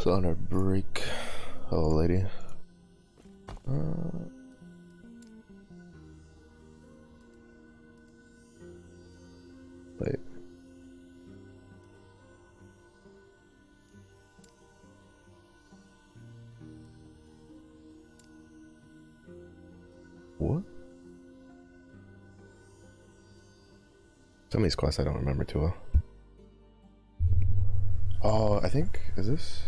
So on our break. Hello, lady. Wait. What? Some of these quests I don't remember too well. Oh, I think, is this?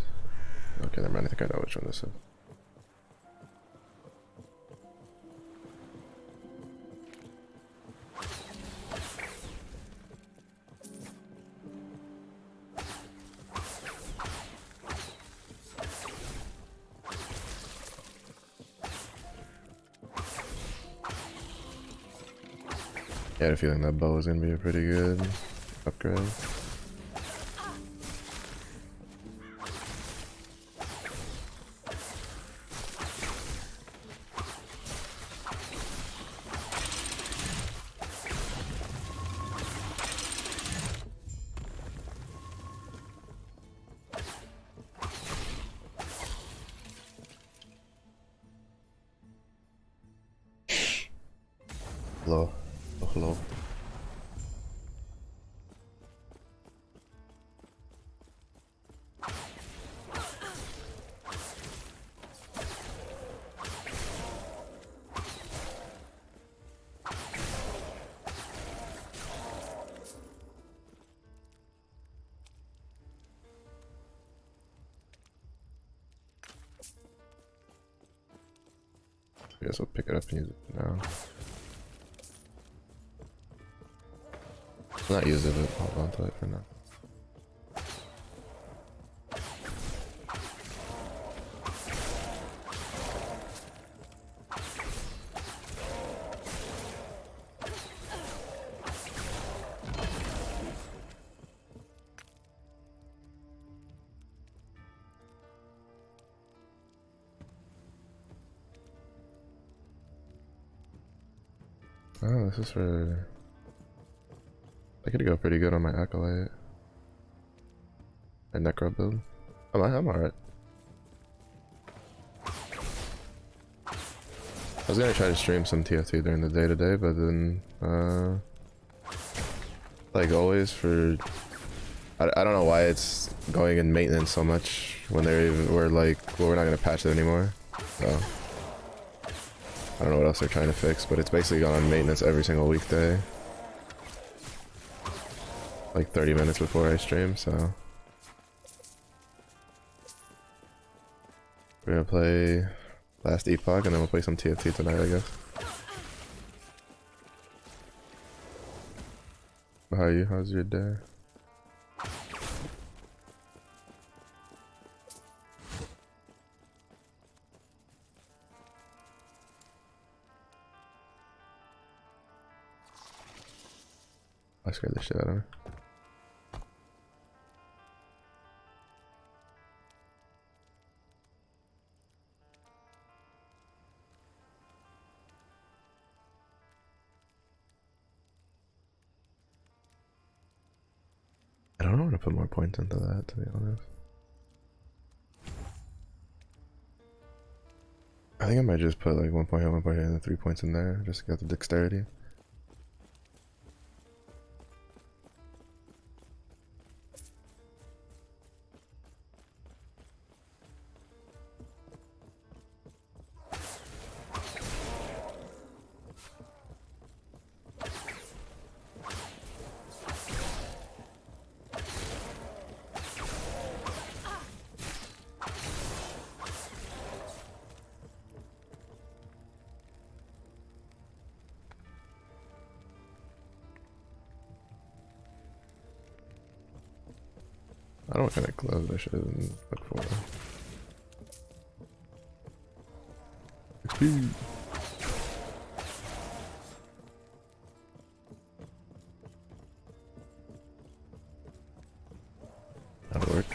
Okay, never mind, I think I know which one this is. I had a feeling that bow was gonna be a pretty good upgrade. Hello. Oh, hello. I guess I'll pick it up and use it now. I'll not use it, but hold on to it for now. Oh, this is for... I could go pretty good on my Acolyte. My Necro build. I'm alright. I was gonna try to stream some TFT during the day today, but then, like always for... I don't know why it's going in maintenance so much when we're like, well, we're not gonna patch it anymore. So... I don't know what else they're trying to fix, but it's basically gone on maintenance every single weekday. Like 30 minutes before I stream, so... We're gonna play Last Epoch and then we'll play some TFT tonight, I guess. How are you? How's your day? I scared the shit out of me. I don't want to put more points into that, to be honest. I think I might just put like 1 point here, 1 point here, and then 3 points in there, just to get the dexterity. I don't know what kind of gloves I should look for. XP. That'll work.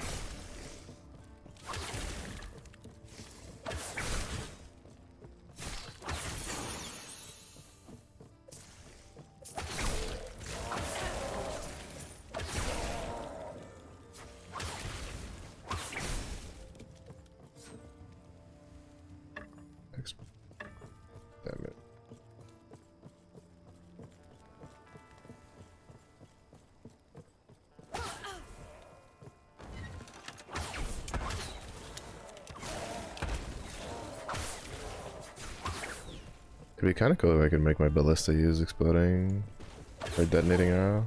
Damn it. It'd be kind of cool if I could make my ballista use exploding or detonating arrow.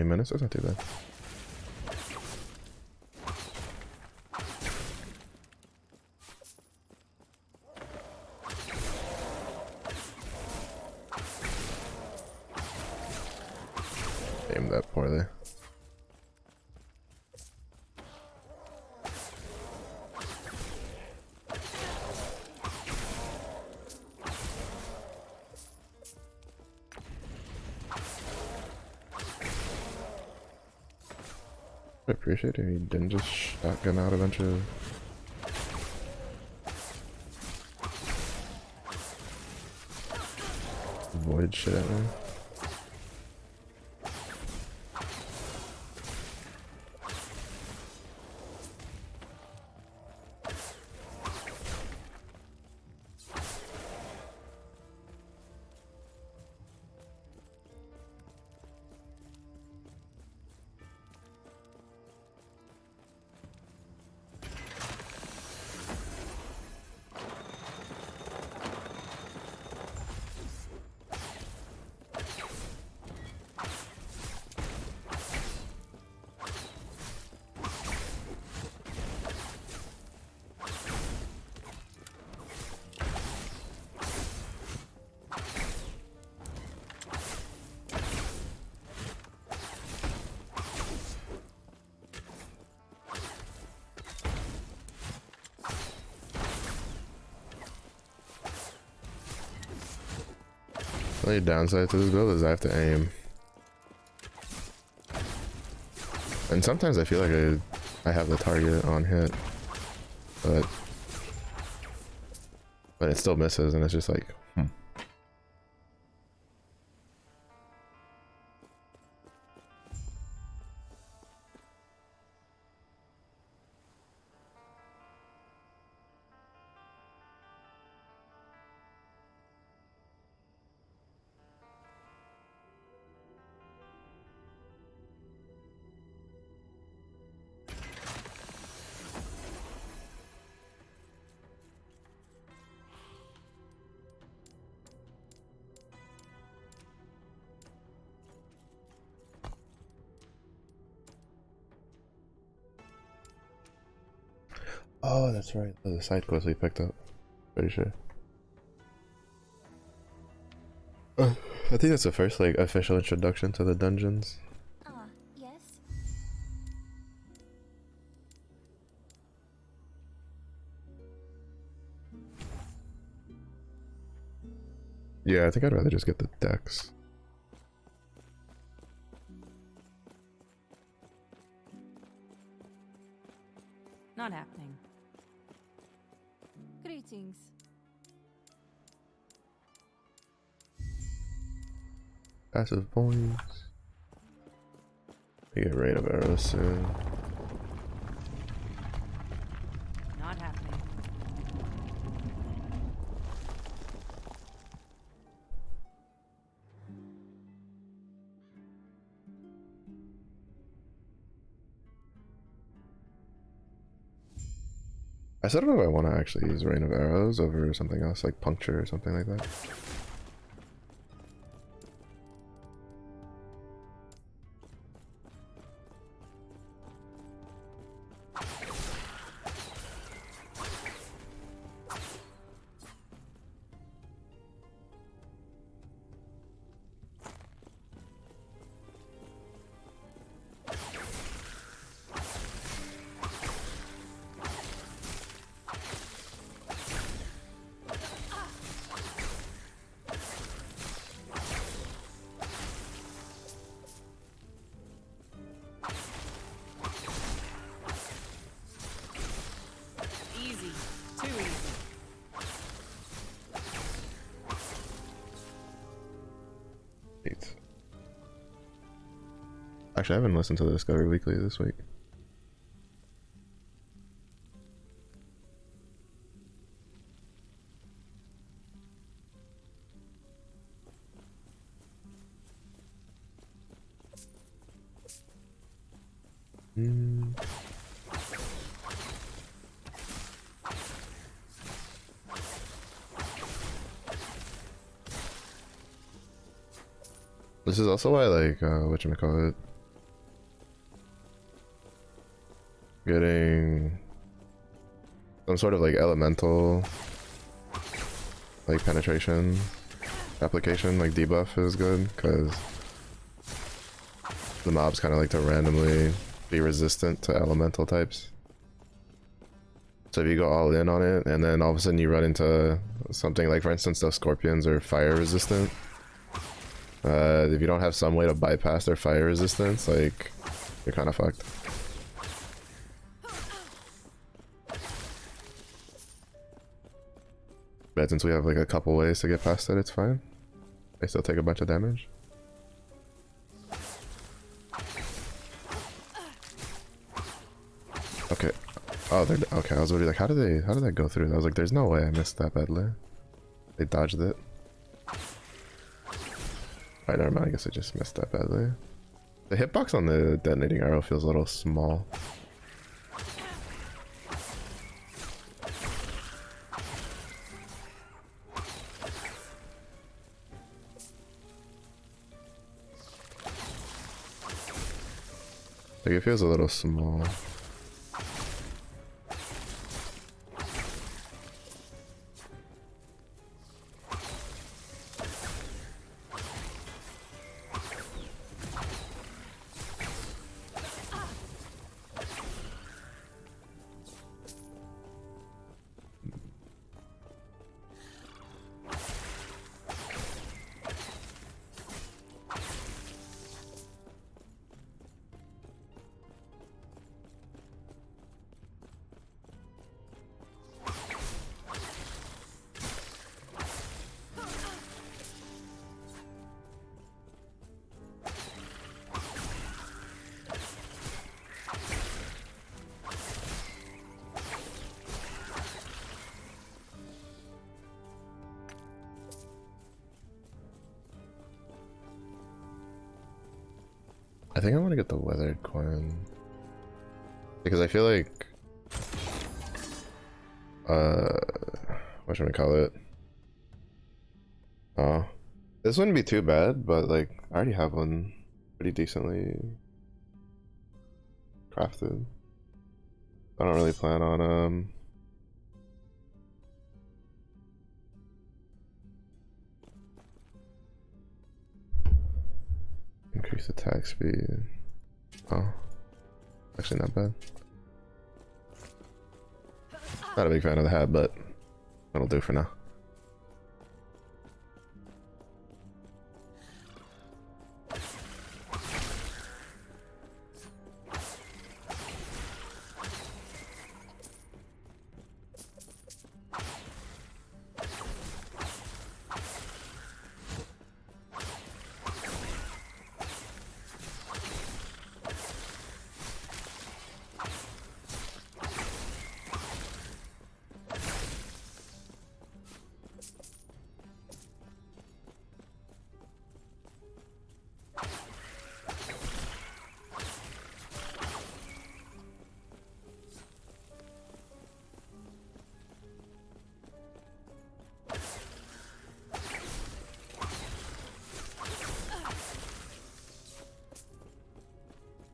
Minutes, that's not too bad. Aimed that poorly. I appreciate it if you didn't just shotgun out a bunch of void shit at me. The only downside to this build is I have to aim. And sometimes I feel like I have the target on hit, but it still misses, and it's just like, oh, that's right. The side quest we picked up. Pretty sure. I think that's the first like official introduction to the dungeons. Yes. Yeah, I think I'd rather just get the decks. Not happening. Greetings. Passive points. We get raid of arrows soon. Not happening. I still don't know if I want to actually use rain of arrows over something else like puncture or something like that. Eight. Actually, I haven't listened to the Discovery Weekly this week. This is also why, like, whatchamacallit, getting some sort of, like, elemental, like, penetration application, like, debuff is good, because the mobs kind of like to randomly be resistant to elemental types. So if you go all in on it, and then all of a sudden you run into something like, for instance, those scorpions are fire resistant. If you don't have some way to bypass their fire resistance, like, you're kind of fucked. But since we have like a couple ways to get past it, it's fine. They still take a bunch of damage. Okay. Oh, they're okay. I was already like, how did that go through? I was like, there's no way I missed that badly. They dodged it. Alright, never mind. I guess I just missed that badly. The hitbox on the detonating arrow feels a little small. Like, it feels a little small. I think I want to get the weathered coin because I feel like what should I call it? Oh, this wouldn't be too bad, but like I already have one pretty decently crafted. I don't really plan on increase attack speed. Oh, actually not bad. Not a big fan of the hat, but that'll do for now.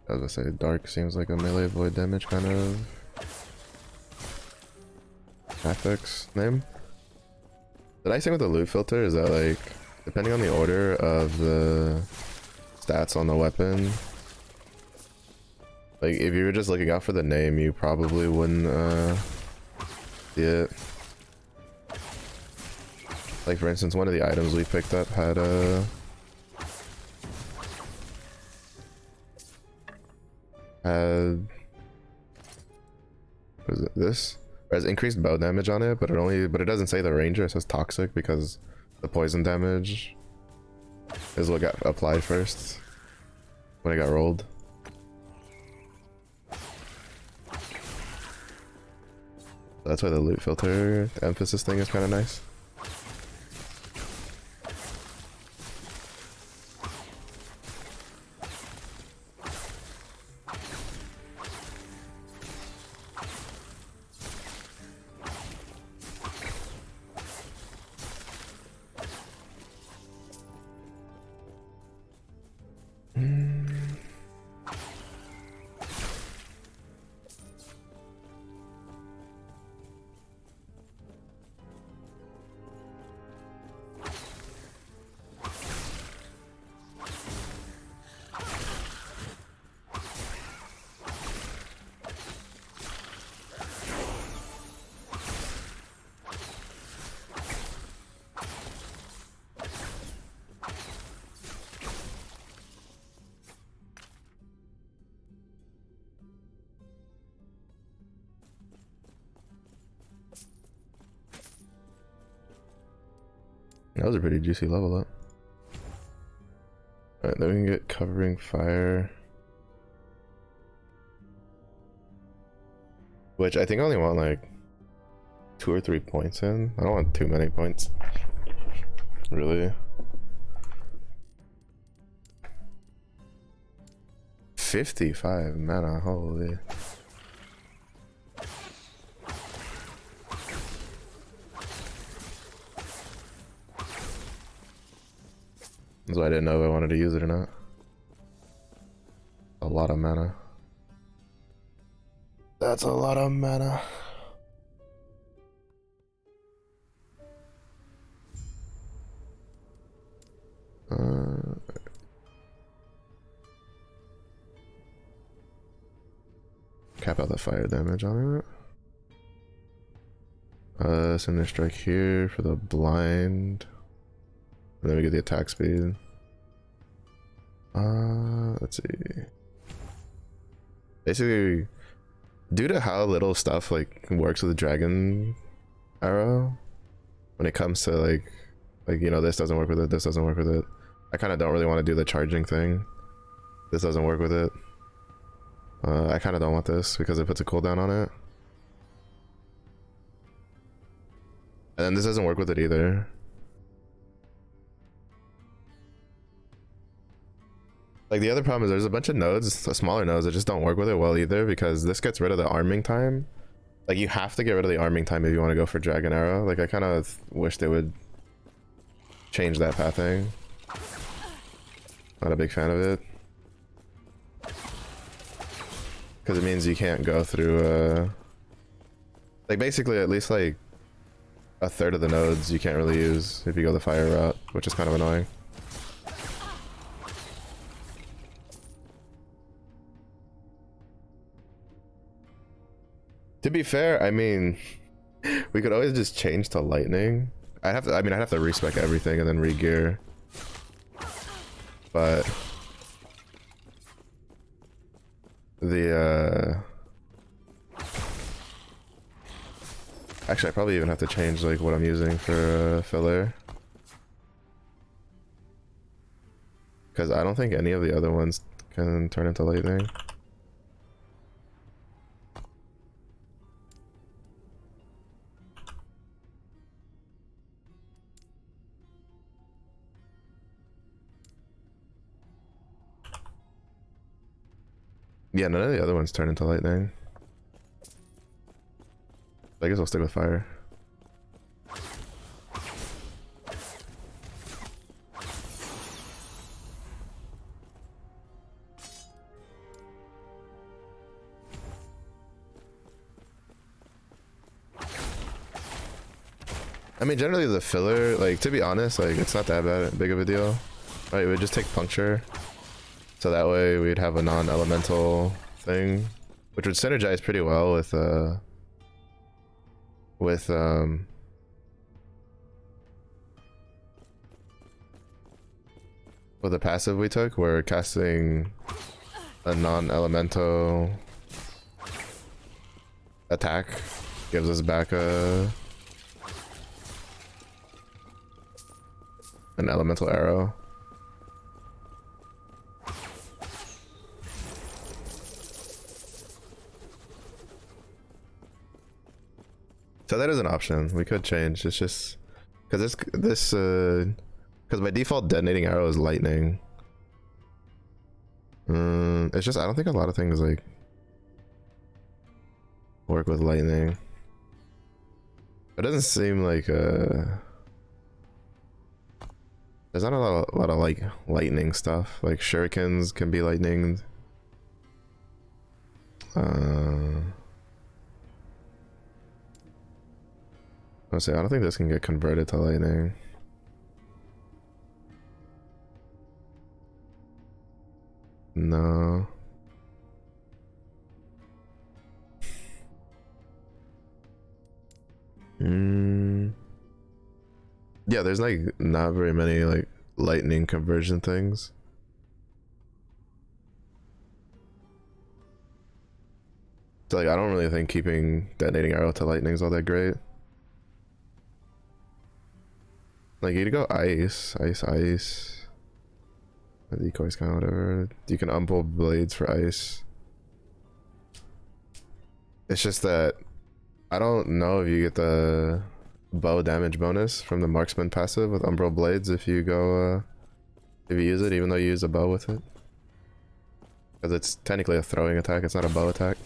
I was gonna say dark seems like a melee void damage kind of affix name. The nice thing with the loot filter is that, like, depending on the order of the stats on the weapon, like if you were just looking out for the name, you probably wouldn't see it. Like for instance, one of the items we picked up had was it this? has increased bow damage on it, but it doesn't say the ranger. It says toxic because the poison damage is what got applied first when it got rolled. That's why the loot filter emphasis thing is kind of nice. That was a pretty juicy level up. Alright, then we can get covering fire. Which I think I only want like 2 or 3 points in. I don't want too many points. Really. 55 mana, holy. That's why I didn't know if I wanted to use it or not. A lot of mana. That's a lot of mana. Cap out the fire damage on it. Send strike here for the blind. And then we get the attack speed. Let's see. Basically, due to how little stuff like works with the dragon arrow, when it comes to like you know, this doesn't work with it, this doesn't work with it. I kind of don't really want to do the charging thing. This doesn't work with it. I kind of don't want this because it puts a cooldown on it. And then this doesn't work with it either. Like the other problem is there's a bunch of nodes, the smaller nodes, that just don't work with it well either, because this gets rid of the arming time. Like you have to get rid of the arming time if you want to go for dragon arrow. Like I kind of wish they would change that pathing. Not a big fan of it. Because it means you can't go through like basically at least like a third of the nodes you can't really use if you go the fire route, which is kind of annoying. To be fair, I mean, we could always just change to lightning. I'd have to respec everything and then re-gear. But actually I probably even have to change like what I'm using for filler. Because I don't think any of the other ones can turn into lightning. Yeah, none of the other ones turn into lightning. I guess I'll stick with fire. I mean, generally the filler, like, to be honest, like, it's not that big of a deal. Right, we just take puncture. So that way we'd have a non-elemental thing, which would synergize pretty well with the passive we took. We're casting a non-elemental attack Gives us back an elemental arrow. So that is an option. We could change. It's just because because by default detonating arrow is lightning. It's just I don't think a lot of things like work with lightning. It doesn't seem like there's not a lot of like lightning stuff. Like shurikens can be lightning. Let's say I don't think this can get converted to lightning. No. Yeah, there's like not very many like lightning conversion things. So like I don't really think keeping detonating arrow to lightning is all that great. Like you could go ice. The decoys kind of whatever. You can unpull blades for ice. It's just that I don't know if you get the bow damage bonus from the marksman passive with umbral blades if you go if you use it, even though you use a bow with it, because it's technically a throwing attack. It's not a bow attack.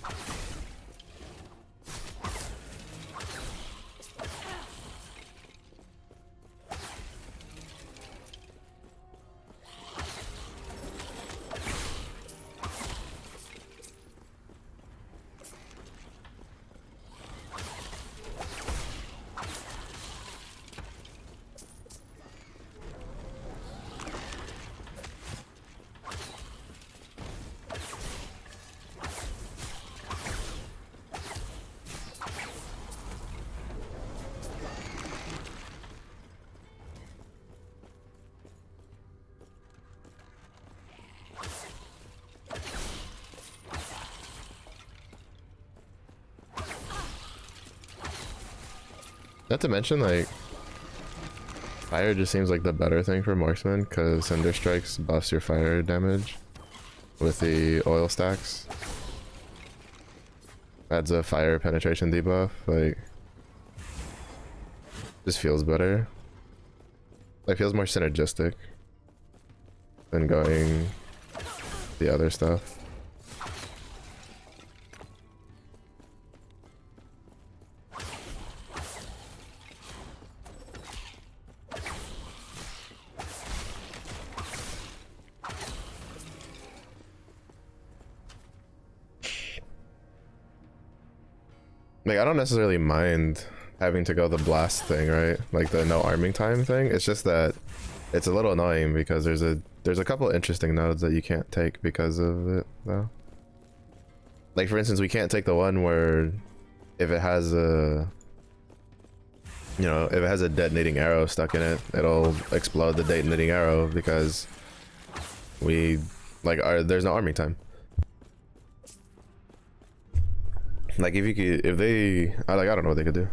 Not to mention, like, fire just seems like the better thing for marksman, because Cinder Strikes buffs your fire damage with the oil stacks. Adds a fire penetration debuff, like, just feels better. Like, feels more synergistic than going the other stuff. Like, I don't necessarily mind having to go the blast thing, right? Like the no arming time thing. It's just that it's a little annoying because there's a couple interesting nodes that you can't take because of it, though. Like, for instance, we can't take the one where if it has a, you know, if it has a detonating arrow stuck in it, it'll explode the detonating arrow because we, like, there's no arming time. Like, if you could, if they, I don't know what they could do.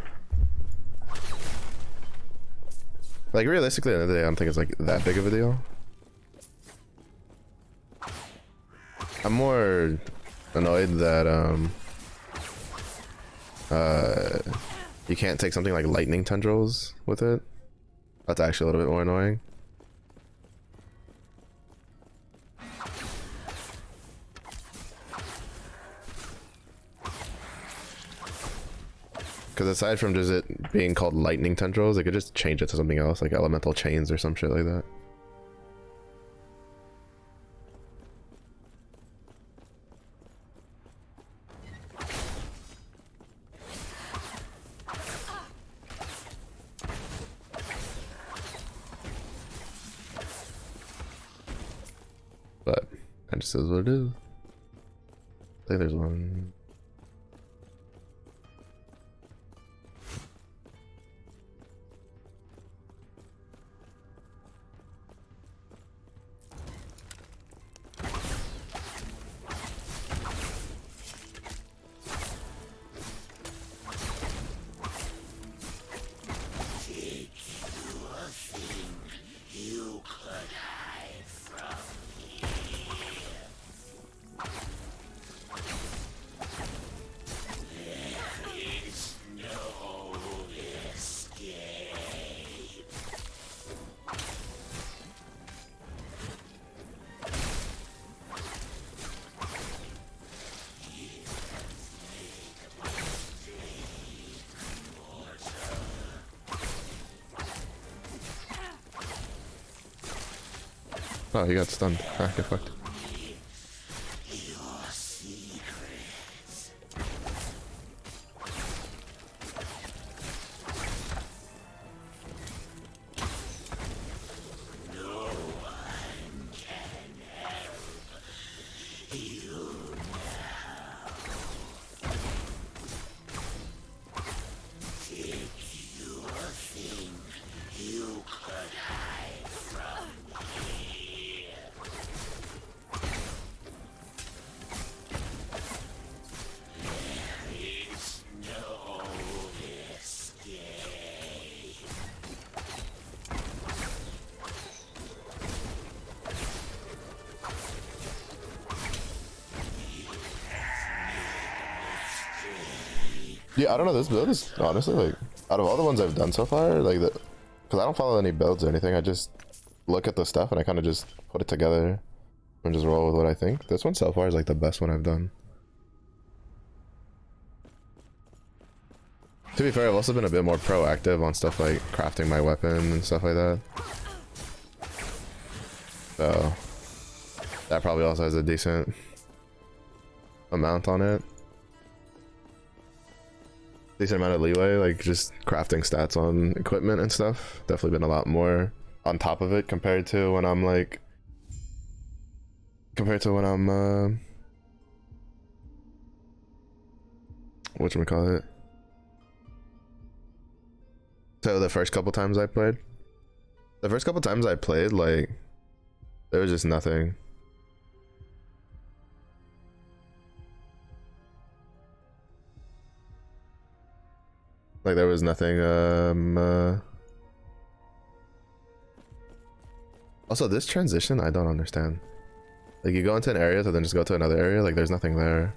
Like, realistically, at the end of the day, I don't think it's like that big of a deal. I'm more annoyed that you can't take something like lightning tendrils with it. That's actually a little bit more annoying. Because aside from just it being called lightning tendrils, they could just change it to something else, like elemental chains or some shit like that. But that just is what it is. I think there's one. Oh, he got stunned. Ah, get fucked. Yeah, I don't know. This build is honestly like out of all the ones I've done so far, like the, because I don't follow any builds or anything. I just look at the stuff and I kind of just put it together and just roll with what I think. This one so far is like the best one I've done. To be fair, I've also been a bit more proactive on stuff like crafting my weapon and stuff like that. So that probably also has a decent amount on it. Decent amount of leeway, like just crafting stats on equipment and stuff. Definitely been a lot more on top of it compared to when I'm like, whatchamacallit. So the first couple times I played, like, there was just nothing. Like there was nothing, also this transition, I don't understand. Like you go into an area to then just go to another area, like there's nothing there.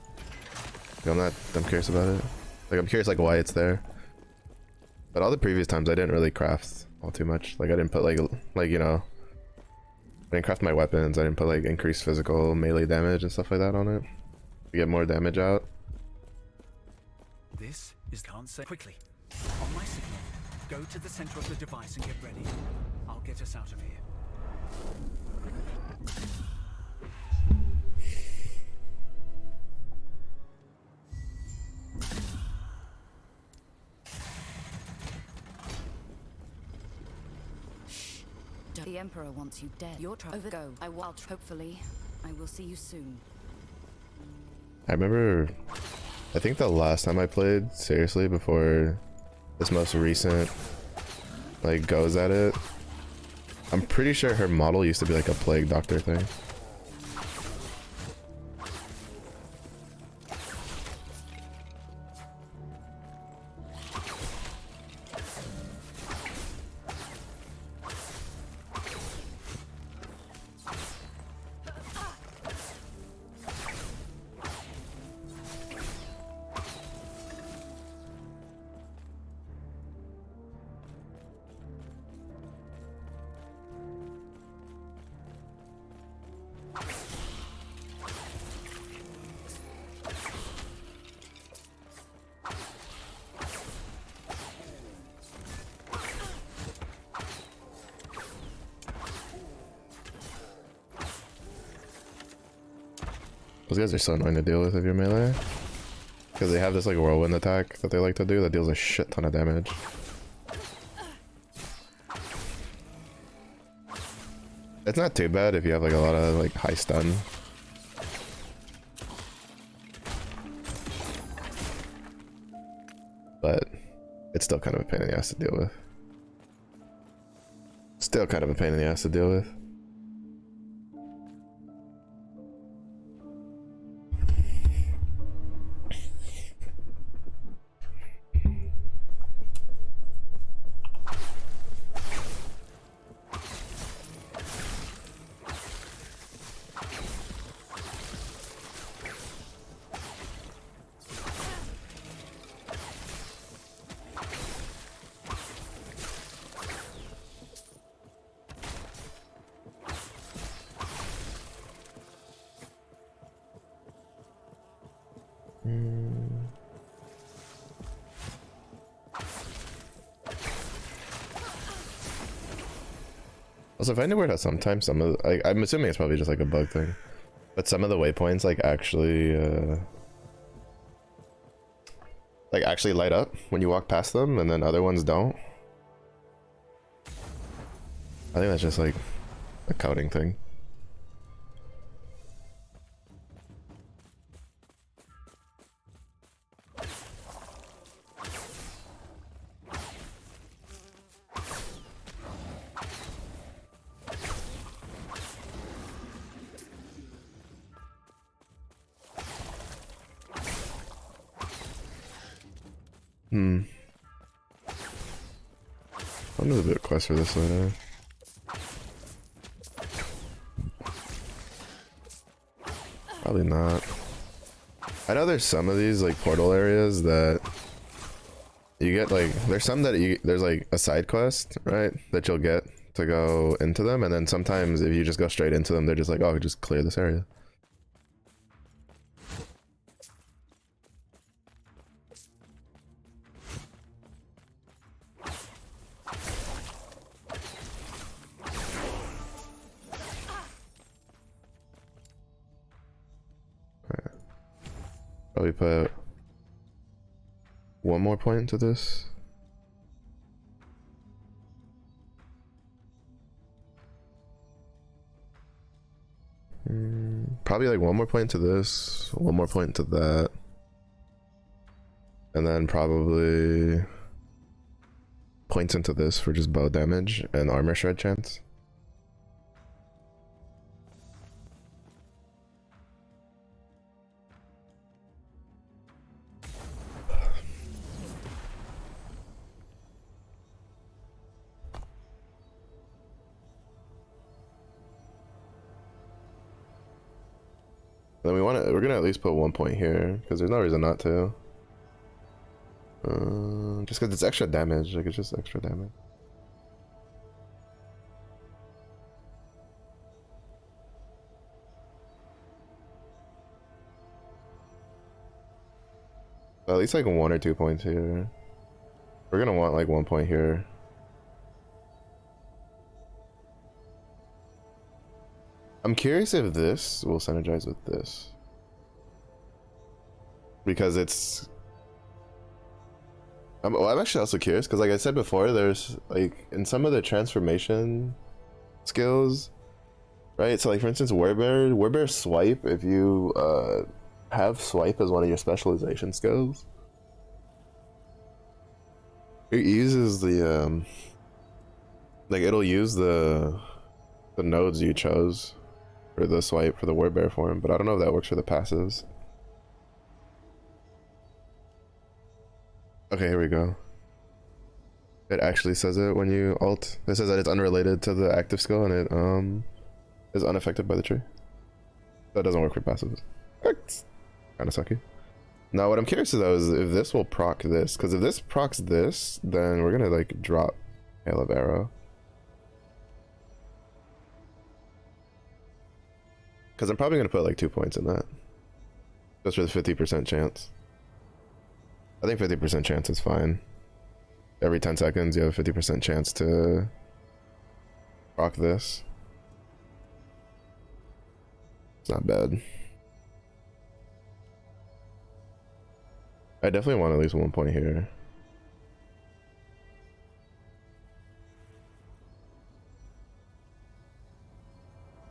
Like, I'm curious about it. Like I'm curious like why it's there. But all the previous times I didn't really craft all too much. Like I didn't put like you know, I didn't craft my weapons, I didn't put like increased physical melee damage and stuff like that on it. To get more damage out. This is the answer. Quickly. On my signal, go to the center of the device and get ready. I'll get us out of here. The Emperor wants you dead. Your trouble. Go. I will. Hopefully, I will see you soon. I remember, I think the last time I played, seriously, before this most recent, like, goes at it, I'm pretty sure her model used to be like a plague doctor thing. Those guys are so annoying to deal with if you're melee. Because they have this like whirlwind attack that they like to do that deals a shit ton of damage. It's not too bad if you have like a lot of like high stun. But it's still kind of a pain in the ass to deal with. Still kind of a pain in the ass to deal with. Also, if I knew where to sometimes some of the, I'm assuming it's probably just like a bug thing, but some of the waypoints like actually light up when you walk past them, and then other ones don't. I think that's just like a coding thing. I'm gonna do a bit of quest for this later. Probably not. I know there's some of these like portal areas that you get like, there's some that there's like a side quest, right? That you'll get to go into them, and then sometimes if you just go straight into them, they're just like, oh, just clear this area. Probably put one more point into this. Probably like one more point to this, one more point to that, and then probably points into this for just bow damage and armor shred chance. Then we're gonna at least put 1 point here because there's no reason not to. Just because it's extra damage, like it's just extra damage. So at least like 1 or 2 points here. We're gonna want like 1 point here. I'm curious if this will synergize with this. Because it's... I'm actually also curious, because like I said before, there's like, in some of the transformation skills, right? So like for instance, Werebear Swipe, if you have Swipe as one of your specialization skills, it uses the, like it'll use the nodes you chose for the swipe for the Werebear form, but I don't know if that works for the passives. Okay, here we go. It actually says it when you ult. It says that it's unrelated to the active skill and it is unaffected by the tree. That doesn't work for passives. It's kind of sucky. Now what I'm curious though is if this will proc this, because if this procs this, then we're gonna like drop Hail of Arrow. Because I'm probably gonna put like 2 points in that. Just for the 50% chance. I think 50% chance is fine. Every 10 seconds you have a 50% chance to proc this. It's not bad. I definitely want at least 1 point here.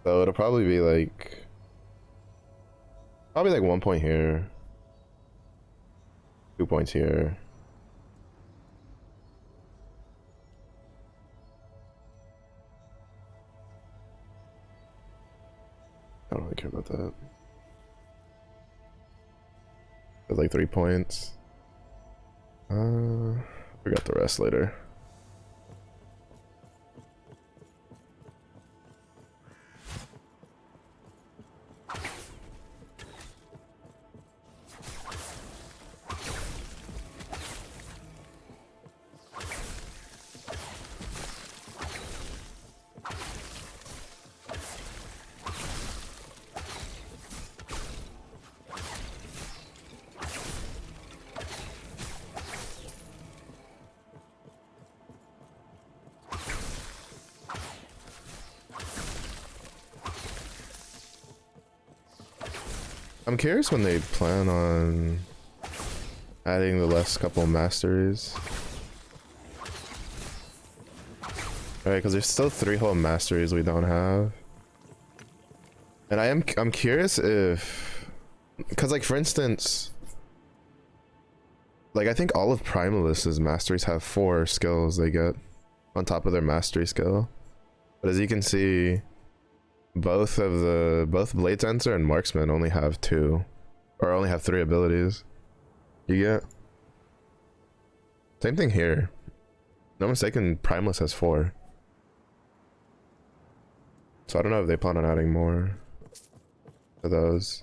So it'll probably be like... Probably like 1 point here. 2 points here. I don't really care about that. There's like 3 points. We got the rest later. I'm curious when they plan on adding the last couple masteries. Alright, because there's still 3 whole masteries we don't have. And I'm curious if, because like for instance, like I think all of Primalist's masteries have 4 skills they get on top of their mastery skill. But as you can see, both Blade Sensor and Marksman only have 2, or only have 3 abilities. You get? Same thing here. No mistaken, Primalist has 4. So I don't know if they plan on adding more to those.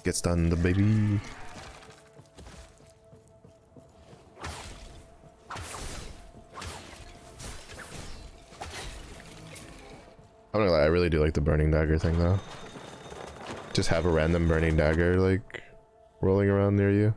Gets done, the baby. I'm not gonna lie, I really do like the burning dagger thing though. Just have a random burning dagger like rolling around near you.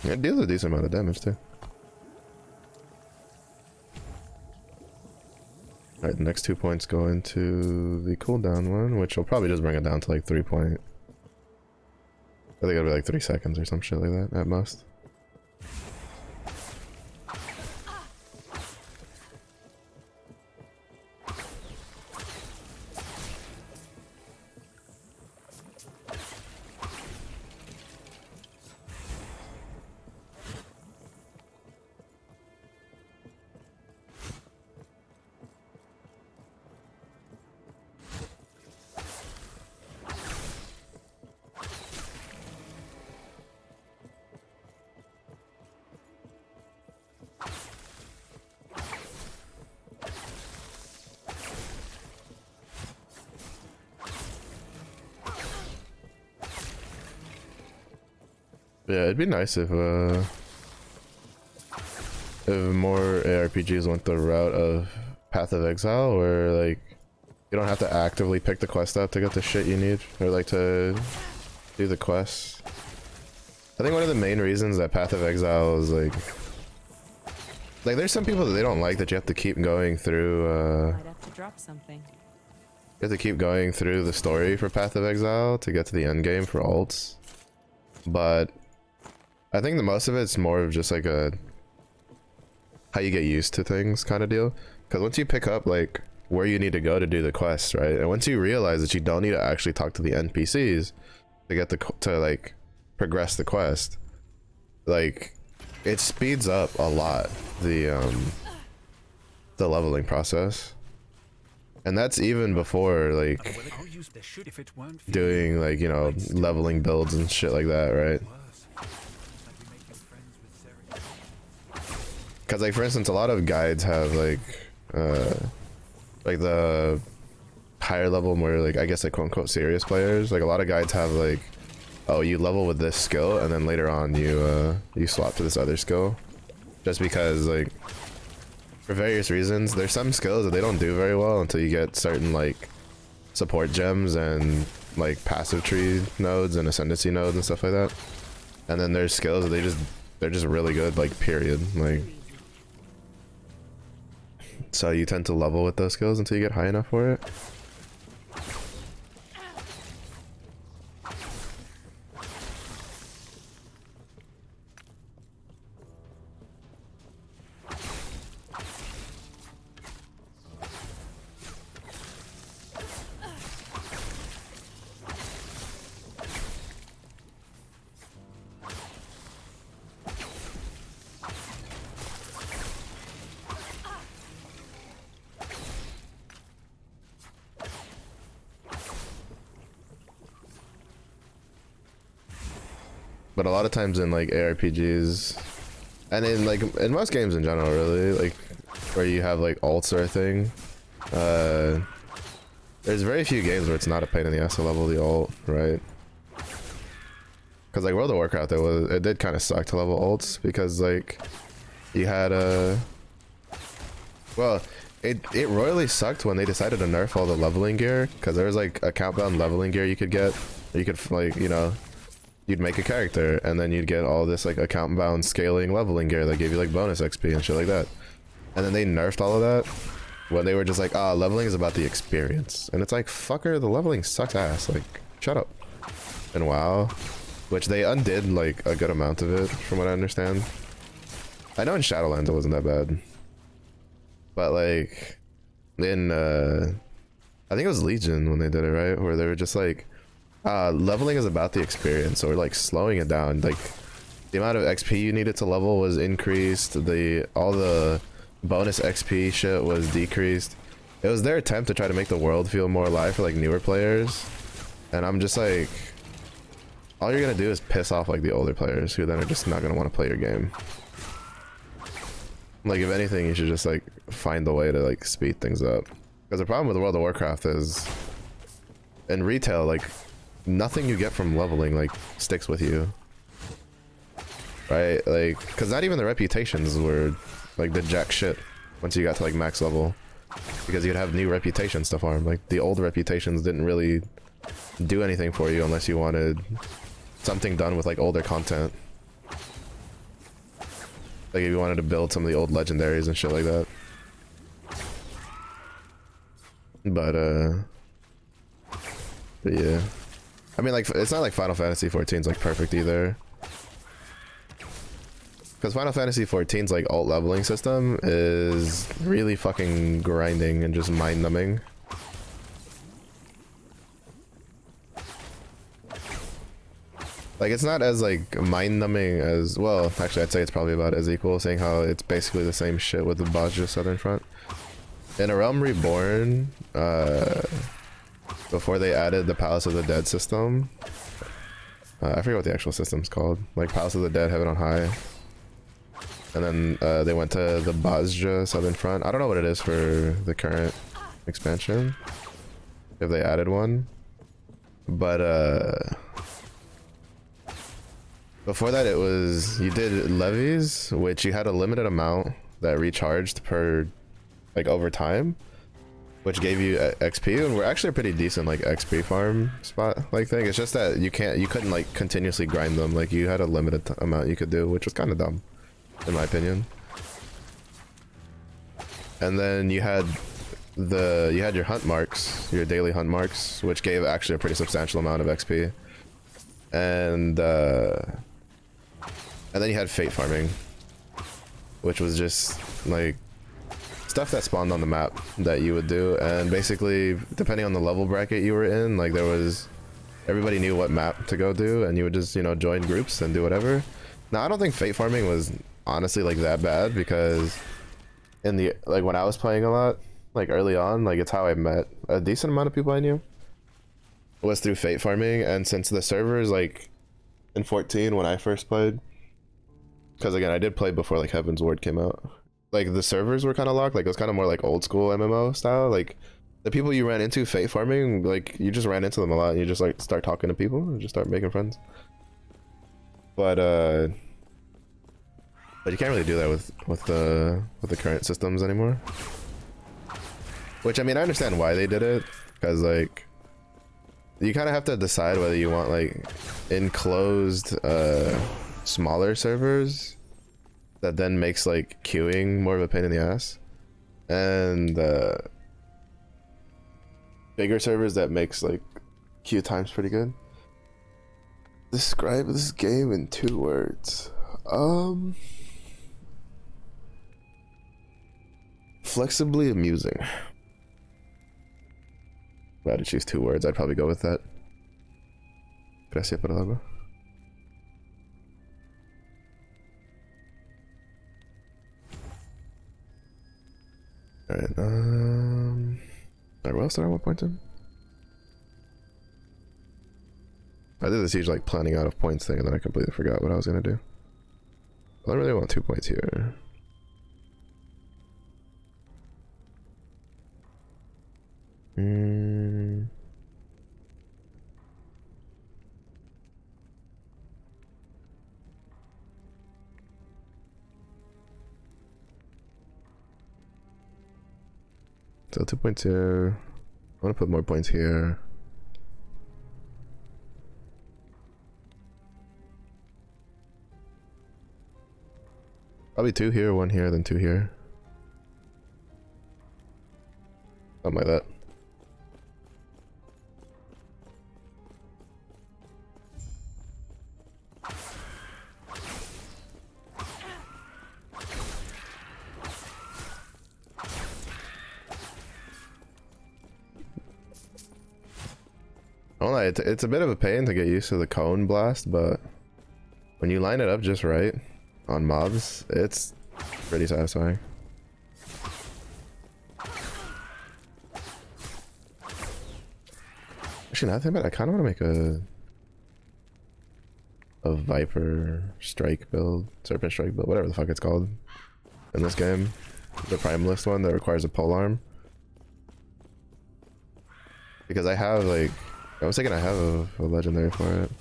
Yeah, it deals a decent amount of damage too. Alright, the next 2 points go into the cooldown one, which will probably just bring it down to like 3 point. I think it'll be like 3 seconds or some shit like that at most. Yeah, it'd be nice if more ARPGs went the route of Path of Exile, where like you don't have to actively pick the quest up to get the shit you need, or like to do the quests. I think one of the main reasons that Path of Exile is like there's some people that they don't like that you have to keep going through Might have to drop something. you have to keep going through the story for Path of Exile to get to the end game for alts. But I think the most of it's more of just like a how you get used to things kind of deal. Because once you pick up like where you need to go to do the quest, right? And once you realize that you don't need to actually talk to the NPCs to get to like progress the quest, like it speeds up a lot the leveling process. And that's even before like doing like, you know, leveling builds and shit like that, right? Because like for instance, a lot of guides have like the higher level, more like I guess like quote unquote serious players, like a lot of guides have like, oh, you level with this skill and then later on you swap to this other skill, just because like for various reasons there's some skills that they don't do very well until you get certain like support gems and like passive tree nodes and ascendancy nodes and stuff like that. And then there's skills that they're just really good, like period. Like, so you tend to level with those skills until you get high enough for it. But a lot of times in like ARPGs, and in like in most games in general, really, like where you have like ults or a thing, there's very few games where it's not a pain in the ass to level the ult, right? Because like World of Warcraft, it did kind of suck to level ults because like you had well, it royally sucked when they decided to nerf all the leveling gear, because there was like account bound leveling gear you could get. You could like, you know, you'd make a character and then you'd get all this like account bound scaling leveling gear that gave you like bonus XP and shit like that. And then they nerfed all of that when they were just like, ah, leveling is about the experience. And it's like, fucker, the leveling sucks ass. Like, shut up. And WoW, which they undid like a good amount of it from what I understand. I know in Shadowlands it wasn't that bad. But like in I think it was Legion when they did it, right? Where they were just like, leveling is about the experience, or like slowing it down. Like the amount of XP you needed to level was increased, all the bonus XP shit was decreased. It was their attempt to try to make the world feel more alive for like newer players. And I'm just like, all you're gonna do is piss off like the older players who then are just not gonna want to play your game. Like if anything, you should just like find a way to like speed things up. Because the problem with World of Warcraft is in retail, like nothing you get from leveling like sticks with you, right? Like, because not even the reputations were like the jack shit once you got to like max level, because you'd have new reputations to farm. Like the old reputations didn't really do anything for you unless you wanted something done with like older content. Like if you wanted to build some of the old legendaries and shit like that. But yeah. I mean, like, it's not like Final Fantasy 14's like perfect either. Because Final Fantasy 14's like alt leveling system is really fucking grinding and just mind numbing. Like, it's not as like mind numbing as, well, actually I'd say it's probably about as equal, seeing how it's basically the same shit with the Bajra Southern Front. In A Realm Reborn, before they added the Palace of the Dead system, I forget what the actual system's called, like Palace of the Dead, Heaven on High, and then they went to the Bajra Southern Front. I don't know what it is for the current expansion, if they added one, but before that it was, you did levies, which you had a limited amount that recharged per, like, over time, which gave you XP, and we're actually a pretty decent like XP farm spot like thing. It's just that you couldn't like continuously grind them. Like you had a limited amount you could do, which was kind of dumb in my opinion. And then you had your hunt marks, your daily hunt marks, which gave actually a pretty substantial amount of XP. And then you had fate farming, which was just like stuff that spawned on the map that you would do, and basically depending on the level bracket you were in, like everybody knew what map to go do, and you would just, you know, join groups and do whatever. Now I don't think fate farming was honestly like that bad, because in the, like, when I was playing a lot, like early on, like it's how I met a decent amount of people I knew was through fate farming. And since the servers, like in 14 when I first played, because again I did play before like Heaven's Ward came out, like the servers were kind of locked. Like it was kind of more like old school MMO style. Like the people you ran into fate farming, like you just ran into them a lot and you just like start talking to people and just start making friends. But you can't really do that with the current systems anymore, which I mean I understand why they did it, because like you kind of have to decide whether you want like enclosed smaller servers that then makes like queuing more of a pain in the ass, and bigger servers that makes like queue times pretty good. Describe this game in 2 words. Flexibly amusing. If I had to choose 2 words, I'd probably go with that. Gracias por el agua. Alright, alright, what else did I want to point to? I did this huge like planning out of points thing and then I completely forgot what I was gonna do. I don't really want 2 points here. So 2 points here. I want to put more points here. Probably 2 here, 1 here, then 2 here. Something like that. I don't know, it's a bit of a pain to get used to the cone blast, but when you line it up just right on mobs, it's pretty satisfying. Actually, now that I think about it, I kind of want to make a Viper strike build, Serpent strike build, whatever the fuck it's called in this game. The Primalist one that requires a polearm. Because I have like, I was thinking I have a legendary for it.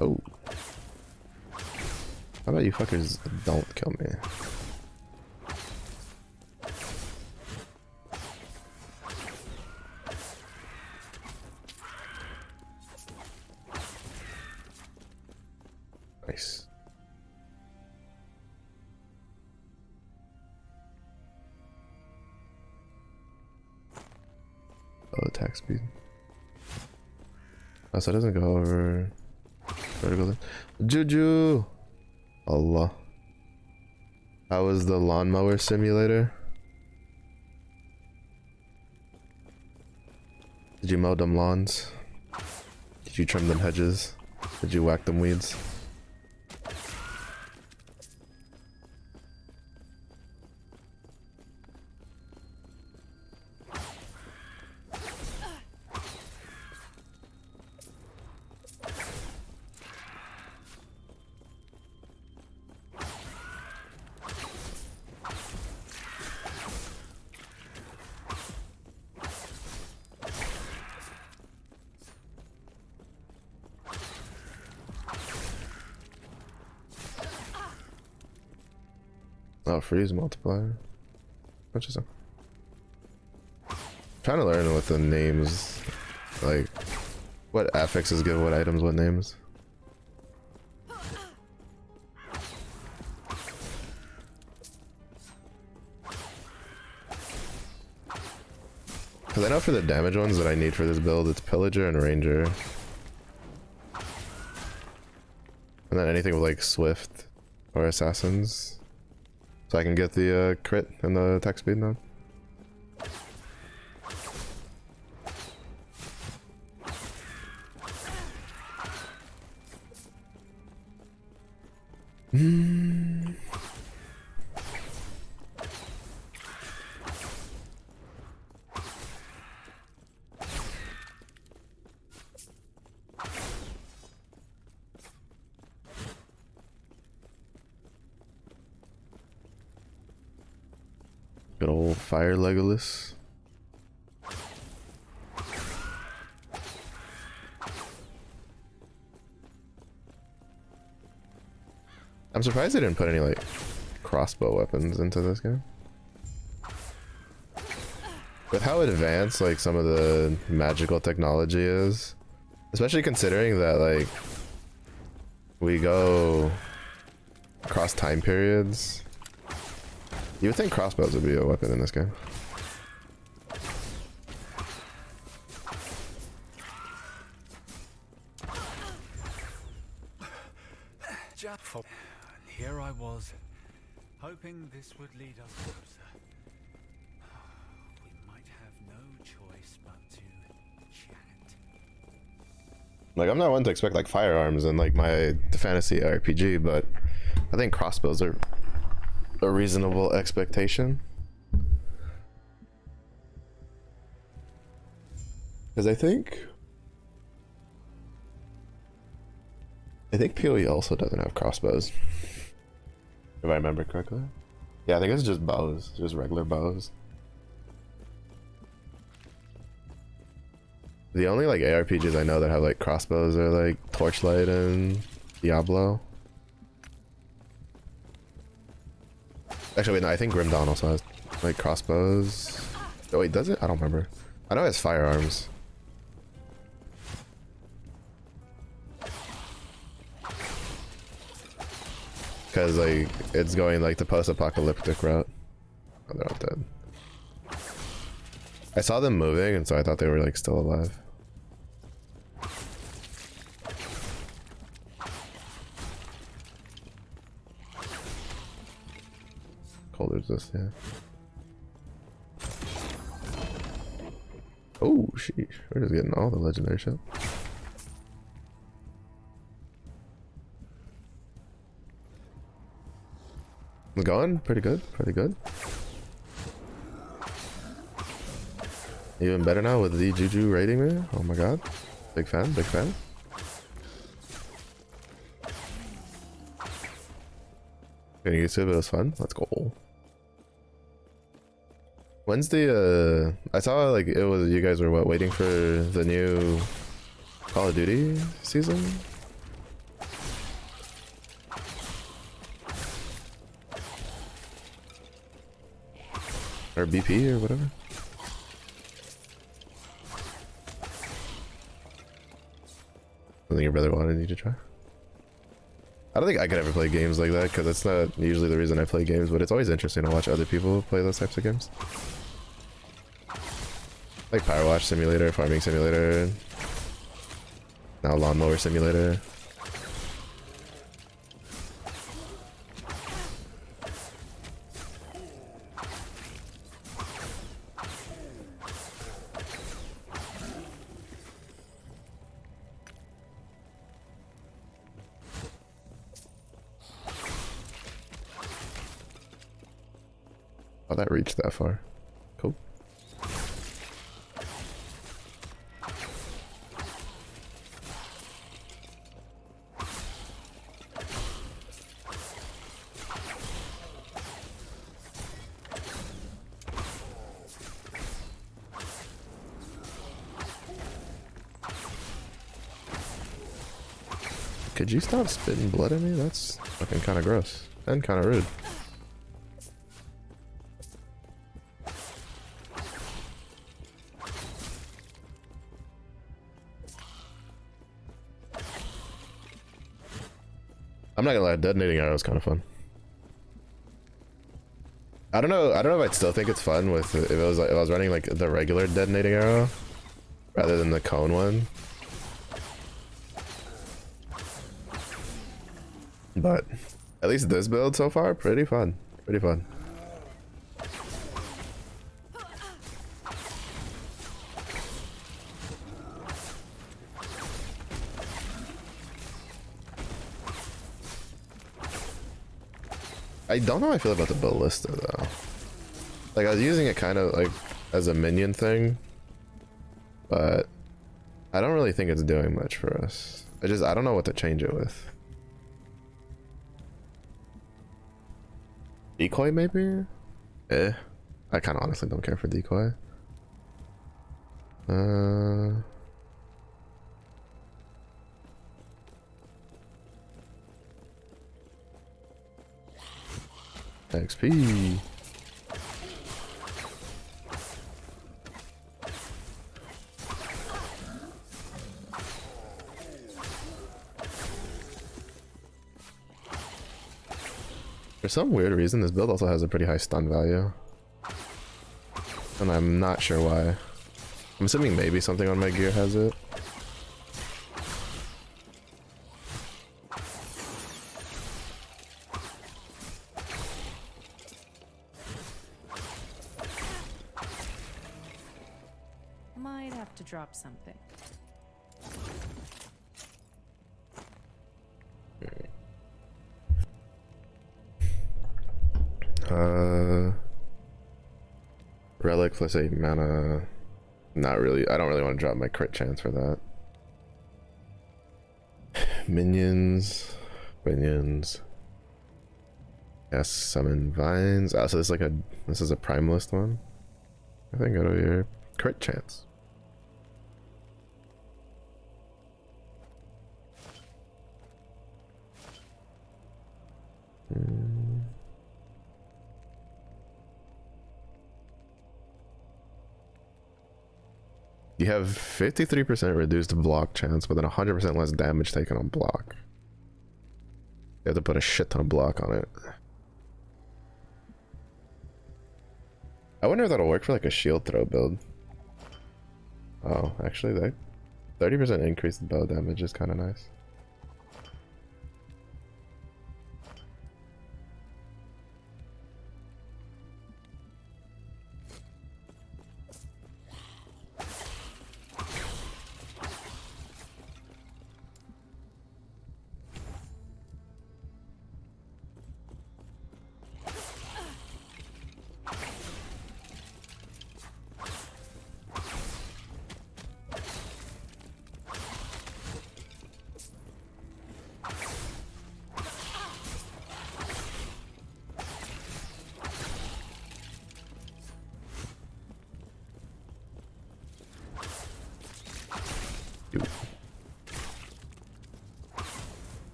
Oh. How about you fuckers don't kill me? Nice. Oh, attack speed. Oh, so it doesn't go over vertical. Juju! Allah. How was the lawnmower simulator? Did you mow them lawns? Did you trim them hedges? Did you whack them weeds? Oh, freeze multiplier. Interesting. Trying to learn what the names, like, what affixes give what items what names. Because I know for the damage ones that I need for this build, it's Pillager and Ranger. And then anything with like Swift or Assassins. So I can get the crit and the attack speed node. Good old fire Legolas. I'm surprised they didn't put any like crossbow weapons into this game. With how advanced like some of the magical technology is, especially considering that like we go across time periods. You would think crossbows would be a weapon in this game. And here I was, hoping this would lead us closer. We might have no choice but to chat. Like, I'm not one to expect like firearms in like my fantasy RPG, but I think crossbows are a reasonable expectation. Because I think PoE also doesn't have crossbows, if I remember correctly. Yeah, I think it's just bows, just regular bows. The only like ARPGs I know that have like crossbows are like Torchlight and Diablo. Actually, wait, no, I think Grim Dawn also has like crossbows. Oh wait, does it? I don't remember. I know it has firearms. Because like it's going like the post-apocalyptic route. Oh, they're not dead. I saw them moving, and so I thought they were like still alive. Cold resist, yeah. Oh, sheesh. We're just getting all the legendary shit. It's going pretty good, pretty good. Even better now with the Juju rating me. Oh my god. Big fan, big fan. Getting used to it, but it was fun. Let's go. When's the I saw like it was you guys were what waiting for the new Call of Duty season? Or BP or whatever? Something your brother wanted you to try? I don't think I could ever play games like that because that's not usually the reason I play games, but it's always interesting to watch other people play those types of games. Like Power Wash Simulator, Farming Simulator, now Lawnmower Simulator. Oh, that reached that far. Cool. Could you stop spitting blood at me? That's fucking kind of gross and kind of rude. I'm not gonna lie, detonating arrow is kind of fun. I don't know if I'd still think it's fun with if I was running like the regular detonating arrow rather than the cone one. But at least this build so far, pretty fun. Pretty fun. I don't know how I feel about the ballista though. Like I was using it kind of like as a minion thing, but I don't really think it's doing much for us. I don't know what to change it with. Decoy maybe? I kind of honestly don't care for decoy. XP. For some weird reason, this build also has a pretty high stun value. And I'm not sure why. I'm assuming maybe something on my gear has it. Might have to drop something. Relic plus 8 mana. Not really. I don't really want to drop my crit chance for that. Minions. Minions. Yes, summon vines. Oh, so this is a prime list one. I think go to your crit chance. You have 53% reduced block chance, but then 100% less damage taken on block. You have to put a shit ton of block on it. I wonder if that'll work for like a shield throw build. Oh, actually that 30% increased bow damage is kind of nice.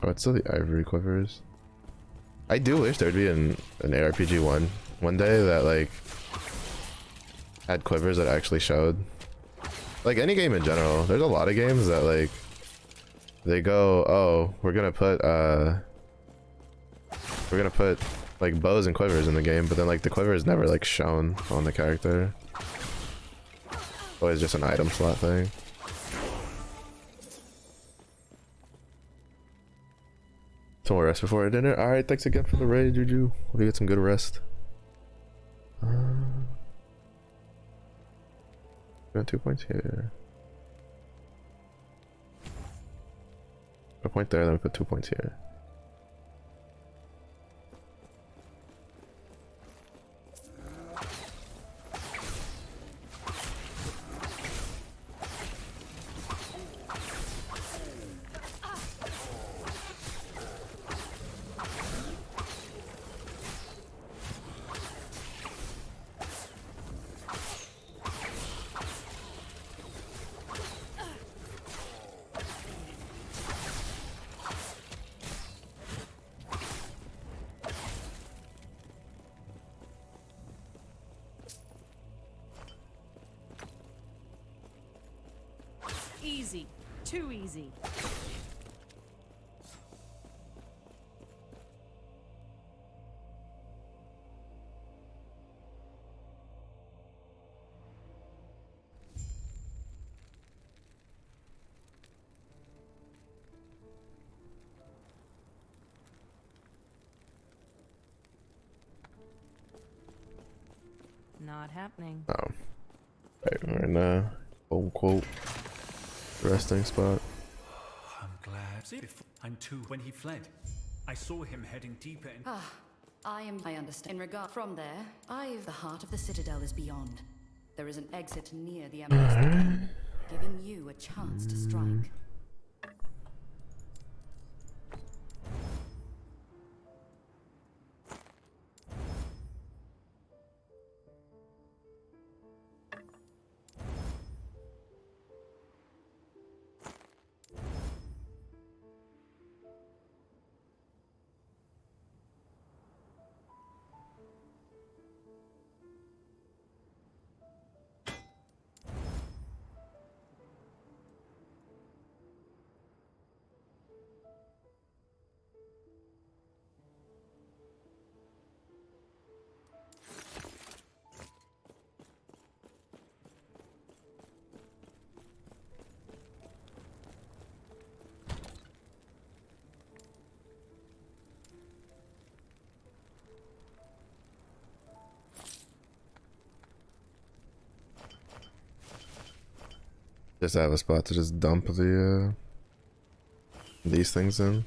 Oh, it's still the ivory quivers. I do wish there'd be an ARPG one day that like had quivers that actually showed. Like any game in general, there's a lot of games that like they go, oh, we're gonna put like bows and quivers in the game, but then like the quiver is never like shown on the character. Always just an item slot thing. Some more rest before dinner. Alright, thanks again for the raid, Juju. Hope you get some good rest. Got 2 points here. A point there, then we put 2 points here. Easy. Too easy. Not happening. Oh. Right, we're in a quote unquote resting spot. I'm glad. See, I'm too. When he fled, I saw him heading deeper in. I understand. In regard from there, the heart of the citadel is beyond. There is an exit near the Emperor's giving you a chance to strike. Just have a spot to just dump the these things in.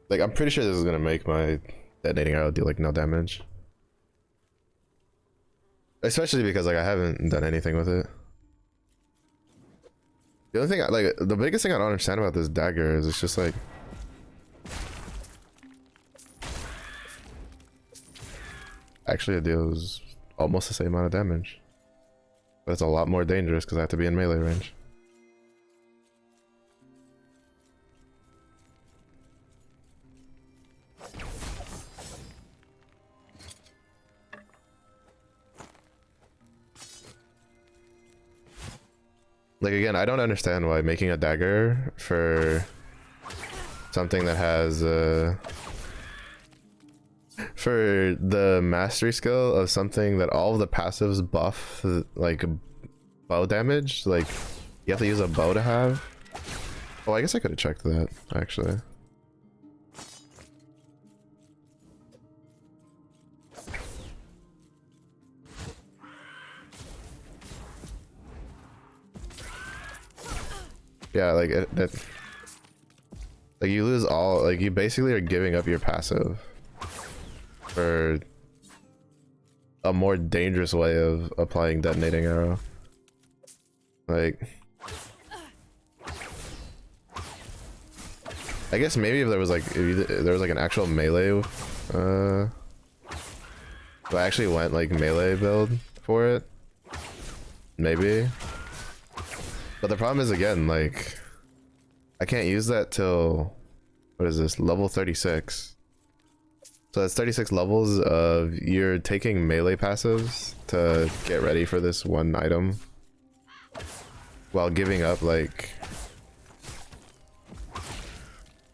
Like, I'm pretty sure this is gonna make my detonating arrow do like no damage. Especially because like I haven't done anything with it. The only thing, like, the biggest thing I don't understand about this dagger is it's just like, actually it deals almost the same amount of damage, but it's a lot more dangerous because I have to be in melee range. Like, again, I don't understand why making a dagger for something that has for the mastery skill of something that all of the passives buff, like bow damage, like you have to use a bow to have. Oh, I guess I could have checked that actually. Yeah, like like you lose all, like you basically are giving up your passive for a more dangerous way of applying detonating arrow. Like, I guess maybe if there was like, if there was like an actual melee, if I actually went like melee build for it, maybe. But the problem is, again, like, I can't use that till, what is this, level 36. So that's 36 levels of you're taking melee passives to get ready for this one item while giving up, like,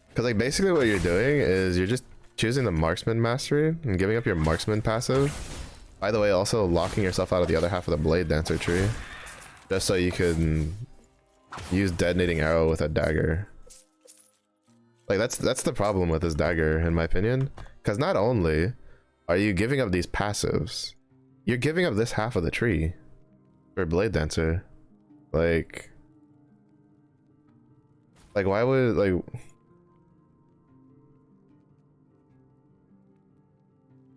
because like basically what you're doing is you're just choosing the marksman mastery and giving up your marksman passive. By the way, also locking yourself out of the other half of the blade dancer tree just so you can use detonating arrow with a dagger. Like that's the problem with this dagger, in my opinion, because not only are you giving up these passives, you're giving up this half of the tree for blade dancer. Like why would,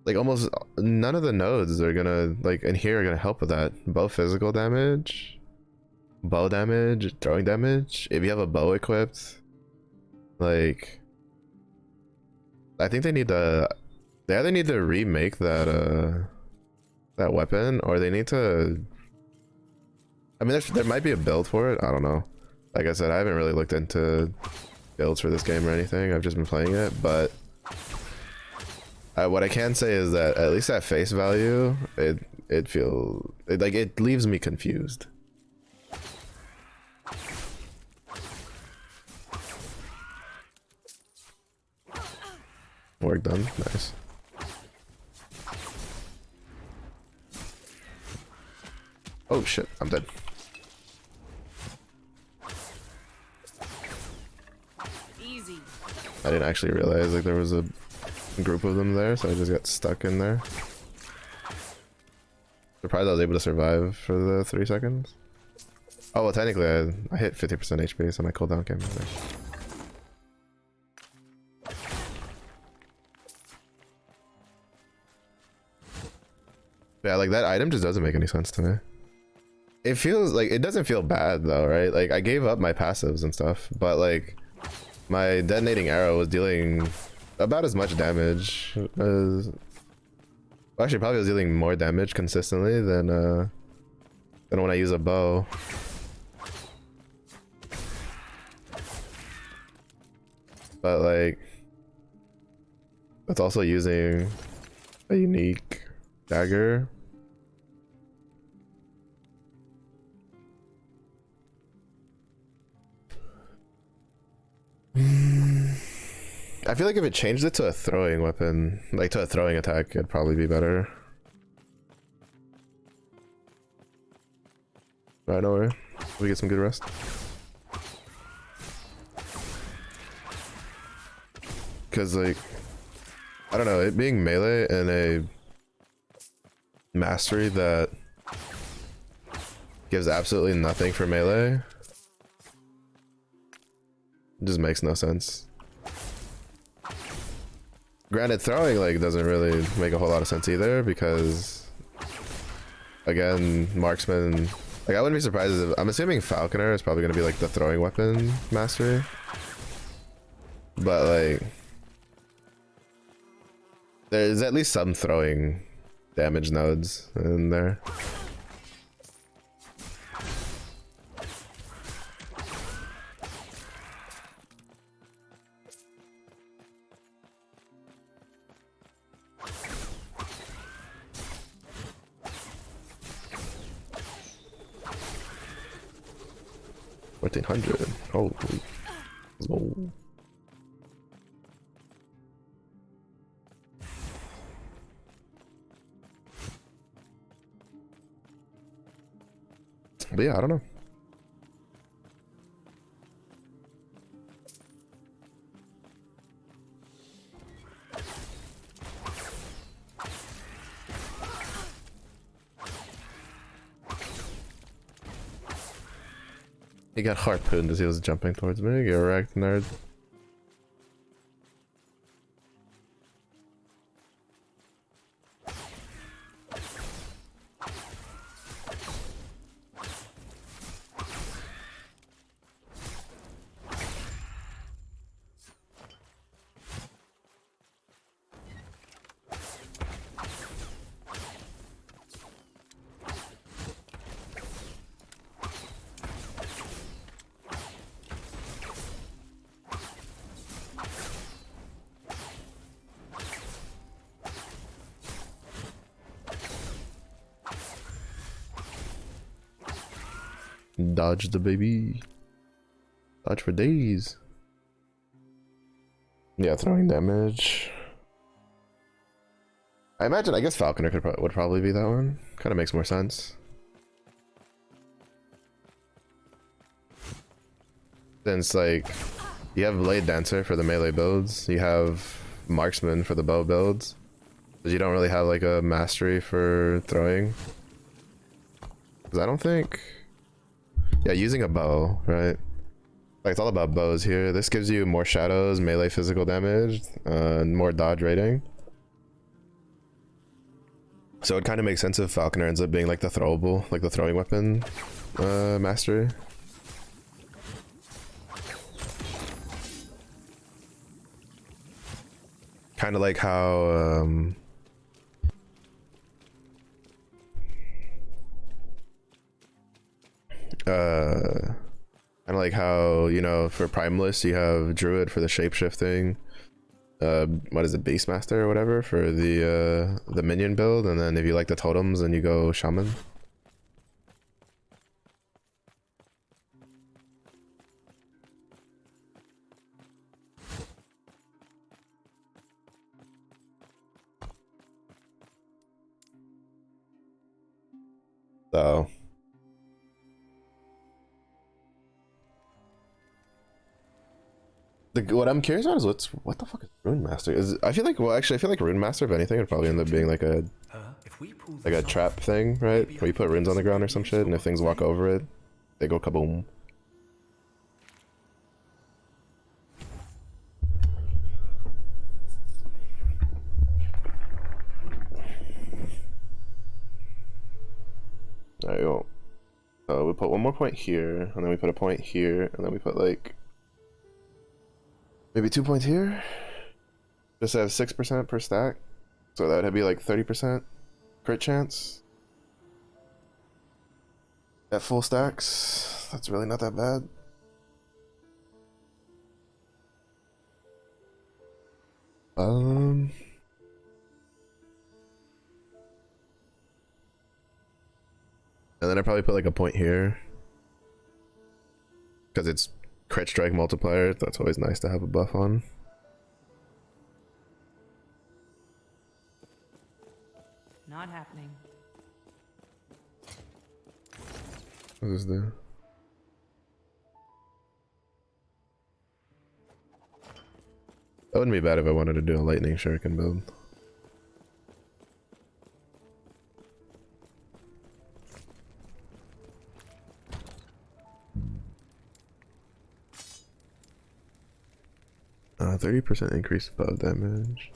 like almost none of the nodes are gonna, like, in here are gonna help with that. Bow physical damage, bow damage, throwing damage. If you have a bow equipped, like, I think they need to, they either need to remake that that weapon, or they need to, I mean, there might be a build for it, I don't know. Like I said, I haven't really looked into builds for this game or anything, I've just been playing it, but what I can say is that at least at face value, it leaves me confused. Work done. Nice. Oh shit, I'm dead. Easy. I didn't actually realize like there was a group of them there, so I just got stuck in there. Surprised I was able to survive for the 3 seconds. Oh well, technically I hit 50% HP, so my cooldown came in there. Yeah, like that item just doesn't make any sense to me. It feels like, it doesn't feel bad though, right? Like I gave up my passives and stuff, but like my detonating arrow was dealing about as much damage as, well, actually probably was dealing more damage consistently than when I use a bow. But like it's also using a unique dagger. I feel like if it changed it to a throwing weapon, like to a throwing attack, it'd probably be better. Right, nowhere. We get some good rest. Cause like, I don't know, it being melee and a mastery that gives absolutely nothing for melee just makes no sense. Granted, throwing like doesn't really make a whole lot of sense either because, again, marksman. Like I wouldn't be surprised if I'm assuming falconer is probably gonna be like the throwing weapon mastery, but like there's at least some throwing damage nodes in there. $1,400. Holy. Let's go. But yeah, I don't know. He got harpooned as he was jumping towards me. Get wrecked, nerd. Dodge the baby. Dodge for days. Yeah, throwing damage. I guess Falconer would probably be that one. Kind of makes more sense. Since like you have Blade Dancer for the melee builds, you have Marksman for the bow builds, but you don't really have like a mastery for throwing. Because I don't think. Yeah, using a bow, right? Like it's all about bows here. This gives you more shadows, melee physical damage, and more dodge rating. So it kind of makes sense if Falconer ends up being like the throwable, like the throwing weapon mastery. Kind of like how kind of like how, you know, for Primalist you have Druid for the shapeshifting, what is it, Beastmaster or whatever for the minion build, and then if you like the totems then you go Shaman. So what I'm curious about is what the fuck is Rune Master? I feel like, well, actually I feel like Rune Master, if anything, would probably end up being like a trap thing, right? Where you put runes on the ground or some shit, and if things walk over it, they go kaboom. There you go. We put one more point here, and then we put a point here, and then we put like maybe 2 points here. Just have 6% per stack, so that would be like 30% crit chance at full stacks. That's really not that bad. And then I probably put like a point here because it's crit strike multiplier. That's always nice to have a buff on. Not happening. What is this? That wouldn't be bad if I wanted to do a lightning shuriken build. Uh, 30% increased bow damage.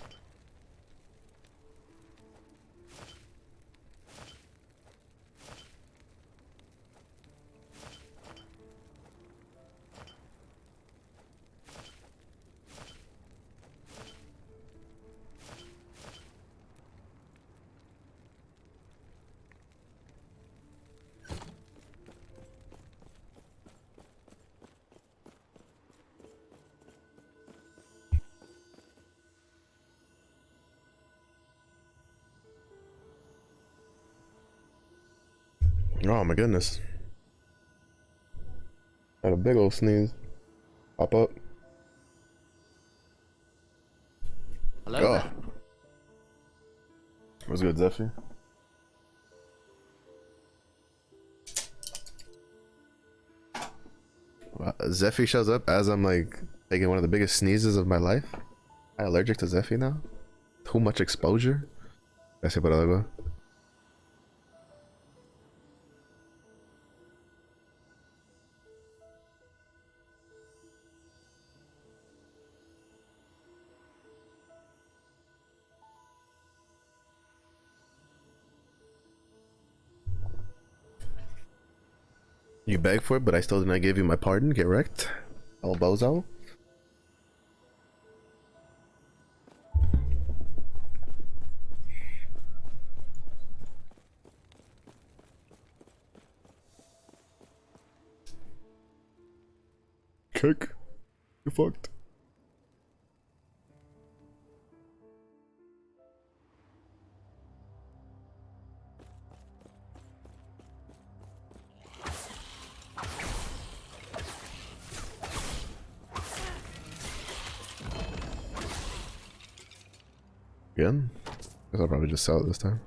Oh my goodness. Had a big old sneeze. Pop up. Hello Oh. there. What's good, Zephy? Zephy shows up as I'm like taking one of the biggest sneezes of my life. Am I allergic to Zephy now? Too much exposure? Gracias por algo. You begged for it, but I still did not give you my pardon. Get wrecked. El bozo. Kick. You fucked. Again? Guess I'll probably just sell it this time.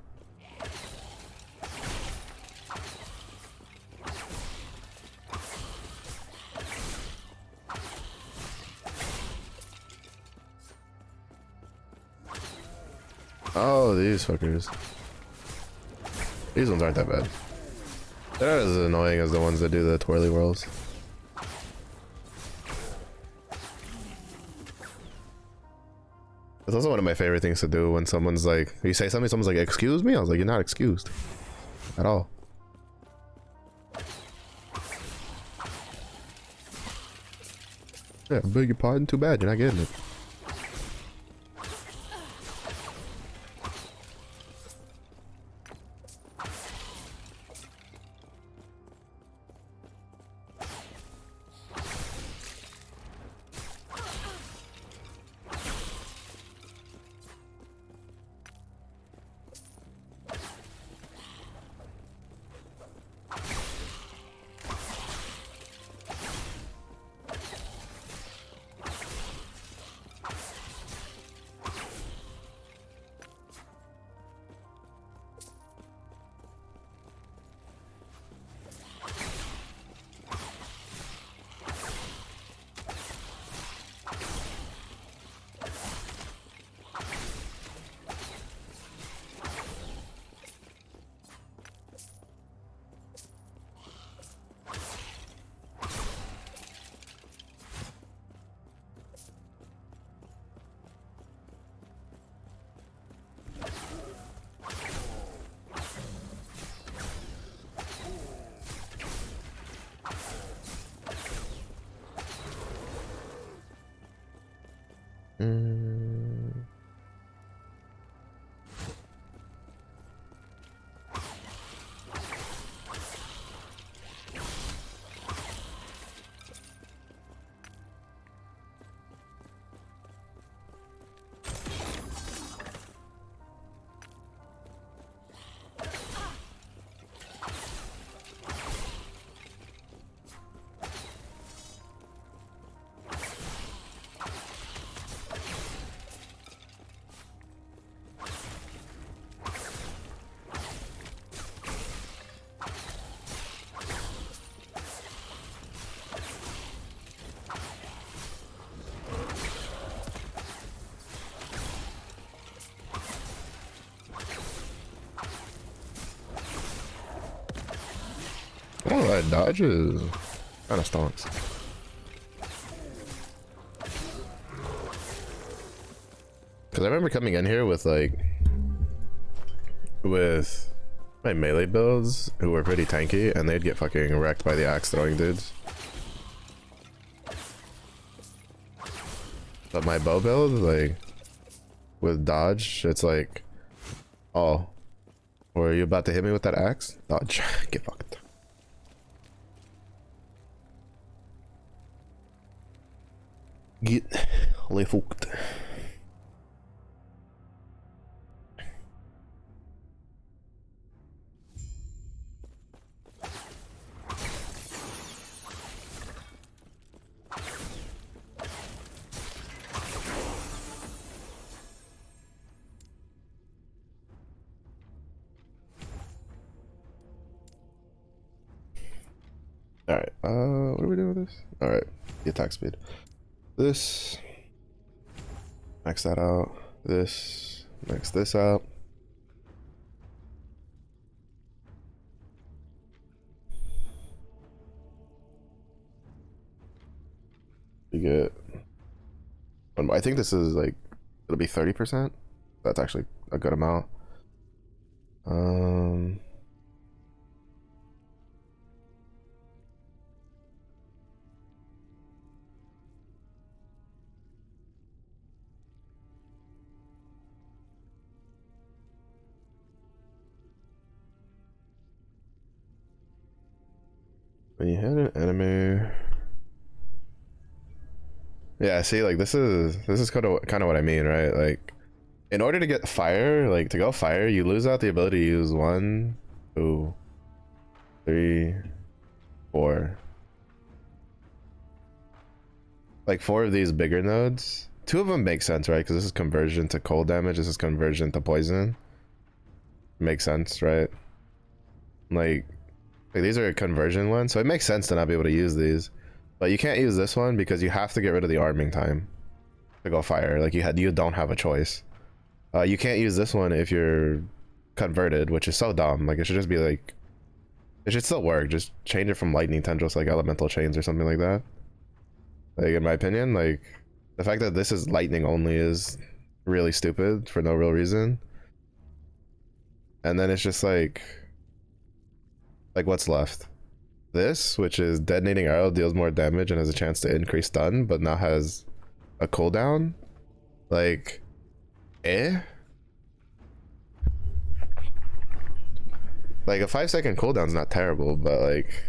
Oh, these fuckers. These ones aren't that bad. They're not as annoying as the ones that do the twirly whirls. It's also one of my favorite things to do when someone's like, you say something, someone's like, excuse me? I was like, you're not excused. At all. Yeah, beg your pardon, too bad, you're not getting it. Oh, that dodge is kind of stonks. Because I remember coming in here with like, with my melee builds who were pretty tanky and they'd get fucking wrecked by the axe throwing dudes. But my bow build, like, with dodge, it's like, oh, were you about to hit me with that axe? Dodge, get fucked. Get fucked. All right. What are we doing with this? All right. The attack speed. This. Max that out. This. Max this out. You get. I think this is like it'll be 30%. That's actually a good amount. When you hit an enemy. Yeah, see, like this is kind of what I mean, right? Like, in order to get fire, like to go fire, you lose out the ability to use 1, 2, 3, 4. Like 4 of these bigger nodes. 2 of them make sense, right? Because this is conversion to cold damage. This is conversion to poison. Makes sense, right? Like these are a conversion ones, so it makes sense to not be able to use these. But you can't use this one because you have to get rid of the arming time to go fire. Like you don't have a choice. You can't use this one if you're converted, which is so dumb. Like it should just be like, it should still work. Just change it from lightning tendrils to like elemental chains or something like that. Like in my opinion, like the fact that this is lightning only is really stupid for no real reason. And then it's just like what's left? This, which is detonating arrow, deals more damage and has a chance to increase stun, but now has a cooldown. Like, like a 5-second cooldown's not terrible, but like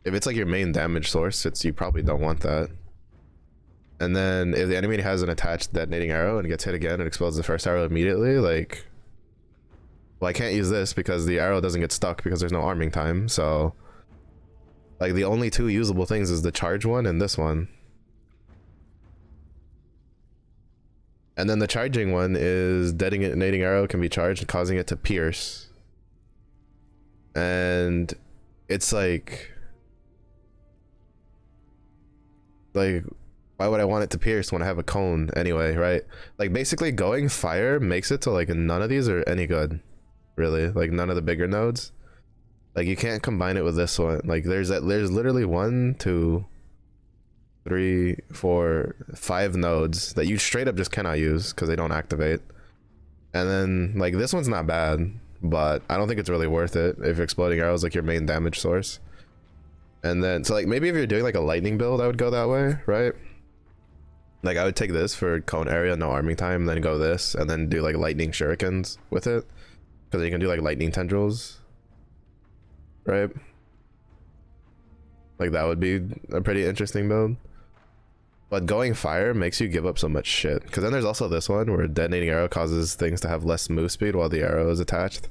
if it's like your main damage source, you probably don't want that. And then if the enemy has an attached detonating arrow and gets hit again and explodes the first arrow immediately, like, well, I can't use this because the arrow doesn't get stuck because there's no arming time. So like the only 2 usable things is the charge one and this one. And then the charging one is detonating arrow can be charged, causing it to pierce. And it's like why would I want it to pierce when I have a cone anyway, right? Like basically going fire makes it to like none of these are any good, really. Like none of the bigger nodes. Like you can't combine it with this one. Like there's literally 1, 2, 3, 4, 5 nodes that you straight up just cannot use because they don't activate. And then like this one's not bad, but I don't think it's really worth it if exploding arrows like your main damage source. And then so like maybe if you're doing like a lightning build, I would go that way, right? Like I would take this for cone area, no arming time, then go this and then do like lightning shurikens with it, because you can do like lightning tendrils, right? Like that would be a pretty interesting build. But going fire makes you give up so much shit, because then there's also this one where detonating arrow causes things to have less move speed while the arrow is attached,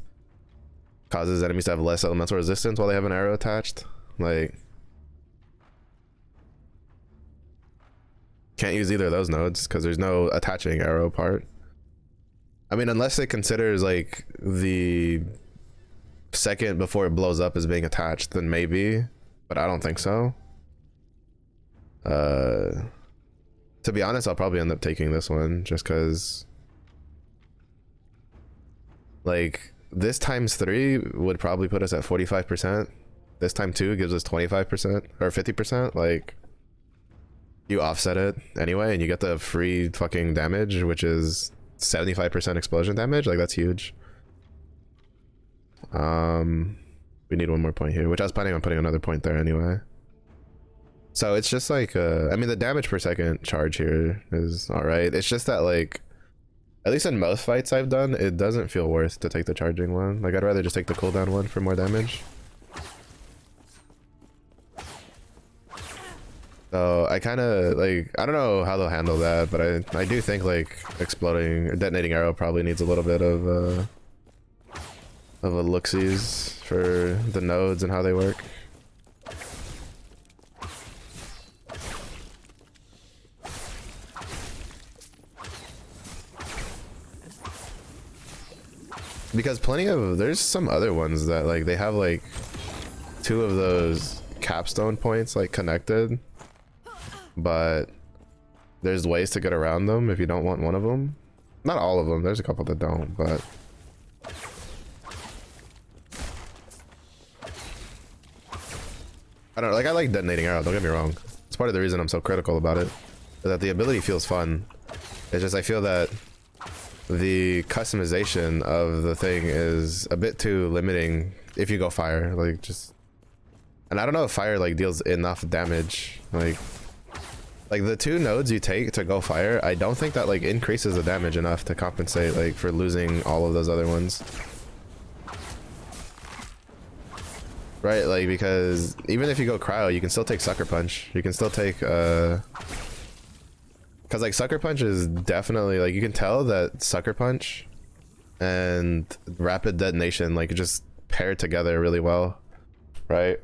causes enemies to have less elemental resistance while they have an arrow attached. Like can't use either of those nodes because there's no attaching arrow part. I mean, unless it considers like the second before it blows up as being attached, then maybe, but I don't think so. To be honest, I'll probably end up taking this one just because like this times 3 would probably put us at 45%. This time 2 gives us 25% or 50%. Like you offset it anyway and you get the free fucking damage, which is 75% explosion damage. Like that's huge. We need 1 more point here, which I was planning on putting another point there anyway. So it's just like I mean the damage per second charge here is all right. It's just that like at least in most fights I've done, it doesn't feel worth to take the charging one. Like I'd rather just take the cooldown one for more damage. So I kind of like, I don't know how they'll handle that, but I do think like exploding or detonating arrow probably needs a little bit of a look-sees for the nodes and how they work. Because there's some other ones that like they have like two of those capstone points like connected, but there's ways to get around them if you don't want one of them. Not all of them, there's a couple that don't, but I don't know, like I like detonating arrow, don't get me wrong. It's part of the reason I'm so critical about it, is that the ability feels fun. It's just I feel that the customization of the thing is a bit too limiting if you go fire, like just, and I don't know if fire like deals enough damage, like the two nodes you take to go fire, I don't think that like increases the damage enough to compensate like for losing all of those other ones. Right, like because even if you go cryo, you can still take sucker punch. You can still take because like sucker punch is definitely like, you can tell that sucker punch and rapid detonation like just pair together really well, right?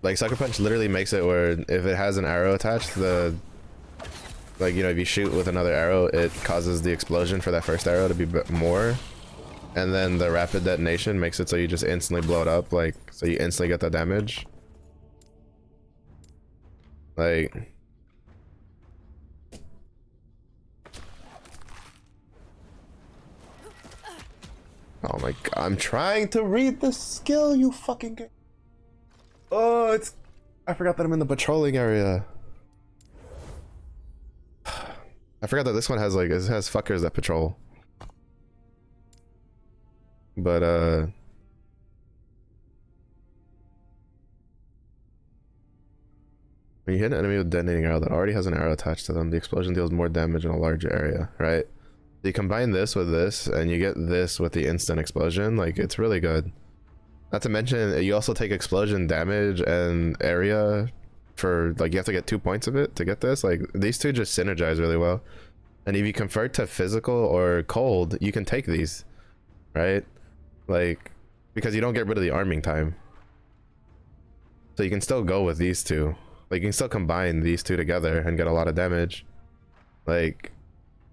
Like sucker punch literally makes it where if it has an arrow attached, the like, you know, if you shoot with another arrow, it causes the explosion for that first arrow to be more, and then the rapid detonation makes it so you just instantly blow it up, like so you instantly get the damage. Like oh my god, I'm trying to read the skill, you fucking game. Oh, it's, I forgot that I'm in the patrolling area. I forgot that this one has like, it has fuckers that patrol. But when you hit an enemy with a detonating arrow that already has an arrow attached to them, the explosion deals more damage in a larger area, right? You combine this with this and you get this with the instant explosion, like it's really good. Not to mention, you also take explosion damage and area for, like, you have to get 2 points of it to get this. Like, these two just synergize really well. And if you convert to physical or cold, you can take these, right? Like, because you don't get rid of the arming time. So you can still go with these two. Like, you can still combine these two together and get a lot of damage. Like,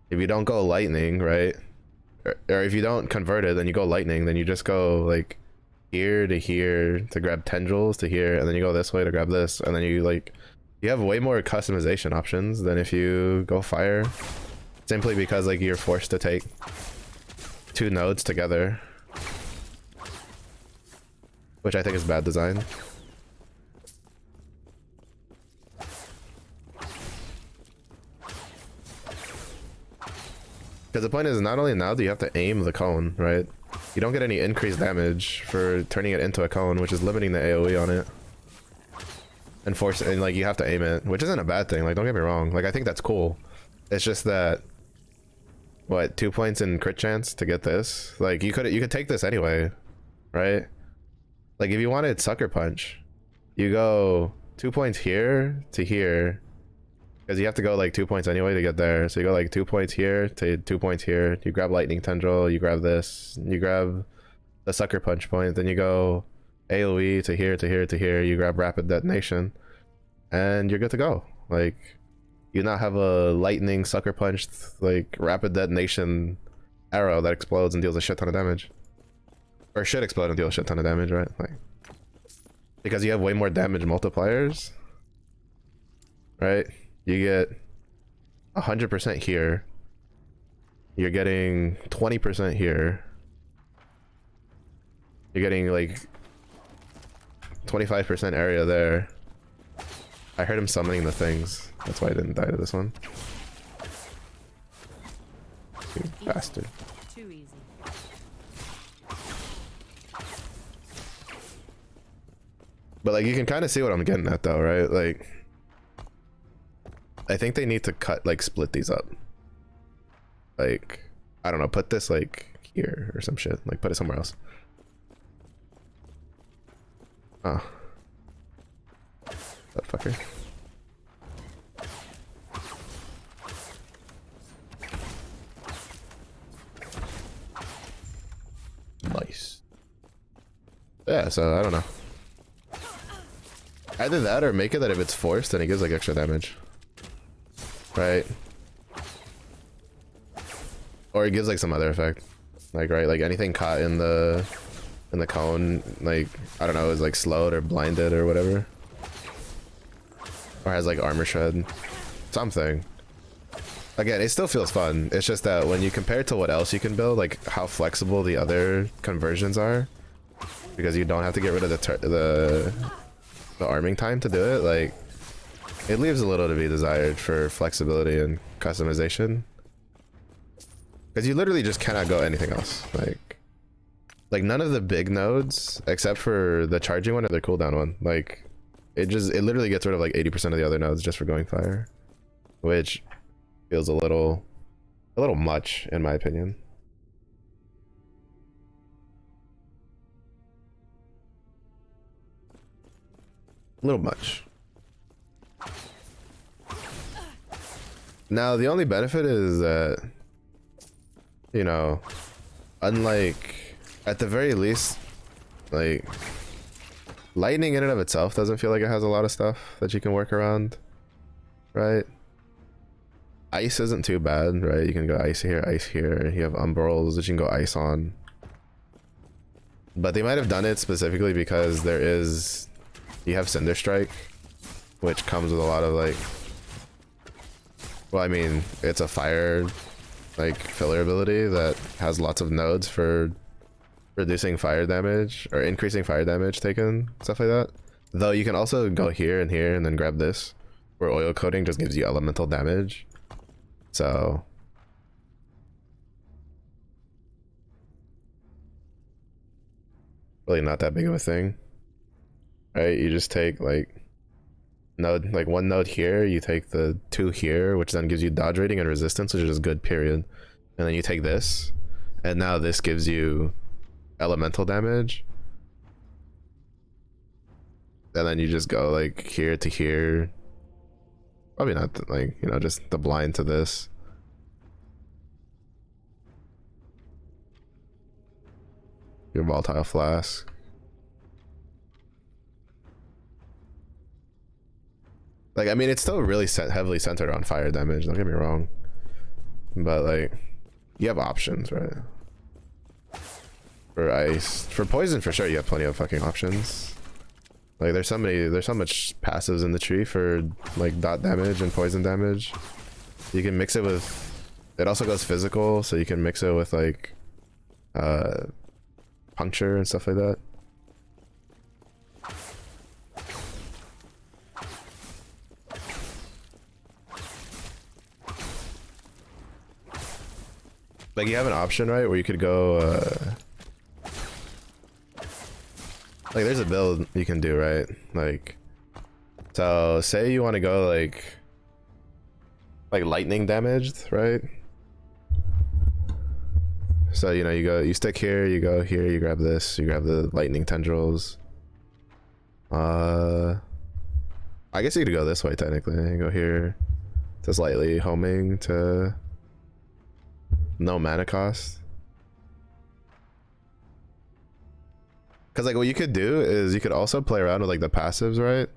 if you don't go lightning, right? Or if you don't convert it, then you go lightning, then you just go, like, here to here to grab tendrils to here, and then you go this way to grab this, and then you like, you have way more customization options than if you go fire, simply because like you're forced to take two nodes together, which I think is bad design. Because the point is, not only now do you have to aim the cone, right? You don't get any increased damage for turning it into a cone, which is limiting the AoE on it. And like you have to aim it, which isn't a bad thing, like don't get me wrong. Like I think that's cool. It's just that, what, 2 points in crit chance to get this? Like you could take this anyway, right? Like if you wanted sucker punch, you go 2 points here to here, because you have to go like 2 points anyway to get there. So you go like 2 points here to 2 points here. You grab lightning tendril, you grab this, you grab the sucker punch point, then you go AoE to here to here to here. You grab rapid detonation, and you're good to go. Like you now have a lightning sucker punch, like rapid detonation arrow that explodes and deals a shit ton of damage, or should explode and deal a shit ton of damage, right? Like because you have way more damage multipliers, right? You get 100% here. You're getting 20% here. You're getting like 25% area there. I heard him summoning the things. That's why I didn't die to this one. You bastard. Too easy. But like you can kind of see what I'm getting at though, right? Like I think they need to split these up. Like, I don't know, put this like here or some shit. Like put it somewhere else. Oh. That fucker. Nice. Yeah, so I don't know. Either that or make it that if it's forced, then it gives like extra damage. Right? Or it gives like some other effect. Like, right, like anything caught in the cone, like, I don't know, is like slowed or blinded or whatever. Or has like armor shred. Something. Again, it still feels fun. It's just that when you compare it to what else you can build, like how flexible the other conversions are, because you don't have to get rid of the arming time to do it, like, it leaves a little to be desired for flexibility and customization. Because you literally just cannot go anything else. Like none of the big nodes, except for the charging one or the cooldown one, like, it literally gets rid of like 80% of the other nodes just for going fire, which feels a little much in my opinion. A little much. Now the only benefit is that, you know, unlike, at the very least, like, lightning in and of itself doesn't feel like it has a lot of stuff that you can work around, right? Ice isn't too bad, right? You can go ice here. You have umbrals that you can go ice on. But they might have done it specifically because you have Cinder Strike, which comes with a lot of like, well, I mean, it's a fire like filler ability that has lots of nodes for reducing fire damage or increasing fire damage taken, stuff like that. Though you can also go here and then grab this, where oil coating just gives you elemental damage. So really not that big of a thing, right? You just take like one node here, you take the 2 here, which then gives you dodge rating and resistance, which is good, period. And then you take this, and now this gives you elemental damage. And then you just go like here to here. Probably not like, you know, just the blind to this. Your volatile flask. Like, I mean, it's still really heavily centered on fire damage, don't get me wrong. But like, you have options, right? For ice. For poison, for sure, you have plenty of fucking options. Like, there's so much passives in the tree for like dot damage and poison damage. You can mix it with, it also goes physical, so you can mix it with like puncture and stuff like that. Like, you have an option, right, where you could go like, there's a build you can do, right? Like, so say you want to go like lightning damaged, right? So, you know, you stick here, you go here, you grab this, you grab the lightning tendrils. I guess you could go this way technically. You go here to slightly homing to no mana cost. Because like, what you could do is you could also play around with like the passives, right?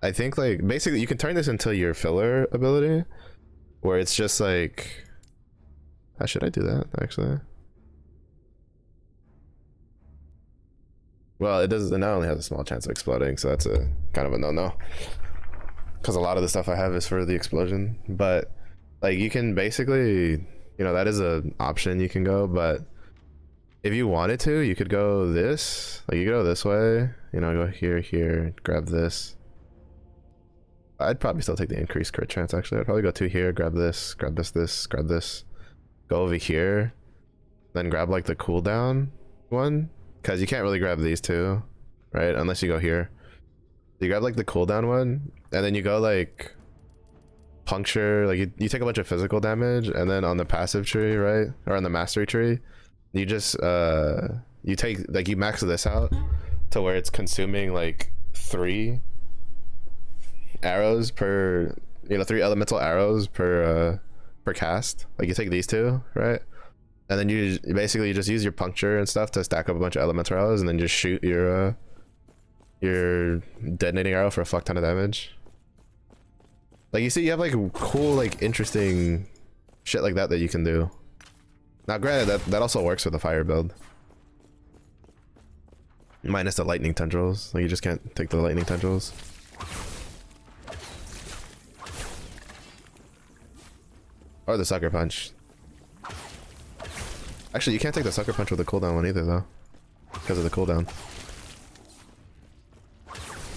I think like basically you can turn this into your filler ability, where it's just like, how should I do that actually? Well, it doesn't, it only has a small chance of exploding, so that's a kind of a no-no. Because a lot of the stuff I have is for the explosion. But like, you can basically, you know, that is an option you can go, but if you wanted to, you could go this, like you go this way, you know, go here, grab this. I'd probably still take the increased crit chance actually. I'd probably go 2 here, grab this, grab this, grab this. Go over here, then grab like the cooldown one, because you can't really grab these two, right? Unless you go here. You grab like the cooldown one, and then you go like puncture, like you take a bunch of physical damage, and then on the passive tree, right? Or on the mastery tree, you just you take like, you max this out to where it's consuming like 3 arrows per, you know, 3 elemental arrows per cast. Like, you take these 2, right? And then you basically just use your puncture and stuff to stack up a bunch of elemental arrows, and then just shoot your detonating arrow for a fuck ton of damage. Like, you see, you have like cool, like interesting Shit like that that you can do. Now granted, that also works with the fire build. Minus the lightning tendrils. Like you just can't take the lightning tendrils. Or the sucker punch. Actually, you can't take the sucker punch with the cooldown one either though. Because of the cooldown.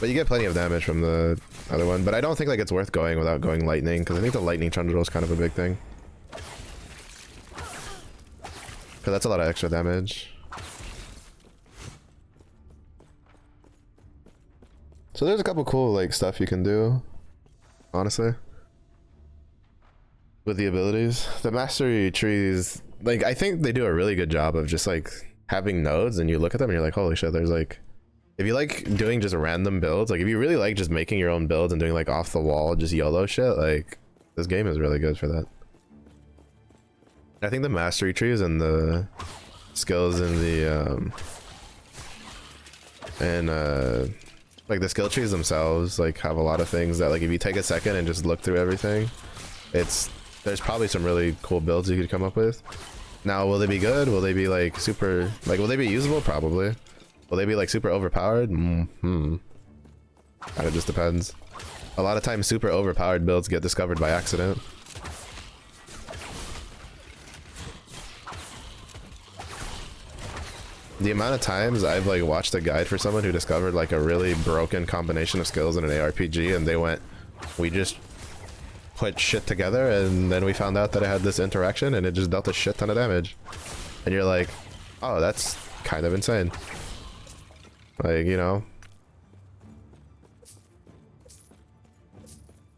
But you get plenty of damage from the other one. But I don't think like it's worth going without going lightning. Because I think the lightning tendril is kind of a big thing. Because that's a lot of extra damage. So there's a couple cool like stuff you can do, honestly, with the abilities. The mastery trees, like I think they do a really good job of just like having nodes and you look at them and you're like, holy shit, there's like, if you like doing just random builds, like if you really like just making your own builds and doing like off the wall, just YOLO shit, like this game is really good for that. I think the mastery trees and the skills in the like the skill trees themselves like have a lot of things that like if you take a second and just look through everything, there's probably some really cool builds you could come up with. Now will they be good? Will they be like super, like will they be usable? Probably. Will they be like super overpowered? Kind of just depends. A lot of times super overpowered builds get discovered by accident. The amount of times I've like watched a guide for someone who discovered like a really broken combination of skills in an ARPG and they went, we just put shit together and then we found out that it had this interaction and it just dealt a shit ton of damage. And you're like, oh, that's kind of insane. Like, you know.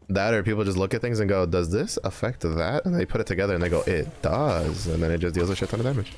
That or people just look at things and go, does this affect that? And they put it together and they go, it does. And then it just deals a shit ton of damage.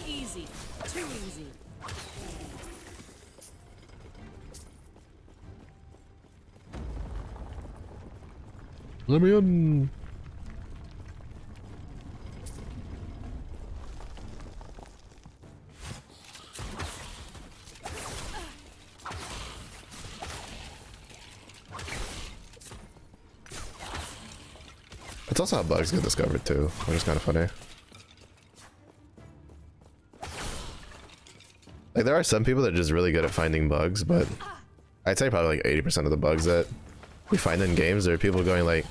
Easy. Too easy. Let me in. It's also how bugs get discovered too, which is kind of funny. Like there are some people that are just really good at finding bugs, but I'd say probably like 80% of the bugs that we find in games are people going like,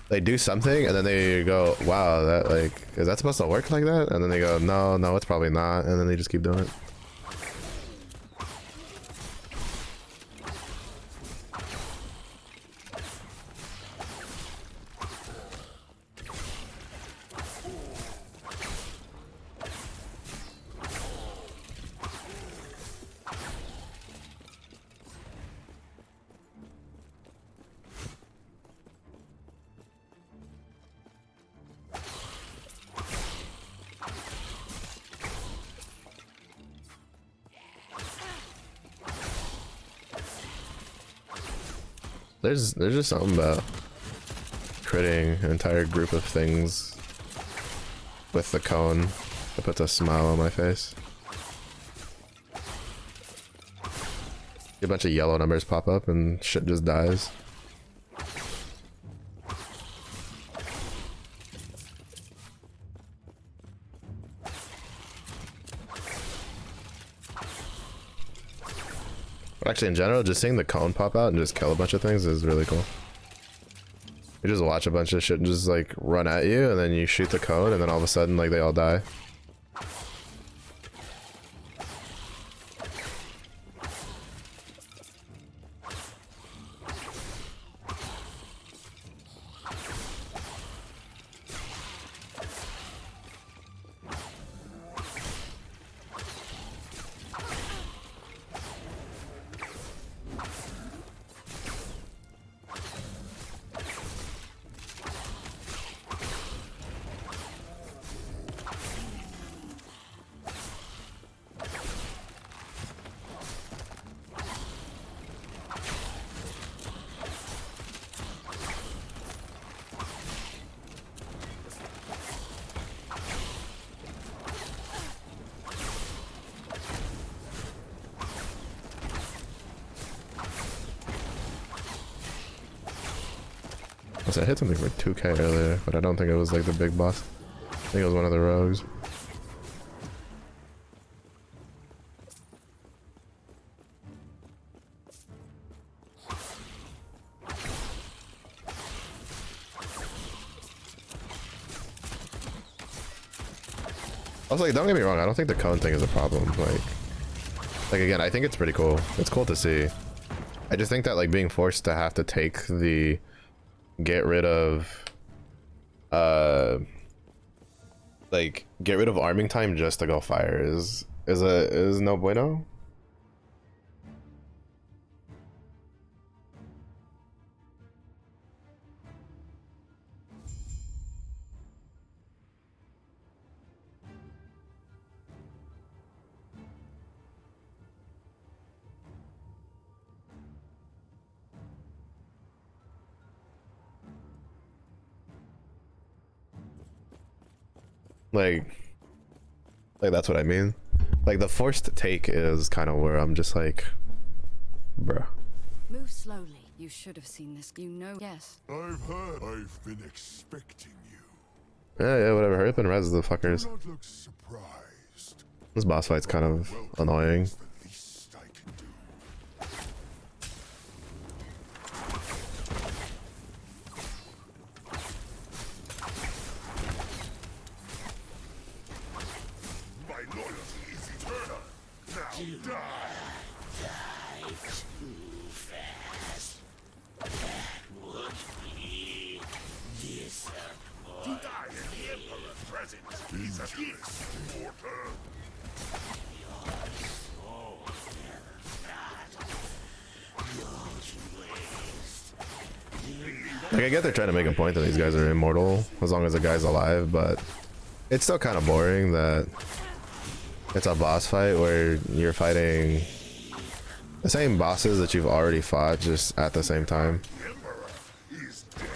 they do something and then they go, wow, that like, is that supposed to work like that? And then they go, no, it's probably not. And then they just keep doing it. There's just something about critting an entire group of things with the cone that puts a smile on my face. A bunch of yellow numbers pop up and shit just dies. But actually, in general, just seeing the cone pop out and just kill a bunch of things is really cool. You just watch a bunch of shit and just like run at you, and then you shoot the cone, and then all of a sudden, like they all die. I hit something for 2k earlier, but I don't think it was like the big boss. I think it was one of the rogues. Also, like, don't get me wrong, I don't think the cone thing is a problem. Like again, I think it's pretty cool. It's cool to see. I just think that like being forced to have to take the get rid of arming time just to go fire is no bueno. Like that's what I mean. Like the forced take is kind of where I'm just like, bruh. Move slowly. You should have seen this. You know. Yes. I've heard. I've been expecting you. Yeah, whatever. Hurry up and res the fuckers. Do not look surprised. This boss fight's kind of annoying. It's the least I can do. My loyalty is eternal. Now die. To die in the Emperor's presence is a gift, mortal. Like I get they're trying to make a point that these guys are immortal as long as the guy's alive, but it's still kind of boring that it's a boss fight where you're fighting the same bosses that you've already fought just at the same time. The Emperor is dead.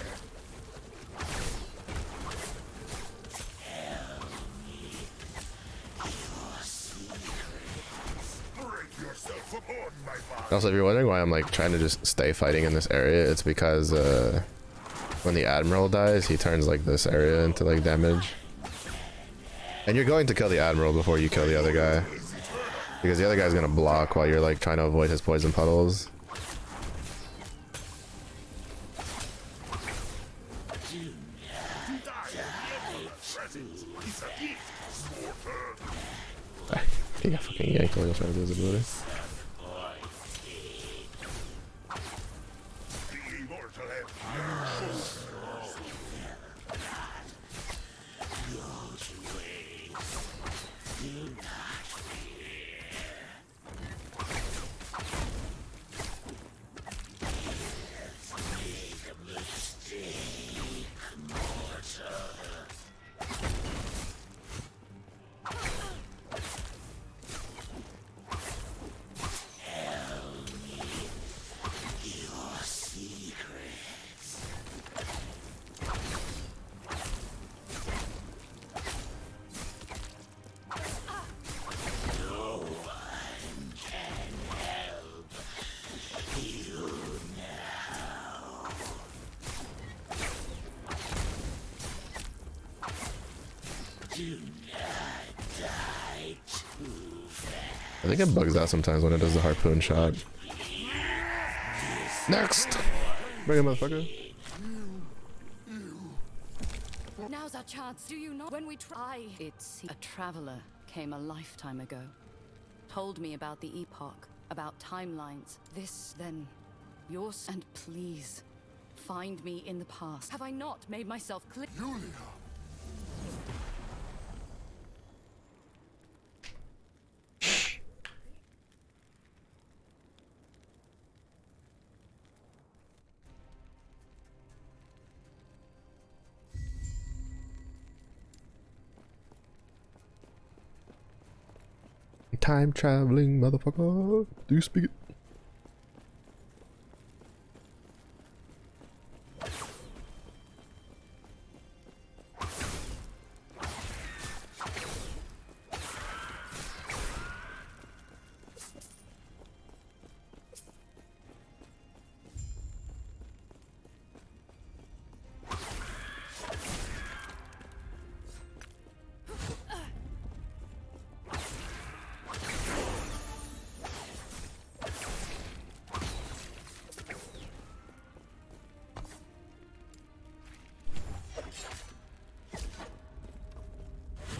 Break yourself upon my body. Also, if you're wondering why I'm like trying to just stay fighting in this area, it's because when the Admiral dies, he turns like this area into like damage. And you're going to kill the Admiral before you kill the other guy. Because the other guy's gonna block while you're like trying to avoid his poison puddles. He got fucking yanked while he was trying to do his ability. I think it bugs out sometimes when it does the harpoon shot. Next! Bring it, motherfucker. Now's our chance. Do you not? When we try, it's a traveler came a lifetime ago. Told me about the epoch, about timelines. This, then, yours. And please, find me in the past. Have I not made myself clear? Julia! Time traveling motherfucker. Do you speak it?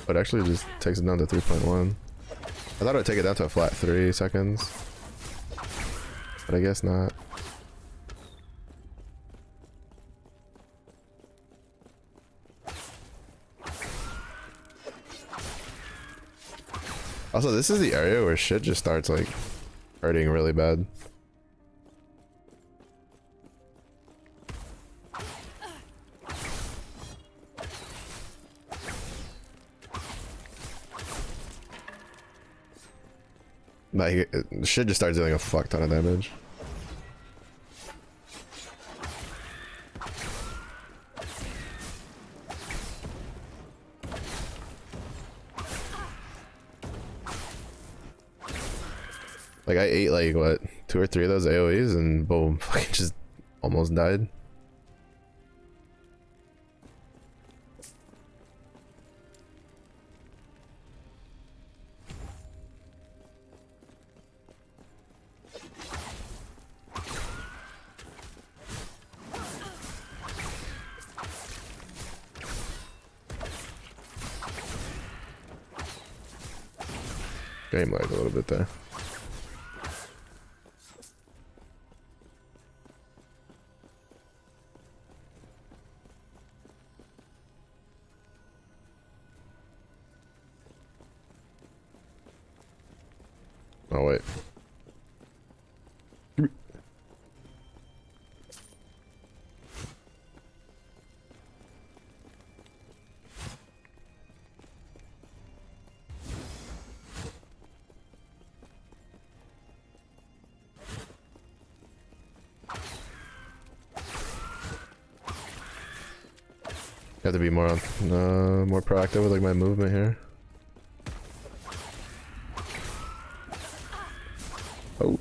But actually just takes it down to 3.1. I thought it would take it down to a flat 3 seconds. But I guess not. Also, this is the area where shit just starts like hurting really bad. Like, shit just starts dealing a fuck ton of damage. Like, I ate like, what, 2 or 3 of those AoEs and boom, fucking just almost died. Game lag a little bit there. Oh wait. Have to be more more proactive with like my movement here. Oh.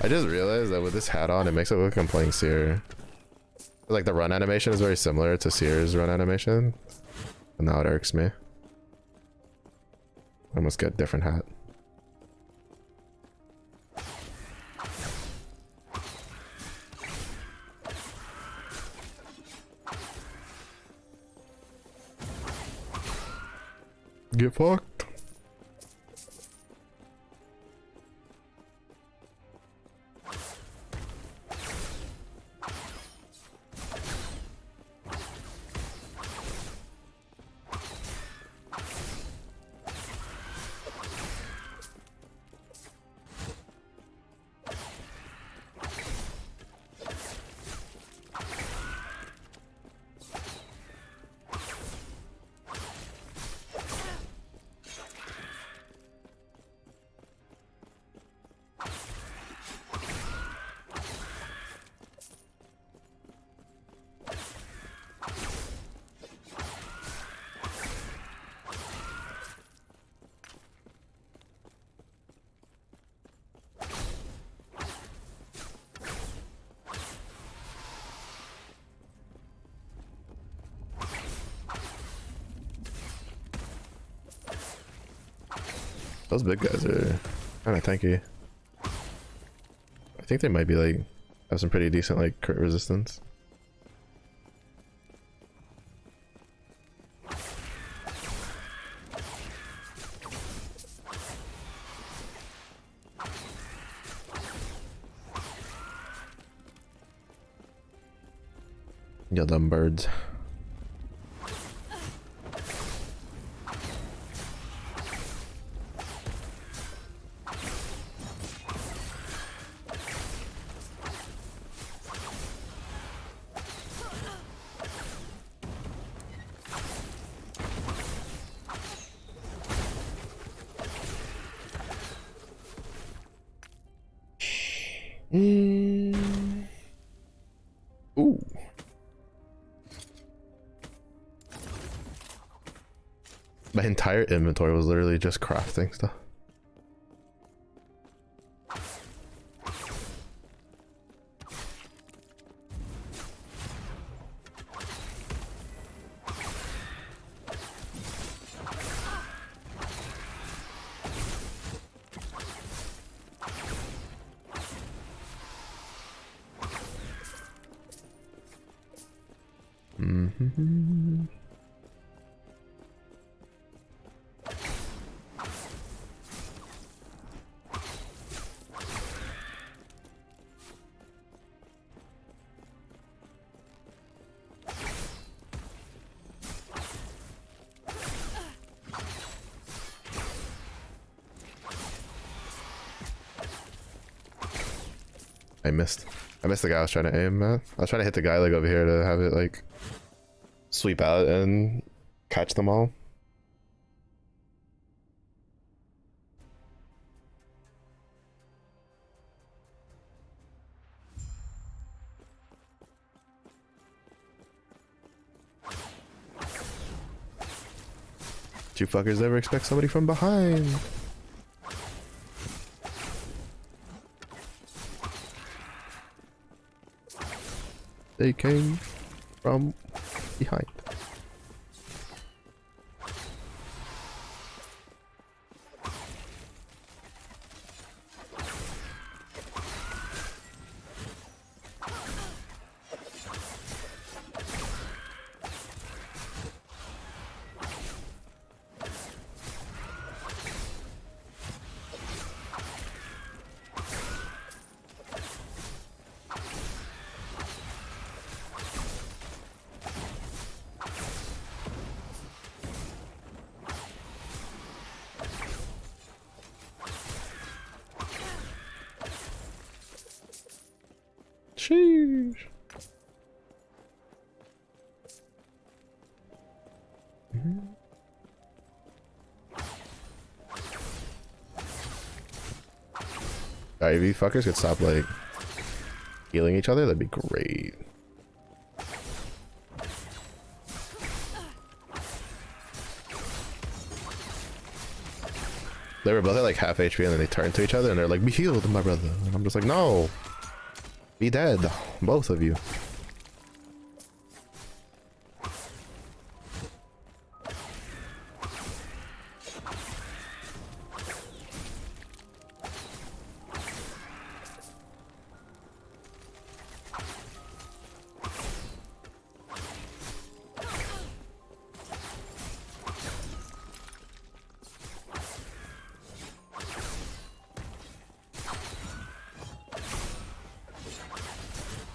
I just realized that with this hat on, it makes it look like I'm playing Seer. Like the run animation is very similar to Seer's run animation. And now it irks me. I must get a different hat. Get fucked. Those big guys are kind of tanky. I think they might be like have some pretty decent like crit resistance. You dumb birds. Ooh. My entire inventory was literally just crafting stuff. I missed the guy I was trying to aim at. I was trying to hit the guy like over here to have it like sweep out and catch them all. Do you fuckers ever expect somebody from behind? They came from behind. Sheesh. Alright, if you fuckers could stop like healing each other, that'd be great. They were both at like half HP and then they turned to each other and they're like, be healed, my brother. And I'm just like, no. Be dead, both of you.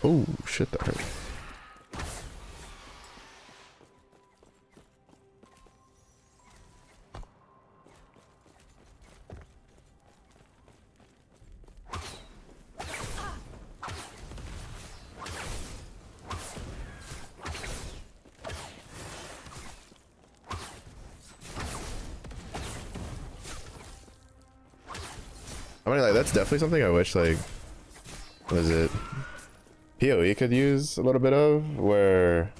Oh shit, that hurt. I mean, like, that's definitely something I wish, like, what is it? PoE could use a little bit of, where,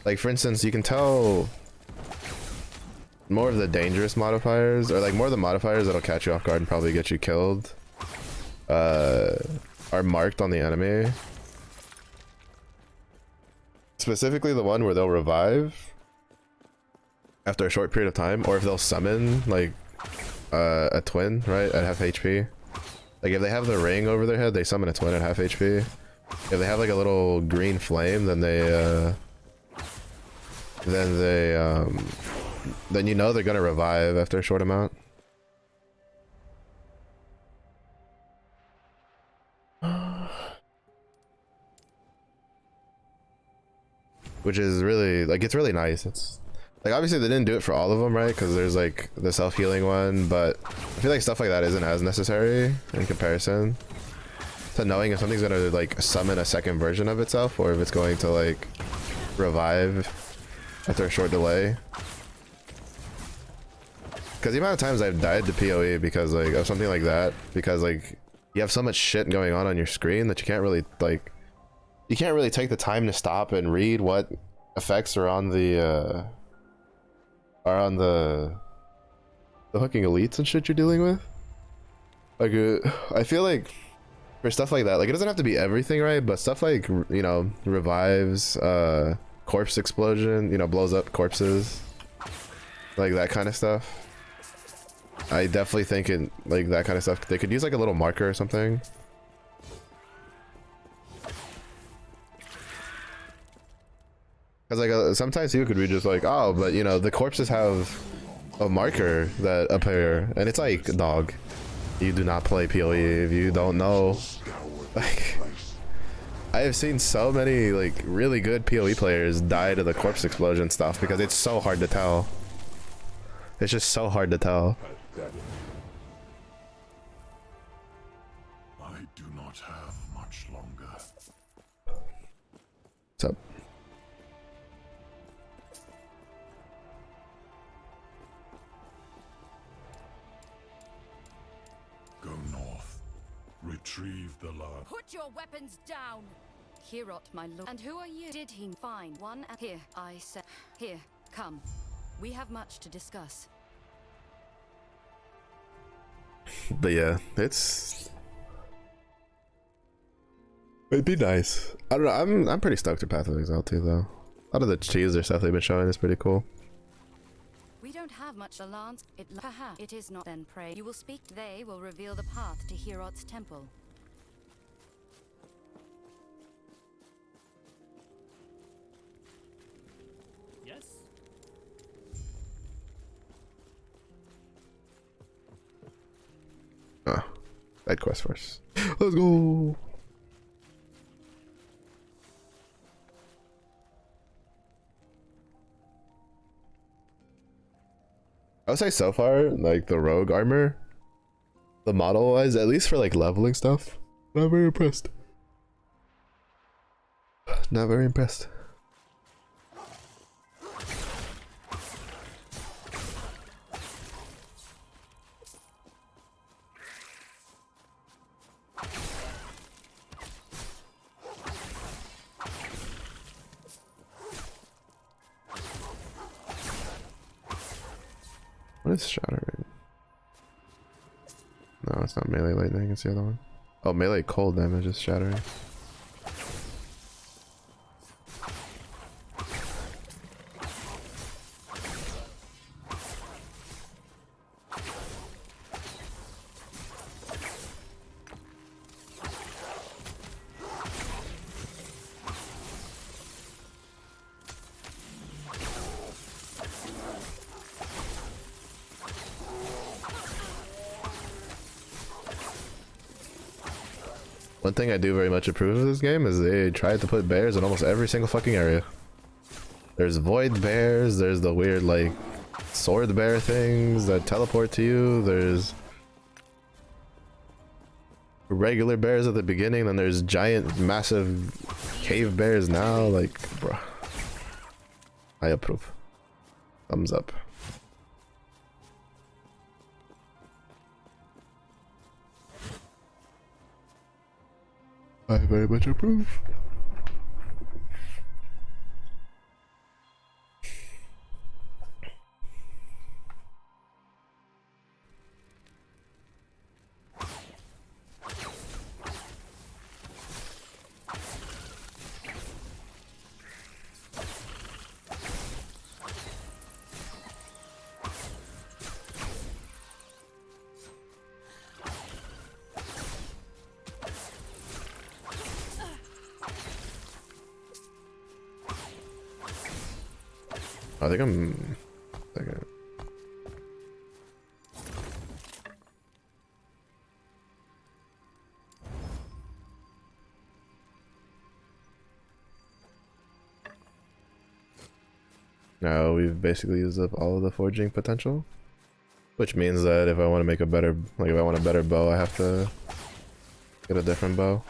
like, for instance, you can tell more of the dangerous modifiers, or like more of the modifiers that'll catch you off guard and probably get you killed, are marked on the enemy. Specifically the one where they'll revive. after a short period of time, or if they'll summon like a twin, right, at half HP. Like if they have the ring over their head, they summon a twin at half HP. If they have like a little green flame, then then you know they're gonna revive after a short amount. Which is really like, it's really nice. It's like, obviously they didn't do it for all of them, right? Because there's like the self-healing one, but I feel like stuff like that isn't as necessary in comparison to knowing if something's gonna like summon a second version of itself, or if it's going to like revive after a short delay. Because the amount of times I've died to PoE because like of something like that, because like you have so much shit going on your screen that you can't really like, you can't really take the time to stop and read what effects are on the hooking elites and shit you're dealing with. Like I feel like for stuff like that, like it doesn't have to be everything, right? But stuff like, you know, revives, corpse explosion, you know, blows up corpses, like that kind of stuff. I definitely think it, like that kind of stuff, they could use like a little marker or something. Because like sometimes people could be just like, oh, but you know, the corpses have a marker that appear, and it's like, dog, you do not play PoE if you don't know. Like, I have seen so many like really good PoE players die to the corpse explosion stuff because it's so hard to tell. It's just so hard to tell. I do not have much longer. What's up? Go north. Retrieve the last. Put your weapons down! Kirot, my lord. And who are you? Did he find one? Here, I said. Here, come. We have much to discuss. But yeah, it'd be nice. I don't know. I'm pretty stoked for Path of Exile too, though. A lot of the teaser stuff they've been showing is pretty cool. We don't have much to lance. Haha, it is not. Then pray. You will speak. They will reveal the path to Hirot's temple. Yes? Side quest first. Let's go. I would say so far, like the rogue armor, the model wise, at least for like leveling stuff, not very impressed. Not very impressed. What is shattering? No, it's not melee lightning, it's the other one. Oh, melee cold damage is shattering. One thing I do very much approve of this game is they tried to put bears in almost every single fucking area. There's void bears, there's the weird like sword bear things that teleport to you, there's regular bears at the beginning, then there's giant massive cave bears now, like, bro. I approve. Thumbs up. I very much approve. I think I'm. Okay. Now we've basically used up all of the forging potential, which means that if I want to make a better, like if I want a better bow, I have to get a different bow.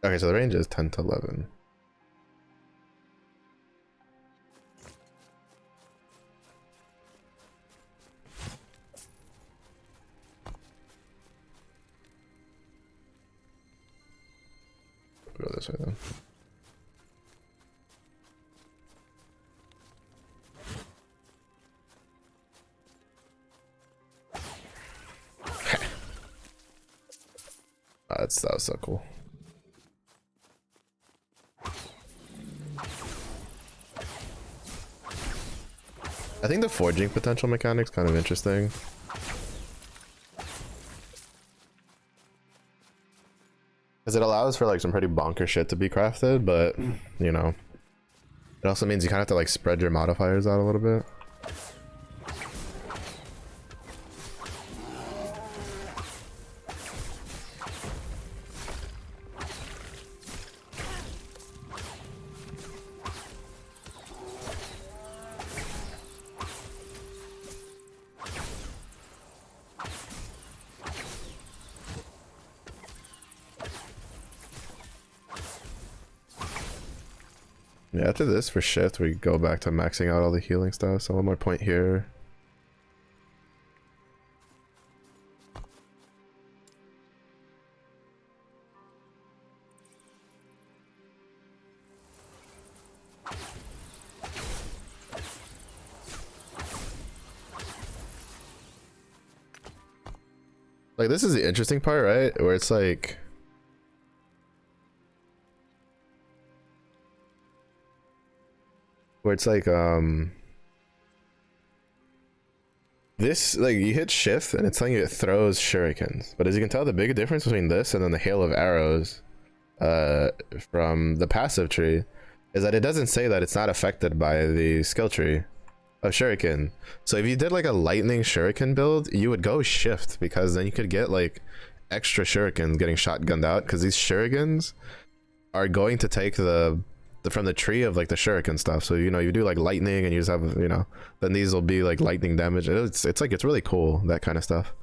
Okay, so the range is 10 to 11. Go this way then. That was so cool. I think the forging potential mechanic's kind of interesting. Because it allows for like some pretty bonker shit to be crafted, but you know, it also means you kind of have to like spread your modifiers out a little bit. Yeah, after this for shift, we go back to maxing out all the healing stuff. So one more point here. Like, this is the interesting part, right? Where it's like, this, like, you hit shift and it's telling you it throws shurikens. But as you can tell, the big difference between this and then the hail of arrows from the passive tree is that it doesn't say that it's not affected by the skill tree of shuriken. So if you did like a lightning shuriken build, you would go shift, because then you could get like extra shurikens getting shotgunned out, because these shurikens are going to take the from the tree of like the shuriken stuff. So you know, you do like lightning and you just have, you know, then these will be like lightning damage. It's like, it's really cool, that kind of stuff.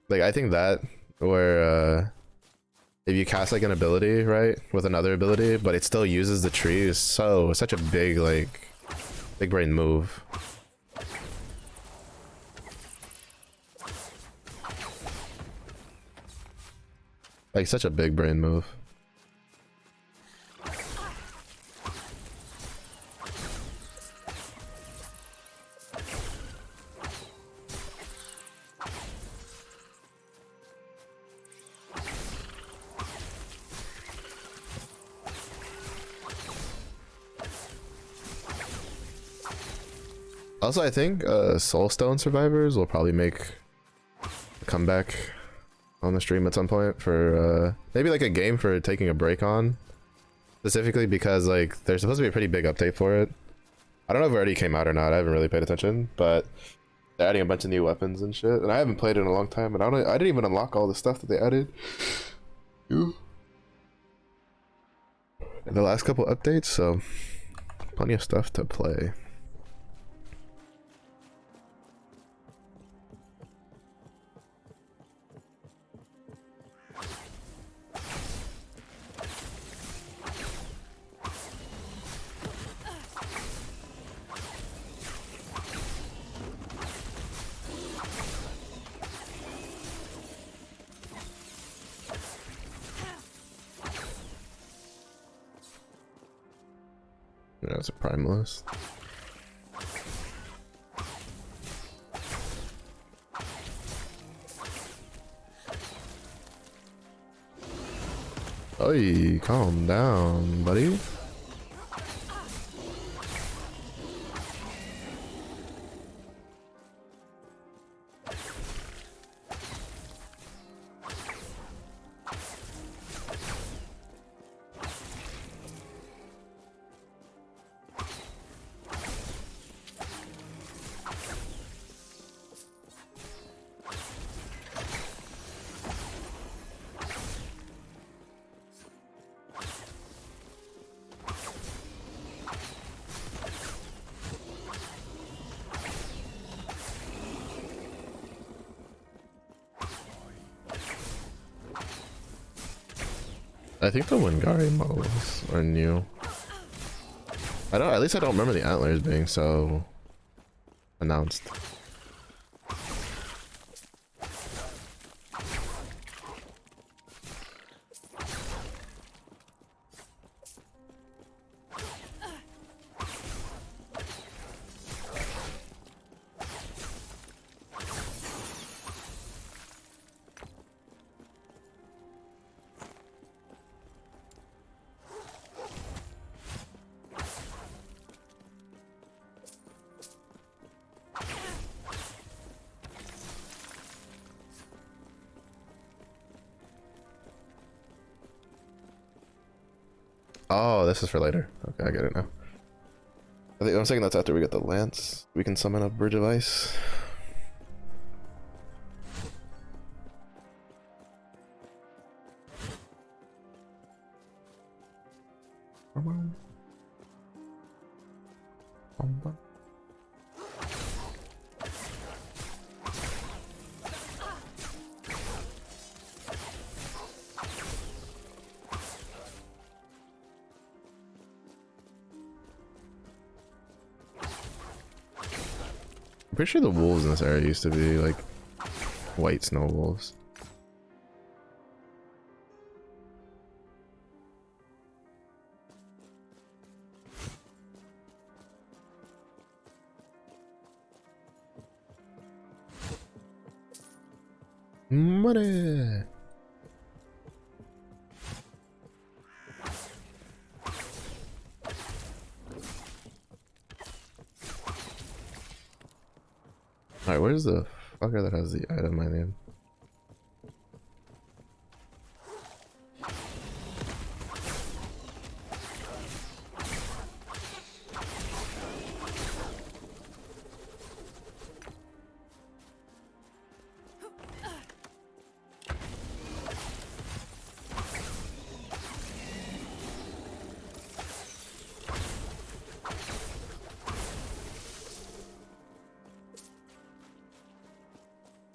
Like, I think that where if you cast like an ability right with another ability but it still uses the tree is such a big, like, big brain move. Like, such a big brain move. Also, I think Soulstone survivors will probably make a comeback on the stream at some point for maybe like a game for taking a break on, specifically because like there's supposed to be a pretty big update for it. I don't know if it already came out or not. I haven't really paid attention, but they're adding a bunch of new weapons and shit, and I haven't played it in a long time, and I didn't even unlock all the stuff that they added in the last couple updates, so plenty of stuff to play. Yeah, It's a primalist. Oi, calm down, buddy. I think the Wingari models are new. I don't. At least I don't remember the antlers being so announced. Oh, this is for later. Okay, I get it now. I'm saying that's after we get the lance. We can summon a bridge of ice. I'm pretty sure the wolves in this area used to be like white snow wolves. Money. Alright, where's the fucker that has the item I need?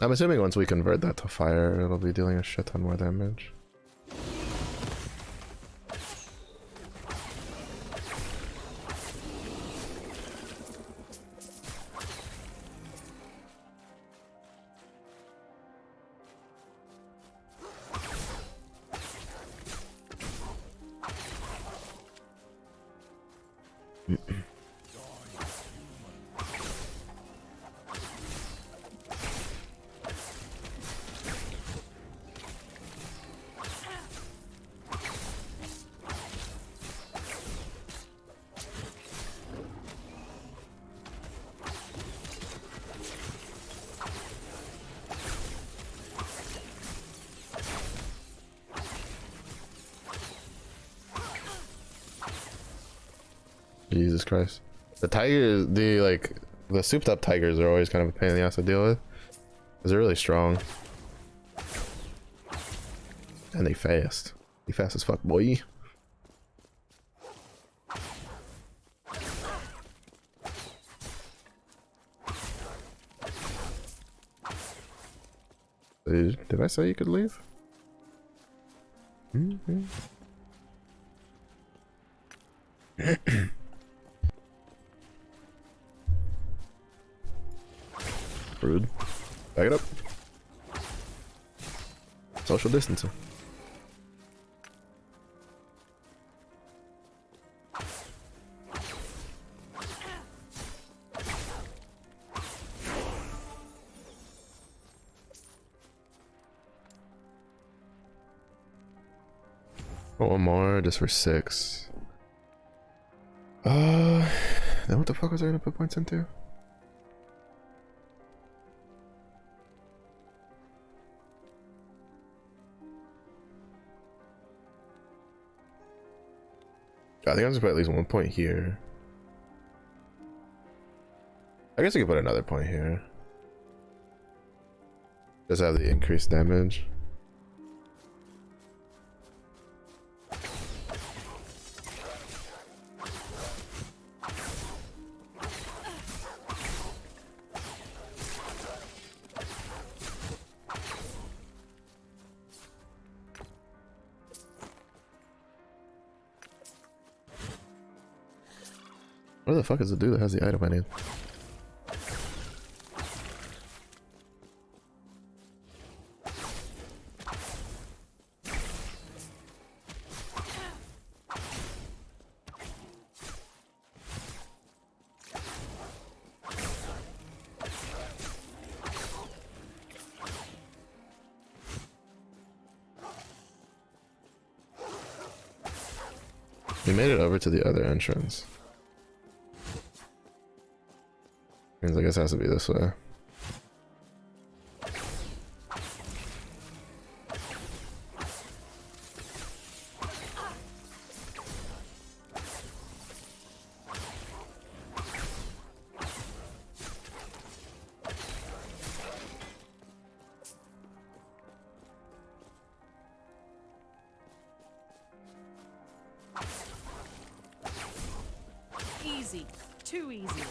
I'm assuming once we convert that to fire, it'll be dealing a shit ton more damage. Jesus Christ. The tigers, the souped up tigers are always kind of a pain in the ass to deal with. Because they're really strong. And they fast. They fast as fuck, boy. Did I say you could leave? Mm-hmm. Rude. Back it up. Social distancing. Oh, one more just for 6. Then what the fuck was I gonna put points into? I think I'm just put at least 1 point here. I guess I could put another point here. Just have the increased damage. Where the fuck is the dude that has the item I need? We made it over to the other entrance. Means I guess it has to be this way. Easy. Too easy.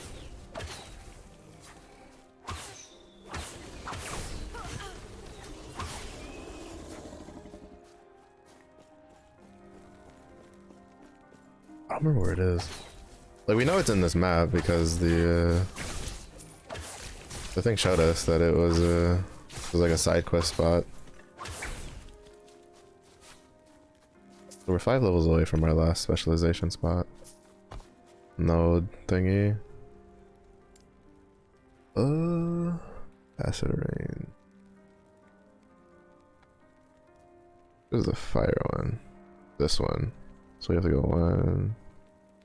I don't remember where it is. Like, we know it's in this map because the thing showed us that it was like a side quest spot. We're 5 levels away from our last specialization spot. Node thingy. Acid rain. This is the fire one. This one. So we have to go 1,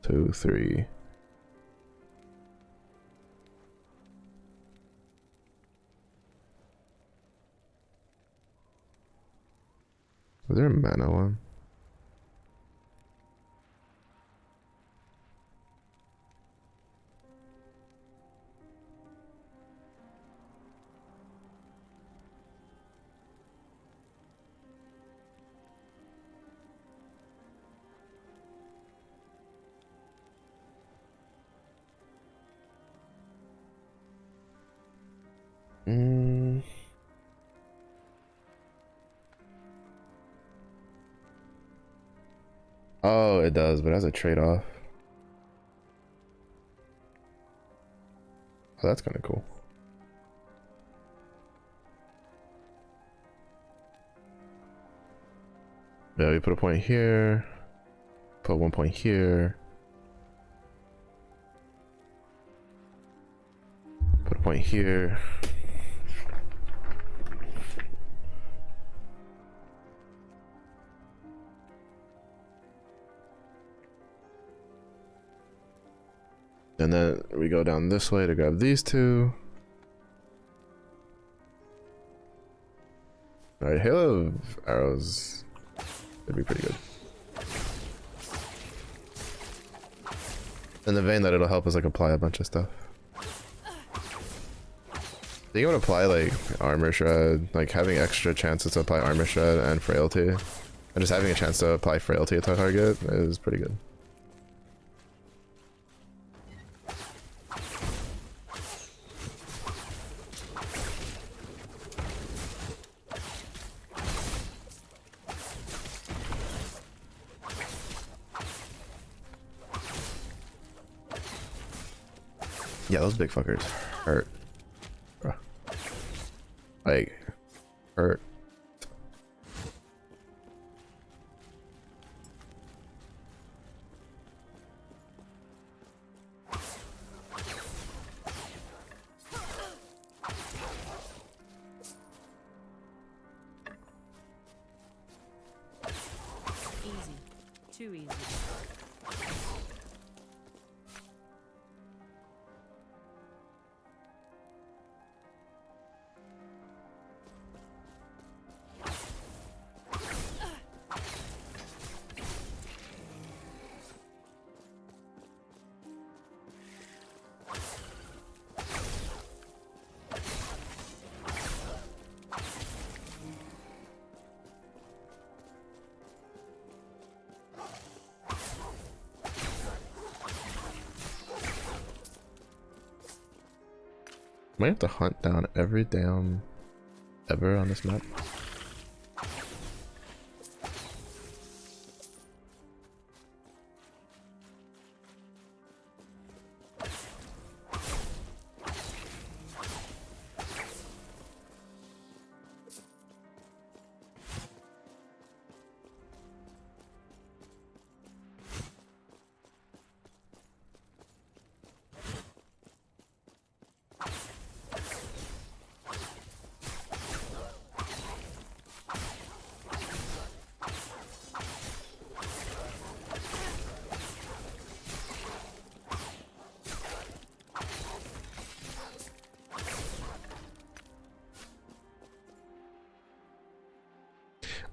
2, 3. Was there a mana one? Oh, it does, but it has a trade-off. Oh, that's kind of cool. Yeah, we put a point here. Put 1 point here. Put a point here. And then we go down this way to grab these 2. Alright, Halo arrows would be pretty good. In the vein that it'll help us like apply a bunch of stuff. Do you want to apply like armor shred, like having extra chances to apply armor shred and frailty, and just having a chance to apply frailty to a target is pretty good. Yeah, those big fuckers hurt. Bruh. Like, hurt. Easy. too easy. Might have to hunt down every damn ever on this map.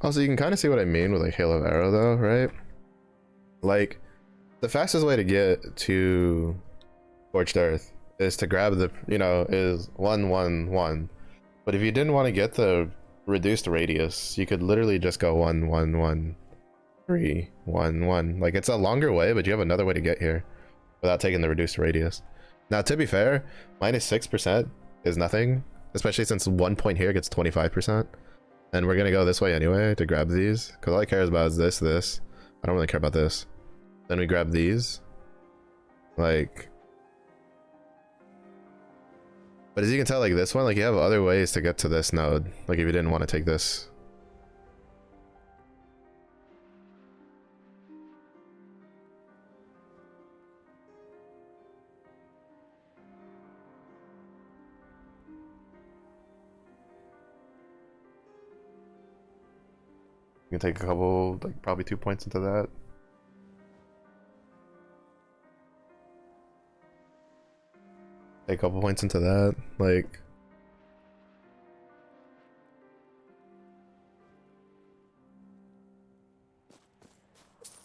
Also, you can kind of see what I mean with like Hail of Arrow though, right? Like, the fastest way to get to Scorched Earth is to grab the, you know, is 1-1-1. But if you didn't want to get the reduced radius, you could literally just go 1-1-1, 3-1-1. Like, it's a longer way, but you have another way to get here without taking the reduced radius. Now, to be fair, -6% is nothing, especially since 1 point here gets 25%. And we're gonna go this way anyway to grab these, because all I care about is this. I don't really care about this. Then we grab these. Like... But as you can tell, like this one, like you have other ways to get to this node. Like if you didn't want to take this. You can take a couple, like probably 2 points into that. Take a couple points into that, like.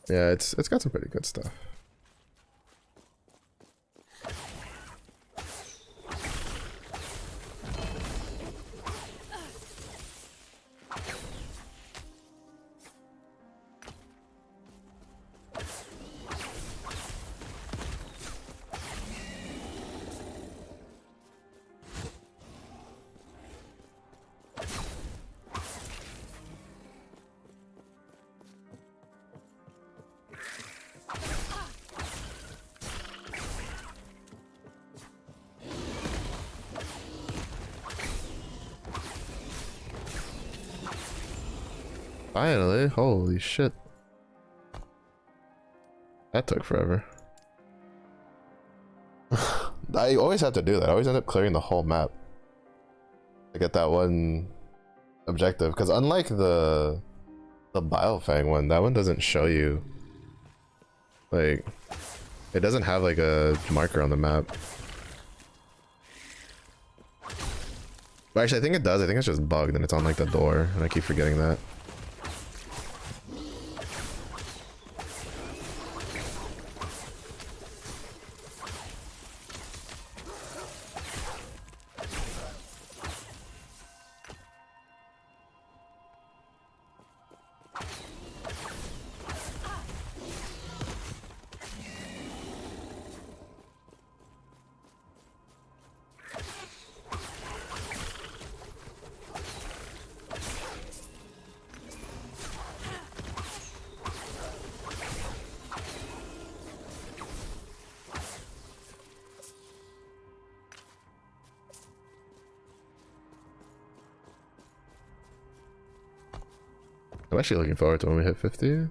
Yeah, it's got some pretty good stuff. Finally, holy shit. That took forever. I always have to do that. I always end up clearing the whole map to get that one objective. Because unlike the Bilefang one, that one doesn't show you. Like, it doesn't have like a marker on the map. But actually, I think it does. I think it's just bugged and it's on like the door, and I keep forgetting that. I'm actually looking forward to when we hit 50.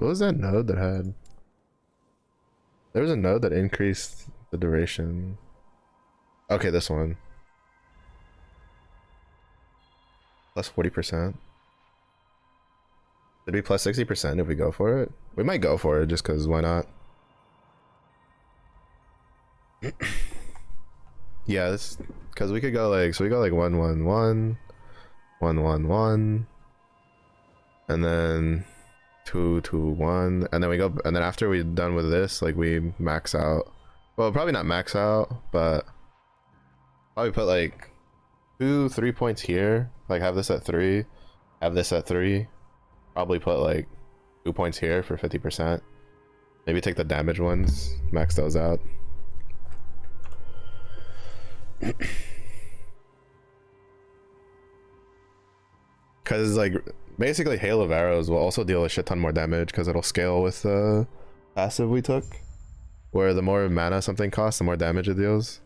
What was that node that had? There was a node that increased the duration. Okay, this one. Plus 40%. Should be plus 60% if we go for it. We might go for it just because why not? Yeah, this because we could go like, so we go like 111, 111, and then 221, and then we go, and then after we're done with this, like we max out. Well, probably not max out, but probably put like 3 points here. Like have this at 3, have this at 3. Probably put like 2 points here for 50%. Maybe take the damage ones, max those out. Because like basically Hail of Arrows will also deal a shit ton more damage because it'll scale with the passive we took, where the more mana something costs, the more damage it deals.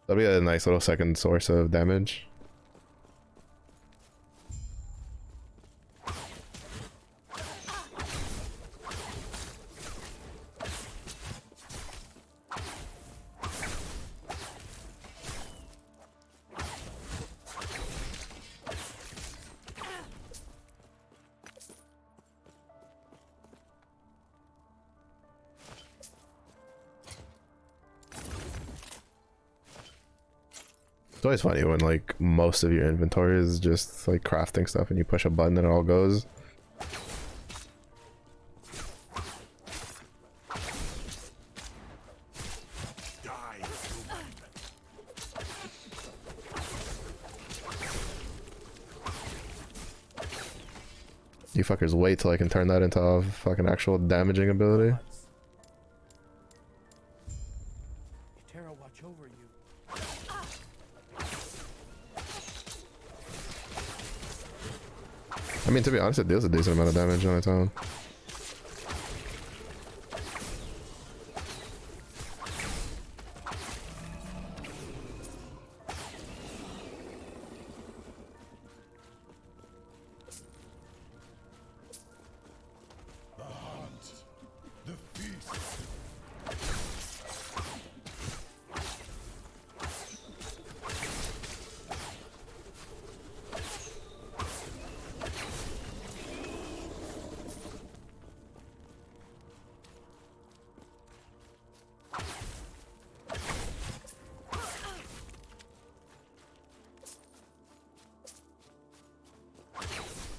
That'll be a nice little second source of damage. It's always funny when like most of your inventory is just like crafting stuff and you push a button and it all goes. You fuckers wait till I can turn that into a fucking actual damaging ability. Terra watch over you. I mean, to be honest, it deals a decent amount of damage on its own. The hunt. The feast.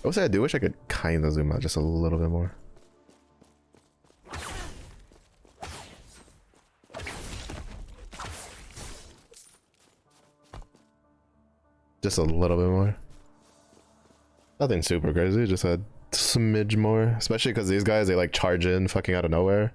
I would say I do wish I could kind of zoom out just a little bit more. Just a little bit more. Nothing super crazy, just a smidge more. Especially because these guys, they like charge in fucking out of nowhere.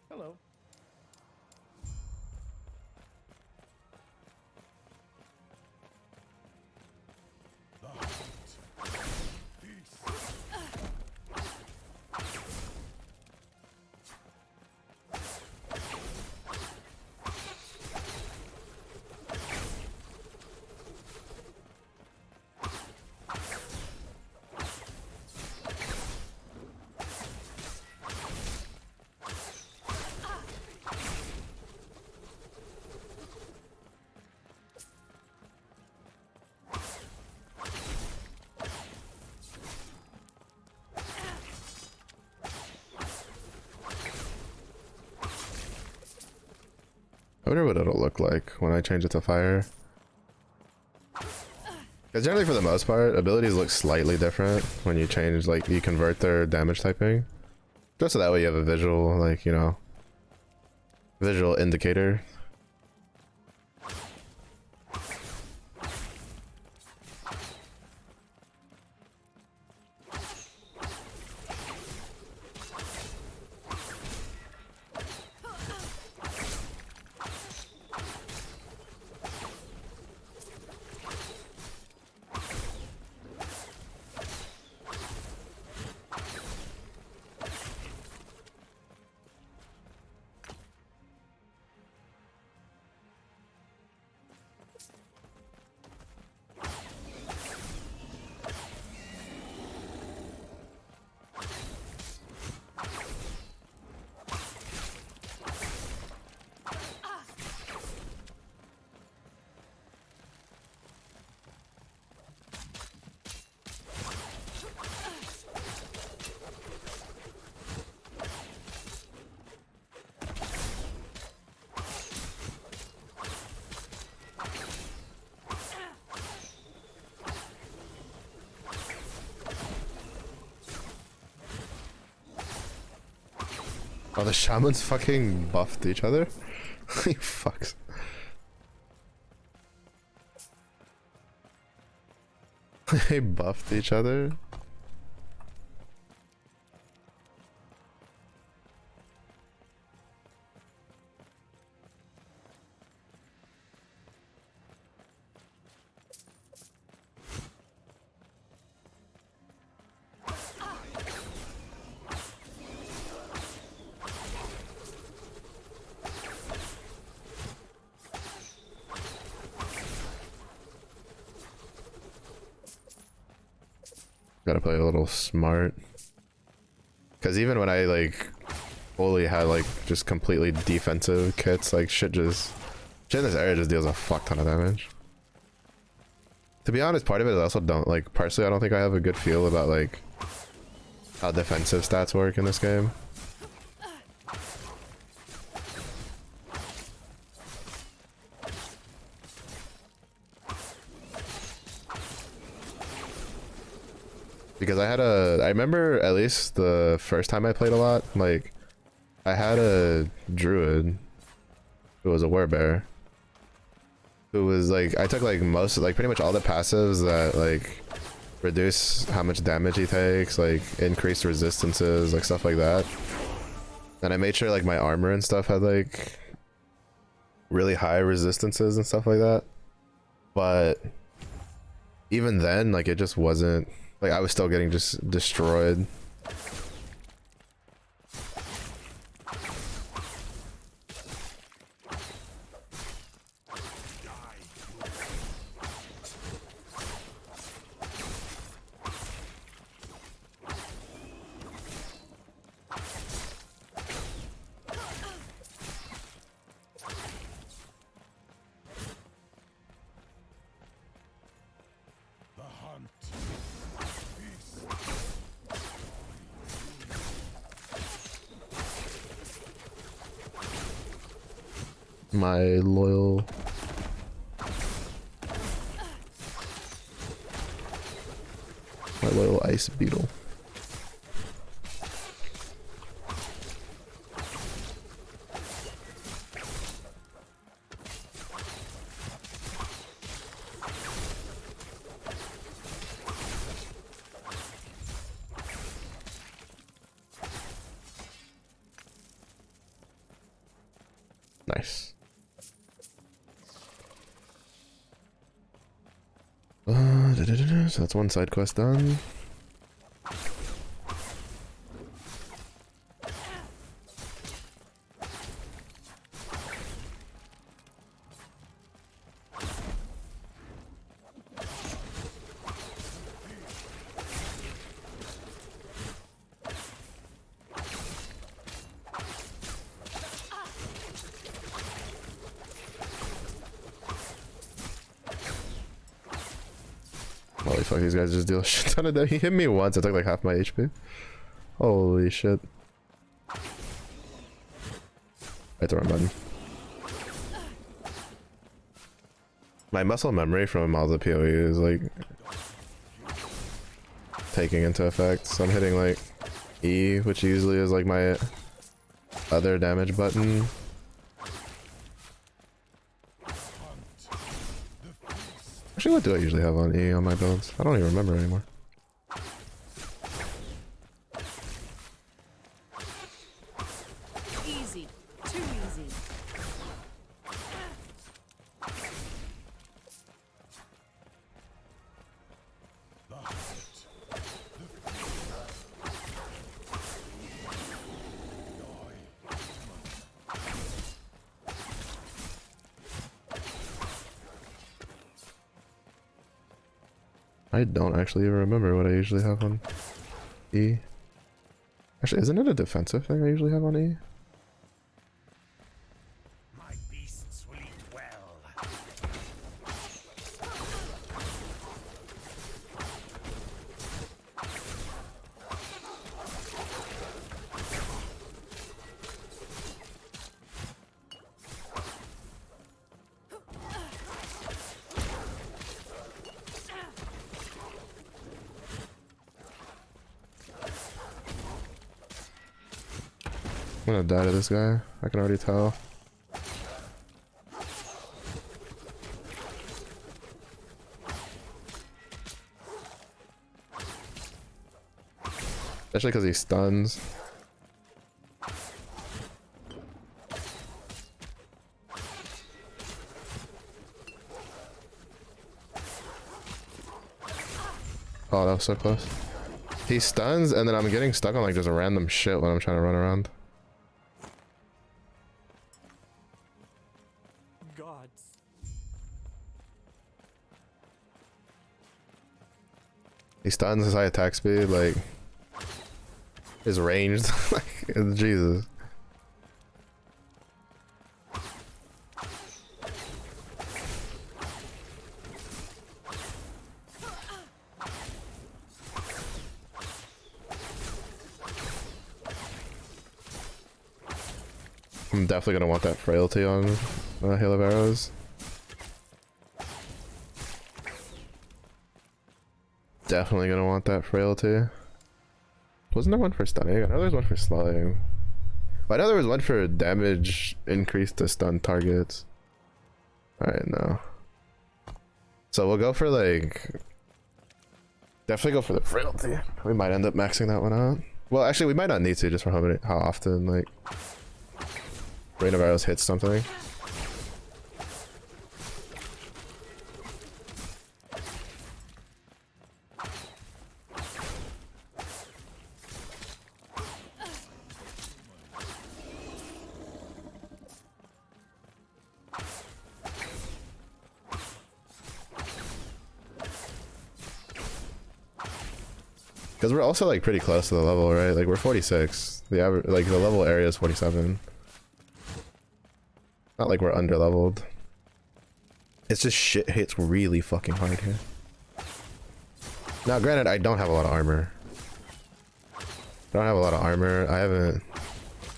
Hello. The hunt. Feast. I wonder what it'll look like when I change it to fire. Because generally for the most part, abilities look slightly different when you change, like you convert their damage typing. Just so that way you have a visual, like, you know, visual indicator. Oh, the shamans fucking buffed each other? You fucks. They buffed each other? Gotta play a little smart. Because even when I like fully had like just completely defensive kits, like shit in this area just deals a fuck ton of damage. To be honest, part of it is I also don't like, personally I don't think I have a good feel about like how defensive stats work in this game. Because I remember at least the first time I played a lot, like, I had a druid who was a werebear. Who was like, I took like pretty much all the passives that like reduce how much damage he takes, like increased resistances, like stuff like that. And I made sure like my armor and stuff had like really high resistances and stuff like that. But even then, like it just wasn't, like I was still getting just destroyed. My loyal ice beetle. Nice. So that's one side quest done. Holy fuck, these guys just deal a shit ton of damage. He hit me once, I took like half my HP. Holy shit. I hit the wrong button. My muscle memory from all the PoE is like taking into effect. So I'm hitting like E, which usually is like my other damage button. Actually, what do I usually have on E on my builds? I don't even remember anymore. Easy. Too easy. I don't actually even remember what I usually have on E. Actually, isn't it a defensive thing I usually have on E? My beasts will eat well. I'm gonna die to this guy. I can already tell. Especially because he stuns. Oh, that was so close. He stuns, and then I'm getting stuck on like just random shit when I'm trying to run around. Gods. He stuns his high attack speed, like his range, like Jesus. I'm definitely gonna want that frailty on Hail of Arrows. Definitely gonna want that frailty. Wasn't there one for stunning? I know there's one for slowing. I know there was one for damage increase to stun targets. Alright, no. So we'll go for like... Definitely go for the frailty. We might end up maxing that one out. Well, actually, we might not need to just for how often, like... Rain of Arrows hits something. Because we're also like pretty close to the level, right? Like we're 46. The average, like the level area is 47. Not like we're under leveled. It's just shit hits really fucking hard here. Now, granted, I don't have a lot of armor. I haven't.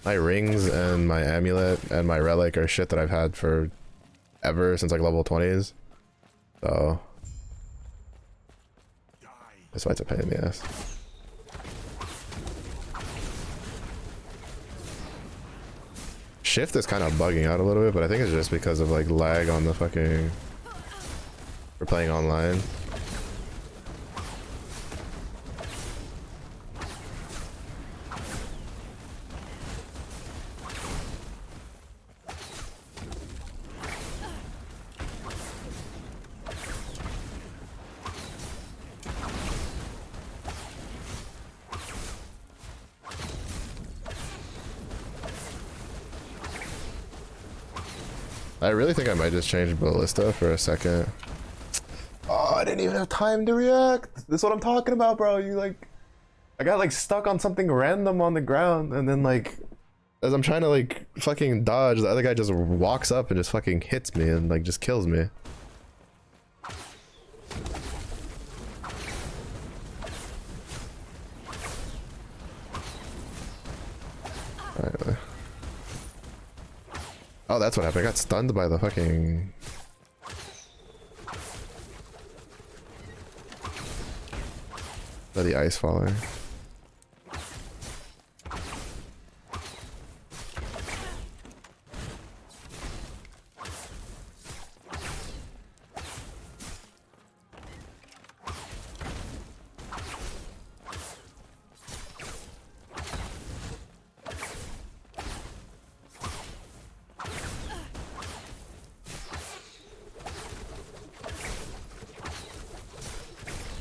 My rings and my amulet and my relic are shit that I've had for ever since like level 20s. So this fight's a pain in the ass. Shift is kind of bugging out a little bit, but I think it's just because of like lag on the fucking... We're playing online. I really think I might just change Ballista for a second. Oh, I didn't even have time to react. This is what I'm talking about, bro. You like... I got like stuck on something random on the ground, and then like... As I'm trying to like fucking dodge, the other guy just walks up and just fucking hits me and like just kills me. Alright. Oh, that's what happened. I got stunned by the fucking... By the ice falling.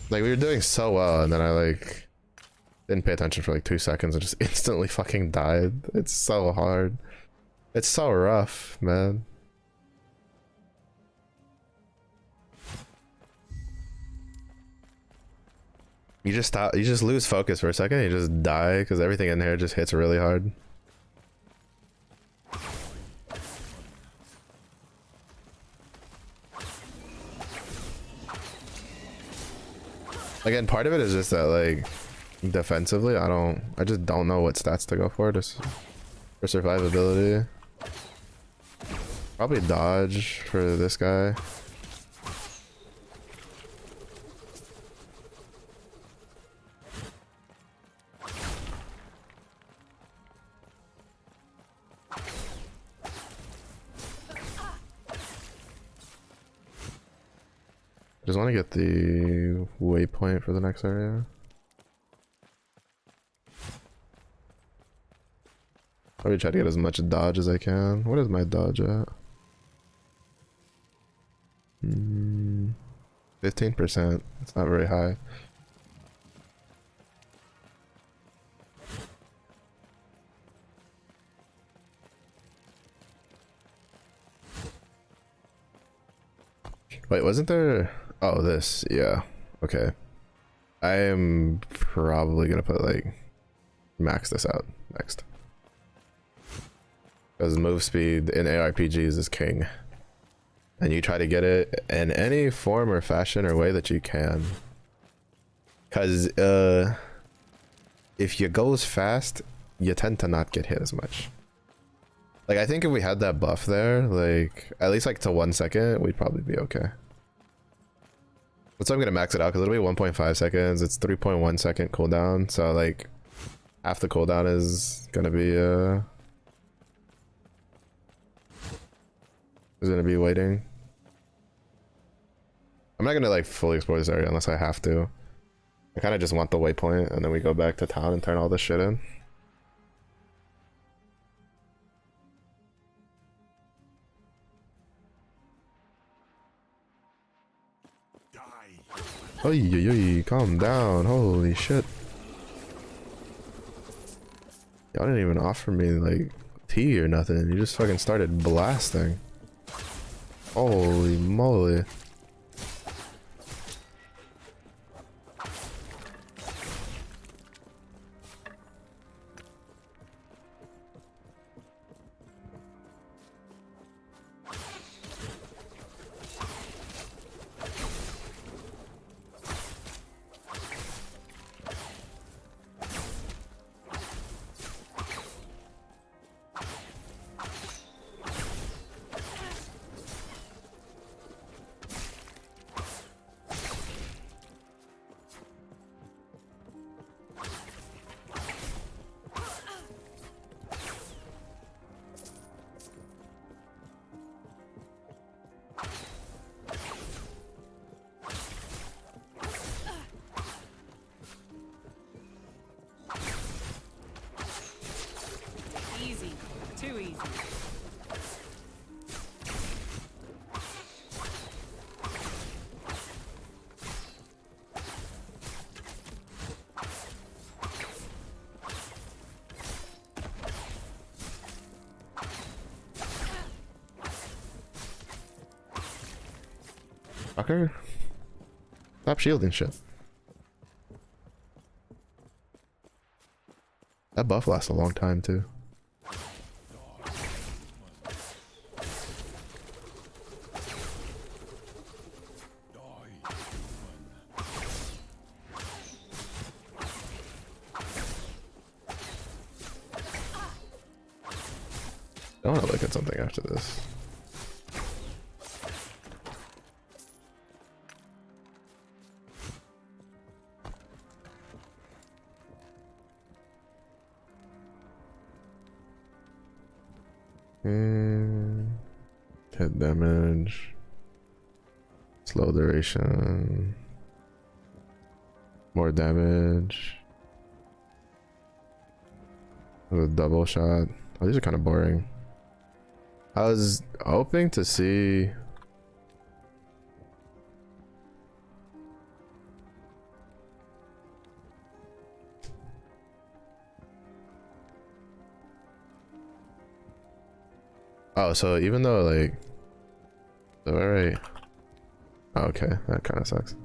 Like, we were doing so well, and then I, like, didn't pay attention for, like, 2 seconds and just instantly fucking died. It's so hard. It's so rough, man. You just stop, you just lose focus for a second, you just die, because everything in here just hits really hard. Again, part of it is just that, like, defensively, I just don't know what stats to go for just for survivability. Probably dodge for this guy. Just want to get the waypoint for the next area. Probably try to get as much dodge as I can. What is my dodge at? 15%. It's not very high. Wait, wasn't there? Oh, this. Yeah. Okay. I am probably gonna put like max this out next. Because move speed in ARPGs is king. And you try to get it in any form or fashion or way that you can. Because if you goes fast, you tend to not get hit as much. Like, I think if we had that buff there, like, at least like to 1 second, we'd probably be okay. So I'm gonna max it out because it'll be 1.5 seconds. It's 3.1 second cooldown. So like half the cooldown is gonna be waiting. I'm not gonna like fully explore this area unless I have to. I kind of just want the waypoint and then we go back to town and turn all this shit in. Oy, calm down. Holy shit. Y'all didn't even offer me like tea or nothing. You just fucking started blasting. Holy moly. Easy. Too easy. Fucker. Stop shielding shit. That buff lasts a long time too. I want to look at something after this. Hit damage, slow duration, more damage, with a double shot. Oh, these are kind of boring. I was hoping to see oh, so even though like alright. Okay, that kind of sucks.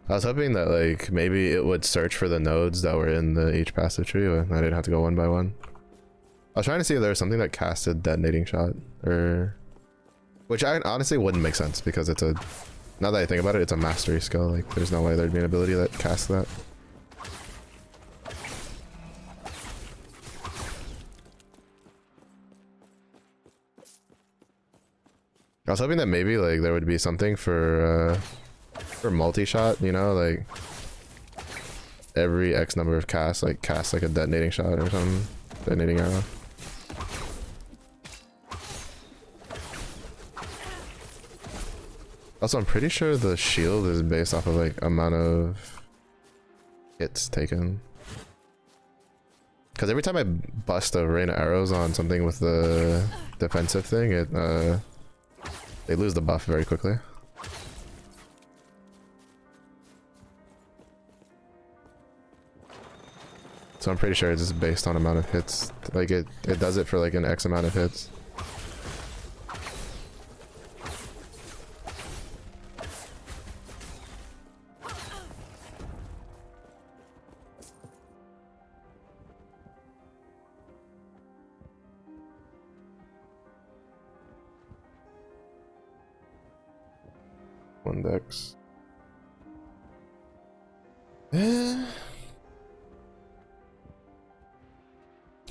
I was hoping that like maybe it would search for the nodes that were in each passive tree, but I didn't have to go one by one. I was trying to see if there was something that casted detonating shot, or which I honestly wouldn't make sense because it's a, now that I think about it, it's a mastery skill. Like there's no way there'd be an ability that casts that. I was hoping that maybe like there would be something for multi-shot, you know, like every X number of casts, like cast like a detonating shot or something, detonating arrow. Also, I'm pretty sure the shield is based off of like amount of hits taken. Because every time I bust a rain of arrows on something with the defensive thing, it they lose the buff very quickly. So I'm pretty sure it's just based on amount of hits. Like it does it for like an X amount of hits. One dex.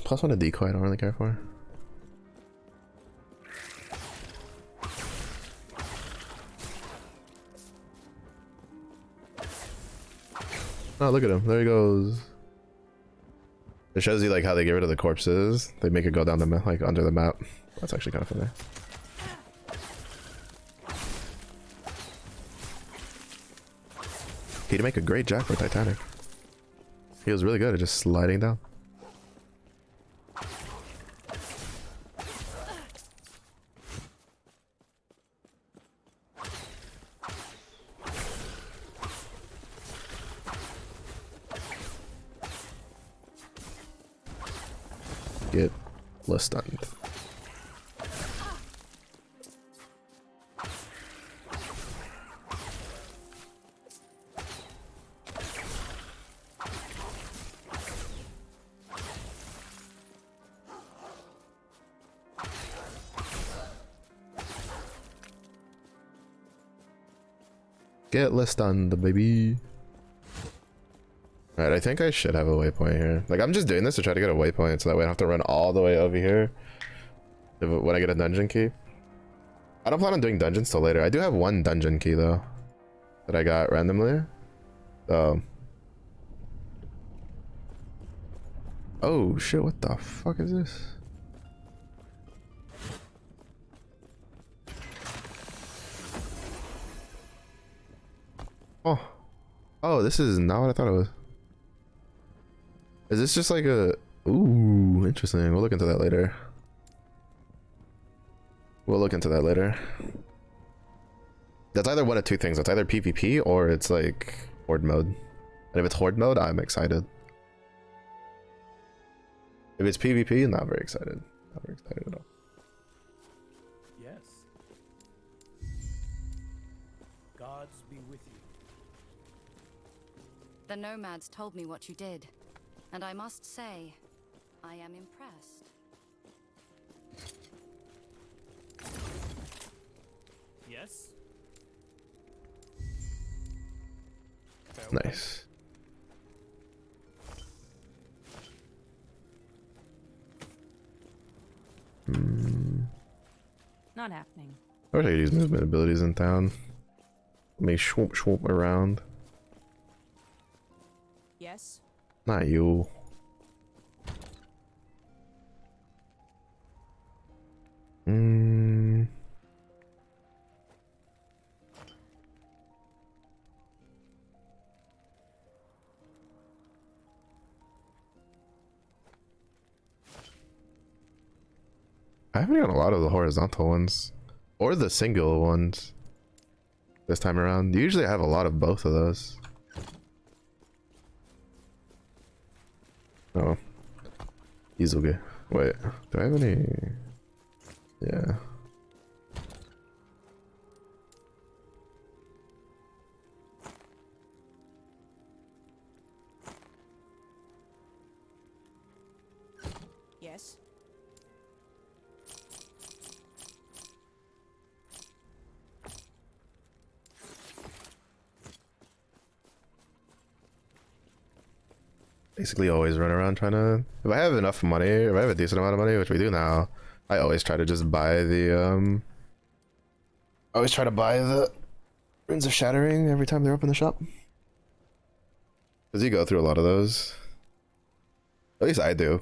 Plus one a decoy I don't really care for. Oh, look at him. There he goes. It shows you like how they get rid of the corpses. They make it go down the like under the map. That's actually kind of funny. He'd make a great Jack for Titanic. He was really good at just sliding down. Get less stunned. Get less stunned, baby. Alright, I think I should have a waypoint here. Like, I'm just doing this to try to get a waypoint so that way I don't have to run all the way over here when I get a dungeon key. I don't plan on doing dungeons till later. I do have one dungeon key, though, that I got randomly. Oh, shit, what the fuck is this? Oh. Oh, this is not what I thought it was. Is this just like a... Ooh, interesting. We'll look into that later. We'll look into that later. That's either one of two things. It's either PvP or it's like Horde mode. And if it's Horde mode, I'm excited. If it's PvP, not very excited. Not very excited at all. Yes. Gods be with you. The nomads told me what you did, and I must say, I am impressed. Yes. Nice. Not happening. I wish I could use movement abilities in town. Let me swoop swoop around. Yes. Not you. I haven't gotten a lot of the horizontal ones or the single ones this time around. Usually I have a lot of both of those. Oh, he's okay. Wait, do I have any? Yeah. Yes. Basically always run around trying to, if I have enough money, if I have a decent amount of money, which we do now, I always try to just buy the I always try to buy the Runes of Shattering every time they're up in the shop, because you go through a lot of those. At least I do.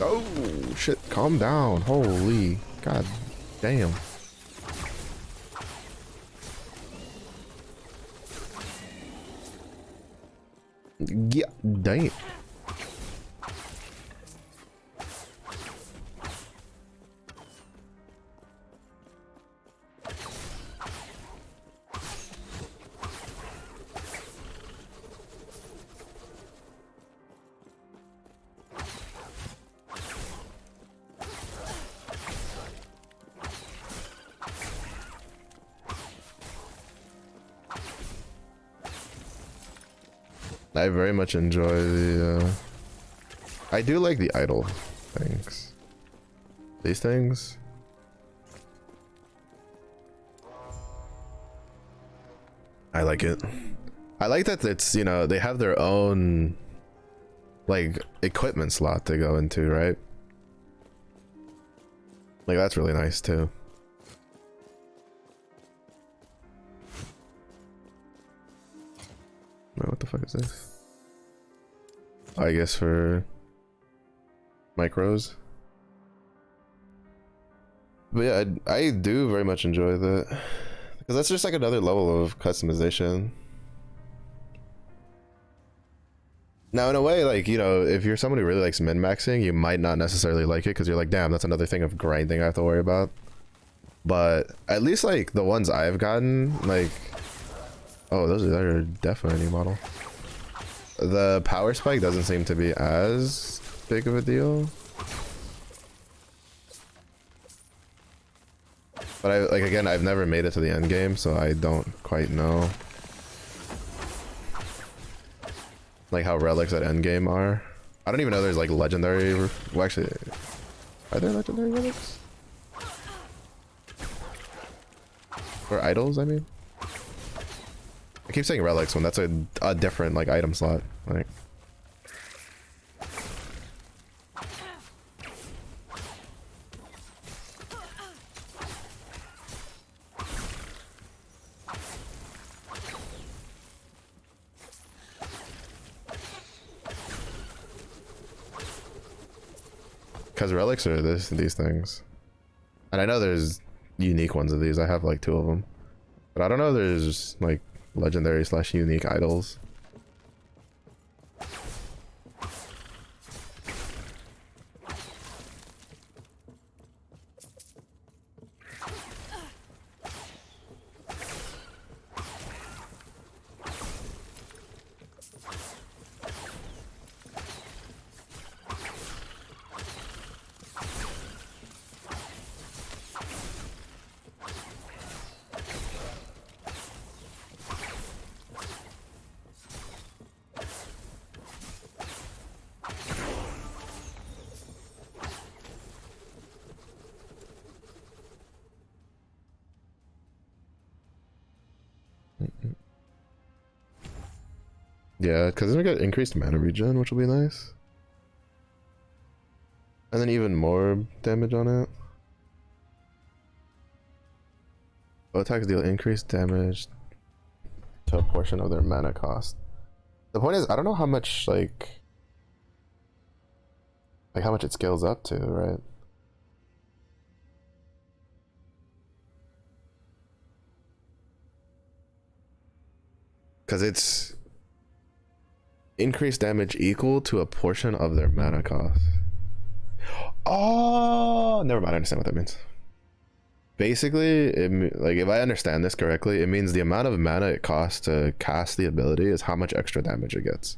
Oh shit, calm down. Holy god damn. Yeah, damn. I very much enjoy the I do like the idle things. These things. I like it. I like that it's, you know, they have their own like equipment slot to go into, right? Like that's really nice too. Wait, what the fuck is this? I guess for micros. But yeah, I do very much enjoy that because that's just like another level of customization. Now, in a way, like, you know, if you're someone who really likes min-maxing, you might not necessarily like it because you're like, damn, that's another thing of grinding I have to worry about. But at least like the ones I've gotten, like, oh, those are definitely a new model. The power spike doesn't seem to be as big of a deal. But I, like, again, I've never made it to the end game, so I don't quite know like how relics at end game are. I don't even know there's like legendary, well actually, are there legendary relics? Or idols, I mean? I keep saying relics when that's a different like item slot, like. Because relics are these things. And I know there's unique ones of these. I have like 2 of them. But I don't know if there's like legendary / unique idols. Yeah, because then we get increased mana regen, which will be nice. And then even more damage on it. Bow attacks deal increased damage to a portion of their mana cost. The point is, I don't know how much, like how much it scales up to, right? Because it's increased damage equal to a portion of their mana cost. Oh, never mind. I understand what that means. Basically, like if I understand this correctly, it means the amount of mana it costs to cast the ability is how much extra damage it gets.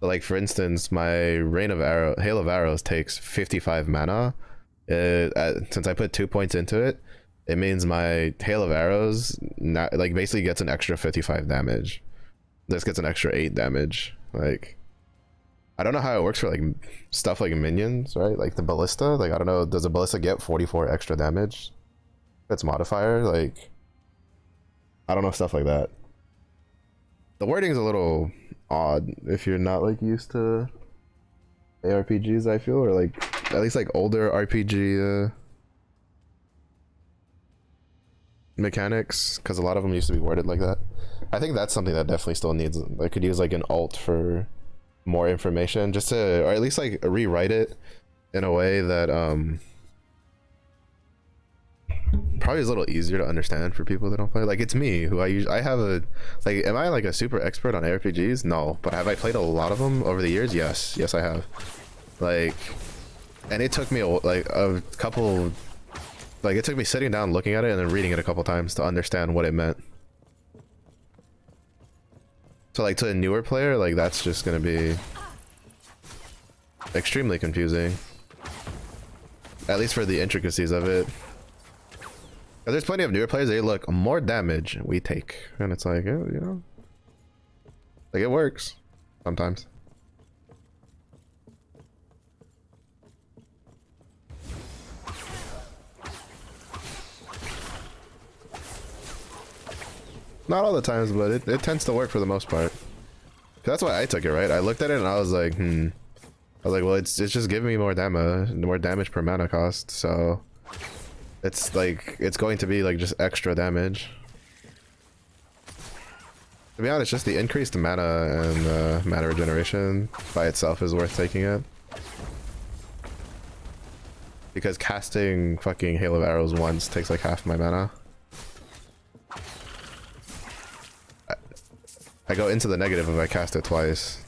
So like for instance, my Hail of Arrows takes 55 mana. Since I put 2 points into it, it means my Hail of Arrows like basically gets an extra 55 damage. This gets an extra 8 damage. Like, I don't know how it works for like stuff like minions, right? Like the ballista, like I don't know, does a ballista get 44 extra damage? That's modifier, like I don't know, stuff like that. The wording is a little odd if you're not like used to ARPGs, I feel, or like at least like older RPG mechanics, because a lot of them used to be worded like that. I think that's something that definitely still needs, I could use like an alt for more information, just to, or at least like rewrite it in a way that probably is a little easier to understand for people that don't play. Like it's me who I have a like. Am I like a super expert on ARPGs? No, but have I played a lot of them over the years? Yes, yes I have. Like, and it took me like a couple. Like it took me sitting down, looking at it, and then reading it a couple times to understand what it meant. So like to a newer player, like that's just gonna be extremely confusing. At least for the intricacies of it. There's plenty of newer players, they look more damage we take. And it's like, you know, like it works sometimes. Not all the times, but it tends to work for the most part. That's why I took it, right? I looked at it and I was like, I was like, well, it's just giving me more damage per mana cost, so it's like it's going to be like just extra damage. To be honest, just the increased mana and mana regeneration by itself is worth taking it. Because casting fucking Hail of Arrows once takes like half my mana. I go into the negative if I cast it twice.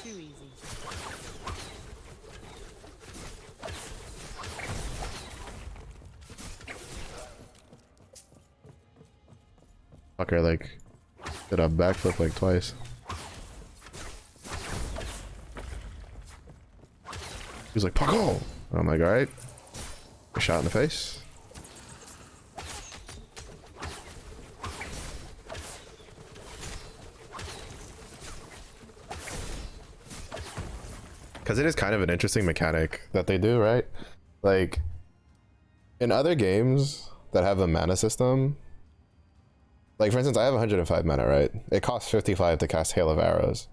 Too easy. Fucker like did a backflip like twice. He was like, Paco! I'm like, alright. A shot in the face. Because it is kind of an interesting mechanic that they do, right? Like, in other games that have a mana system, like for instance, I have 105 mana, right? It costs 55 to cast Hail of Arrows.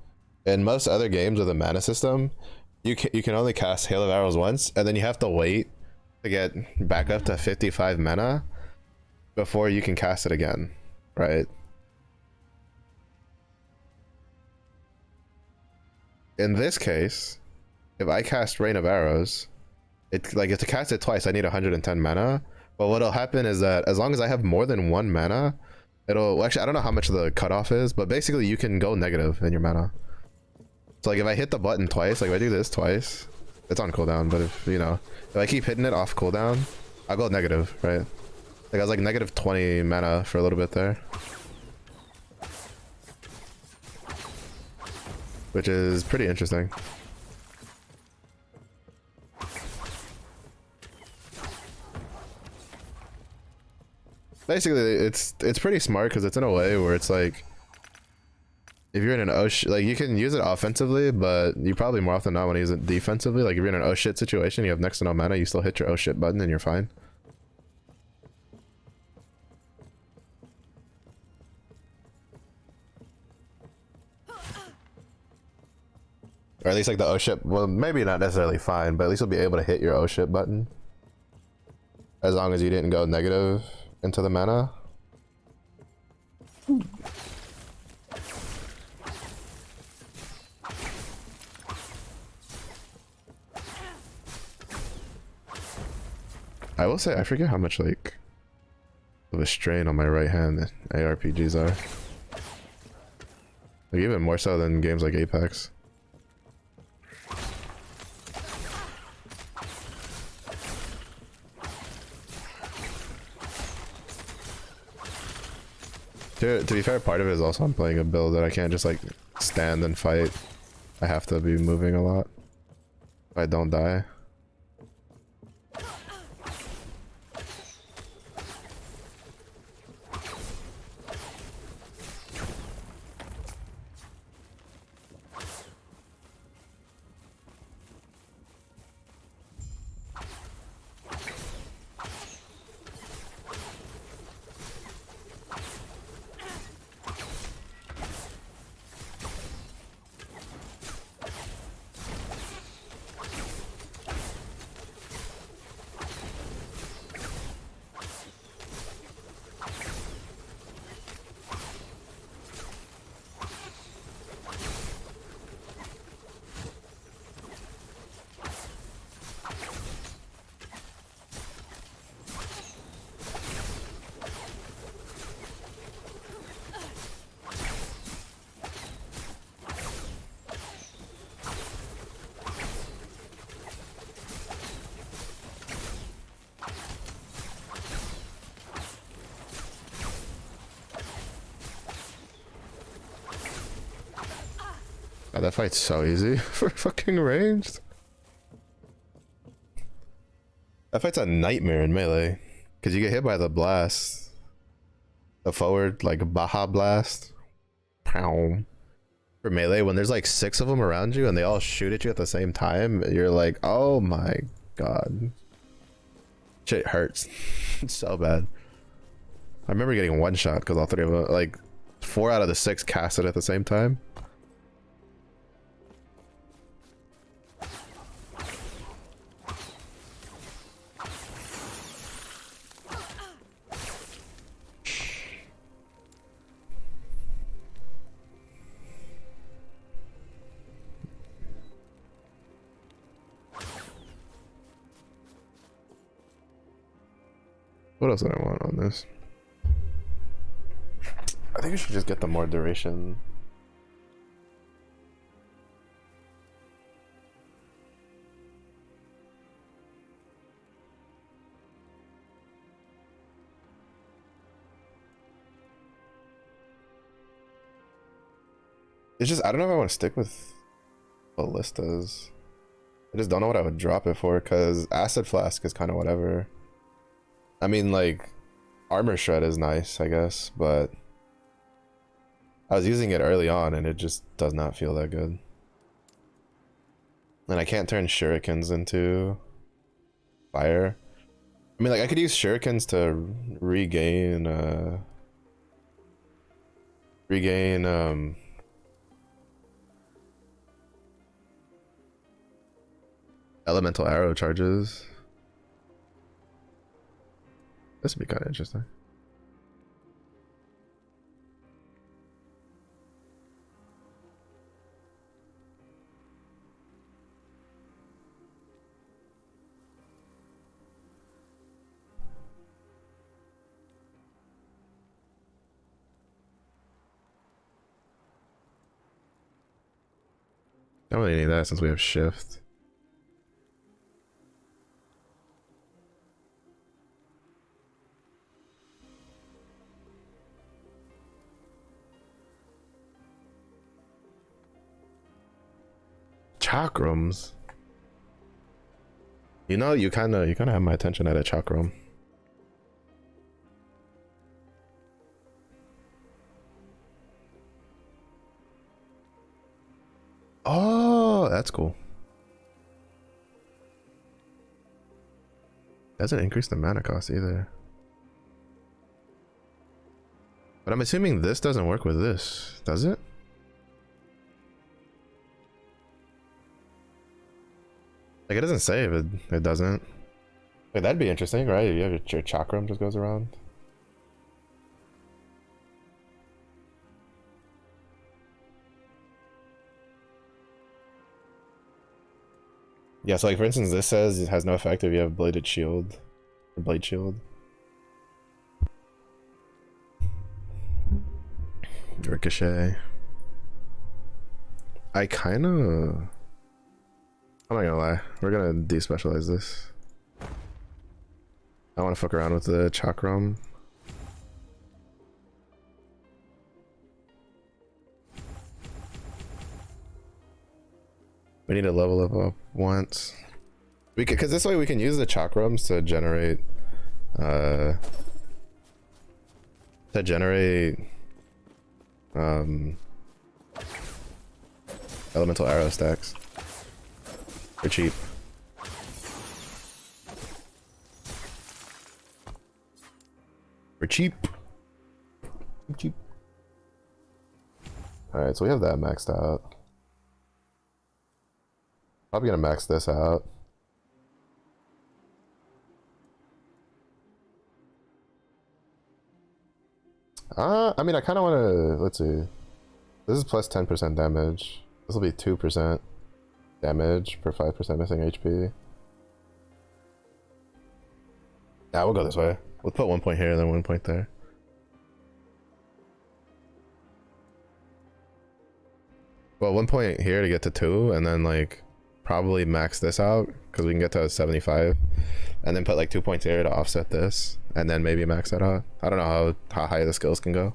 In most other games with a mana system, you can only cast Hail of Arrows once, and then you have to wait to get back up to 55 mana before you can cast it again, right? In this case, if I cast Rain of Arrows, it's like if to cast it twice, I need 110 mana. But what'll happen is that as long as I have more than 1 mana, it'll, well, actually, I don't know how much the cutoff is, but basically you can go negative in your mana. So like if I hit the button twice, like if I do this twice, it's on cooldown, but if, you know, if I keep hitting it off cooldown, I'll go negative, right? Like I was like negative 20 mana for a little bit there. Which is pretty interesting. Basically, it's pretty smart because it's in a way where it's like, if you're in an oh shit, like you can use it offensively, but you probably more often than not want to use it defensively. Like if you're in an oh shit situation, you have next to no mana, you still hit your oh shit button and you're fine. Or at least like the oh shit, well maybe not necessarily fine, but at least you'll be able to hit your oh shit button. As long as you didn't go negative into the mana. I will say, I forget how much like of a strain on my right hand ARPGs are. Like even more so than games like Apex. To be fair, part of it is also I'm playing a build that I can't just like stand and fight. I have to be moving a lot if I don't die. God, that fight's so easy for fucking ranged. That fight's a nightmare in melee. Because you get hit by the blast. The forward, like, Baja blast. Pow. For melee, when there's like 6 of them around you and they all shoot at you at the same time, you're like, oh my god. Shit hurts. It's so bad. I remember getting one shot because all 3 of them, like 4 out of the 6 casted at the same time. What else did I want on this? I think I should just get the more duration. It's just, I don't know if I want to stick with ballistas. I just don't know what I would drop it for, because acid flask is kind of whatever. I mean, like, armor shred is nice, I guess, but I was using it early on and it just does not feel that good. And I can't turn shurikens into fire. I mean, like, I could use shurikens to regain elemental arrow charges. This would be kind of interesting. Don't really need that since we have shift. Chakrams. You know, you kind of have my attention at a chakram. Oh, that's cool. Doesn't increase the mana cost either. But I'm assuming this doesn't work with this, does it? Like, it doesn't say if it doesn't. Like, that'd be interesting, right? You have your chakram just goes around. Yeah, so like for instance, this says it has no effect if you have bladed shield or blade shield. Ricochet. I'm not gonna lie, we're gonna despecialize this. I want to fuck around with the chakram. We need to level up once. We could, because this way we can use the chakrams to generate elemental arrow stacks for cheap. For cheap. Cheap. Alright, so we have that maxed out. Probably gonna max this out. I mean, I kind of want to, let's see. This is plus 10% damage. This will be 2% damage per 5% missing HP. Yeah, we'll go this way. We'll put 1 point here and then 1 point there. Well, 1 point here to get to 2, and then like probably max this out because we can get to 75, and then put like 2 points here to offset this, and then maybe max that out. I don't know how high the skills can go.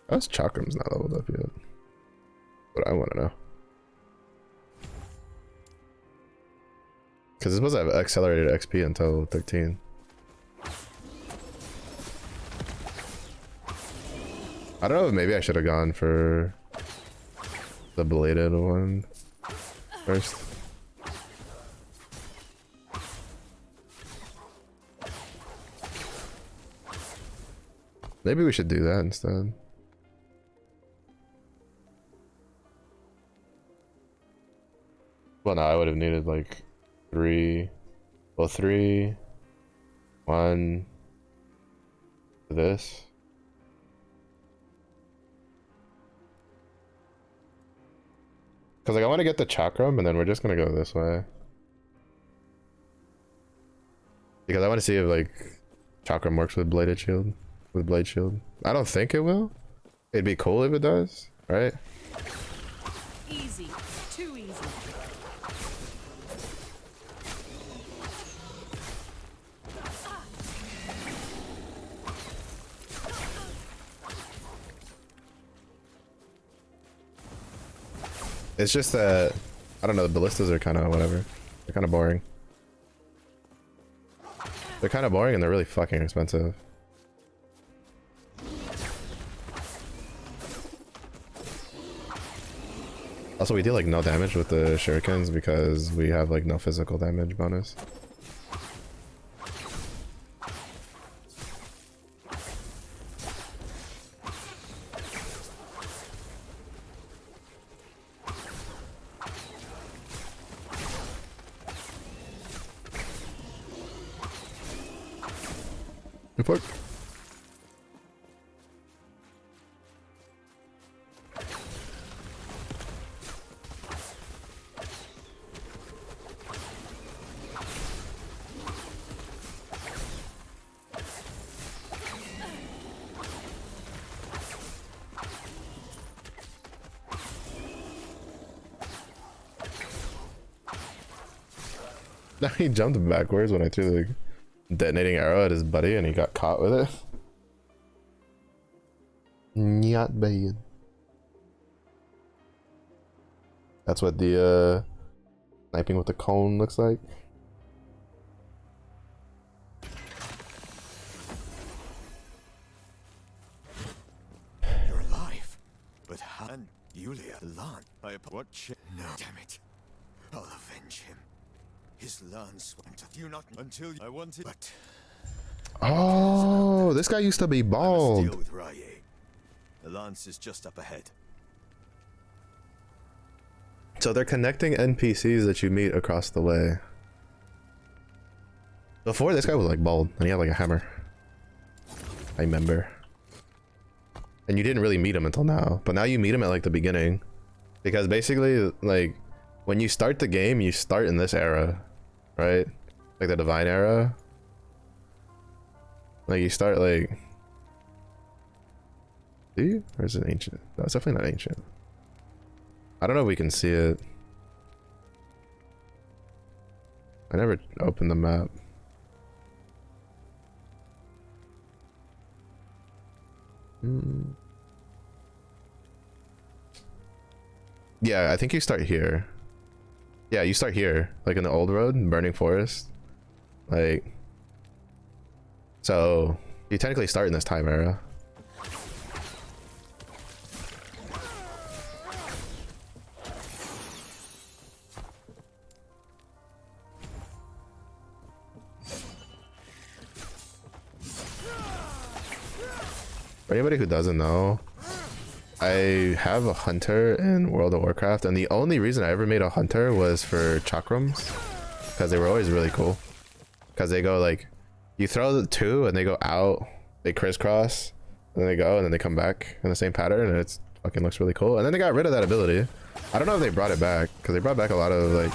How's Chakram's not leveled up yet? What I want to know. Because it's supposed to have accelerated XP until 13. I don't know if maybe I should have gone for the bladed one first. Maybe we should do that instead. Well, no, I would have needed like 3, 1, this. Because like I want to get the chakram and then we're just gonna go this way. Because I want to see if like chakram works with bladed shield, with blade shield. I don't think it will. It'd be cool if it does, right? Easy. Too easy. It's just that I don't know, the ballistas are kind of whatever. They're kind of boring. They're kind of boring and they're really fucking expensive. Also, we deal like no damage with the shurikens because we have like no physical damage bonus. Report. Now he jumped backwards when I threw the detonating arrow at his buddy and he got caught with it. Not bad. That's what the sniping with the cone looks like. You're alive. But how? And Yulia, Lan. What shit? No. Damn it. I'll avenge him. His lance went to you not until I wanted. But Oh, this guy used to be I must bald. deal with Raye. The lance is just up ahead. So they're connecting NPCs that you meet across the way. Before, this guy was like bald and he had like a hammer. I remember. And you didn't really meet him until now, but now you meet him at like the beginning. Because basically, like, when you start the game, you start in this era, right? Like the divine era. Like you start like, do you? Or is it ancient? No, it's definitely not ancient. I don't know if we can see it. I never opened the map. Yeah, I think you start here. Yeah, you start here, like in the old road, Burning Forest. Like, so you technically start in this time era. For anybody who doesn't know, I have a hunter in World of Warcraft, and the only reason I ever made a hunter was for chakrams, because they were always really cool. Because they go like, you throw the two and they go out, they crisscross, and then they go and then they come back in the same pattern, and it's fucking looks really cool. And then they got rid of that ability. I don't know if they brought it back, because they brought back a lot of like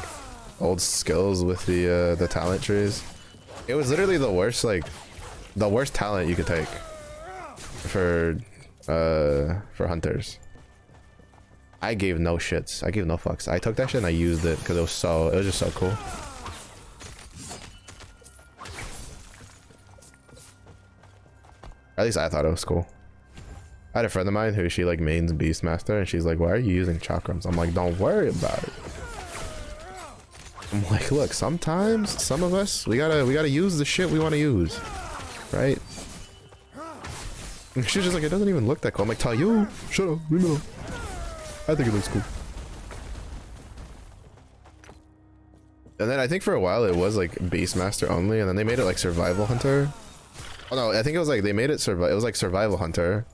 old skills with the talent trees. It was literally the worst, like the worst talent you could take for hunters. I gave no shits. I gave no fucks. I took that shit and I used it because it was just so cool. At least I thought it was cool. I had a friend of mine who she like mains Beastmaster, and she's like, "Why are you using chakrams?" I'm like, "Don't worry about it." I'm like, "Look, sometimes some of us we gotta use the shit we want to use, right?" And she's just like, "It doesn't even look that cool." I'm like, "Tell you, shut up, leave me alone. I think it looks cool." And then I think for a while it was like Beastmaster only, and then they made it like Survival Hunter. Oh no, I think it was like they made it it was like Survival Hunter,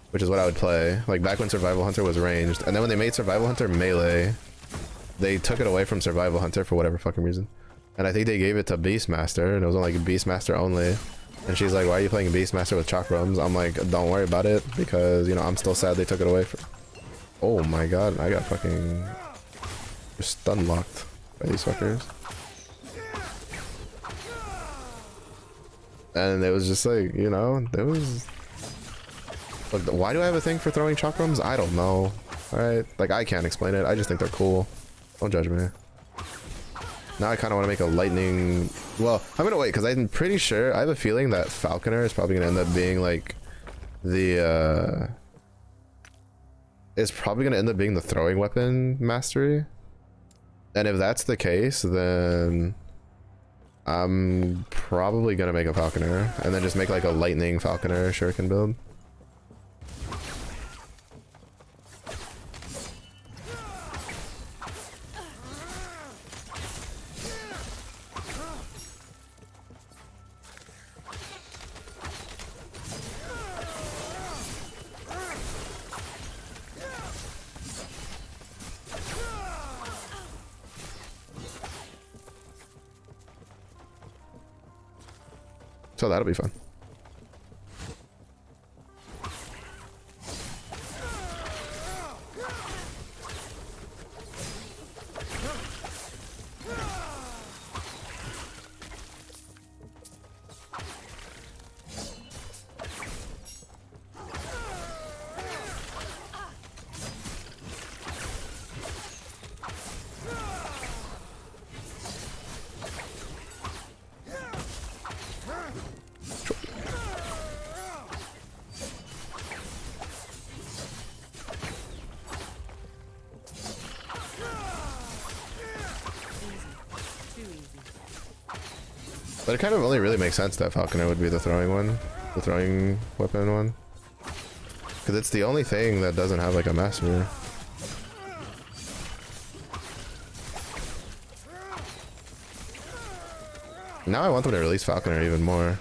which is what I would play. Like back when Survival Hunter was ranged, and then when they made Survival Hunter melee, they took it away from Survival Hunter for whatever fucking reason. And I think they gave it to Beastmaster, and it was on like Beastmaster only. And she's like, "Why are you playing Beastmaster with chakrams?" I'm like, "Don't worry about it, because you know I'm still sad they took it away from." Oh my god, I got fucking stun locked by these fuckers. And it was just like, you know, there was like, why do I have a thing for throwing chakrams? I don't know. Alright, like I can't explain it. I just think they're cool. Don't judge me. Now I kind of want to make a lightning. Well, I'm gonna wait because I'm pretty sure, I have a feeling that Falconer is probably gonna end up being like the it's probably gonna end up being the throwing weapon mastery. And if that's the case, then I'm probably gonna make a Falconer and then just make like a lightning Falconer shuriken build. So that'll be fun. But it kind of only really makes sense that Falconer would be the throwing one, the throwing weapon one, because it's the only thing that doesn't have like a master. Now I want them to release Falconer even more,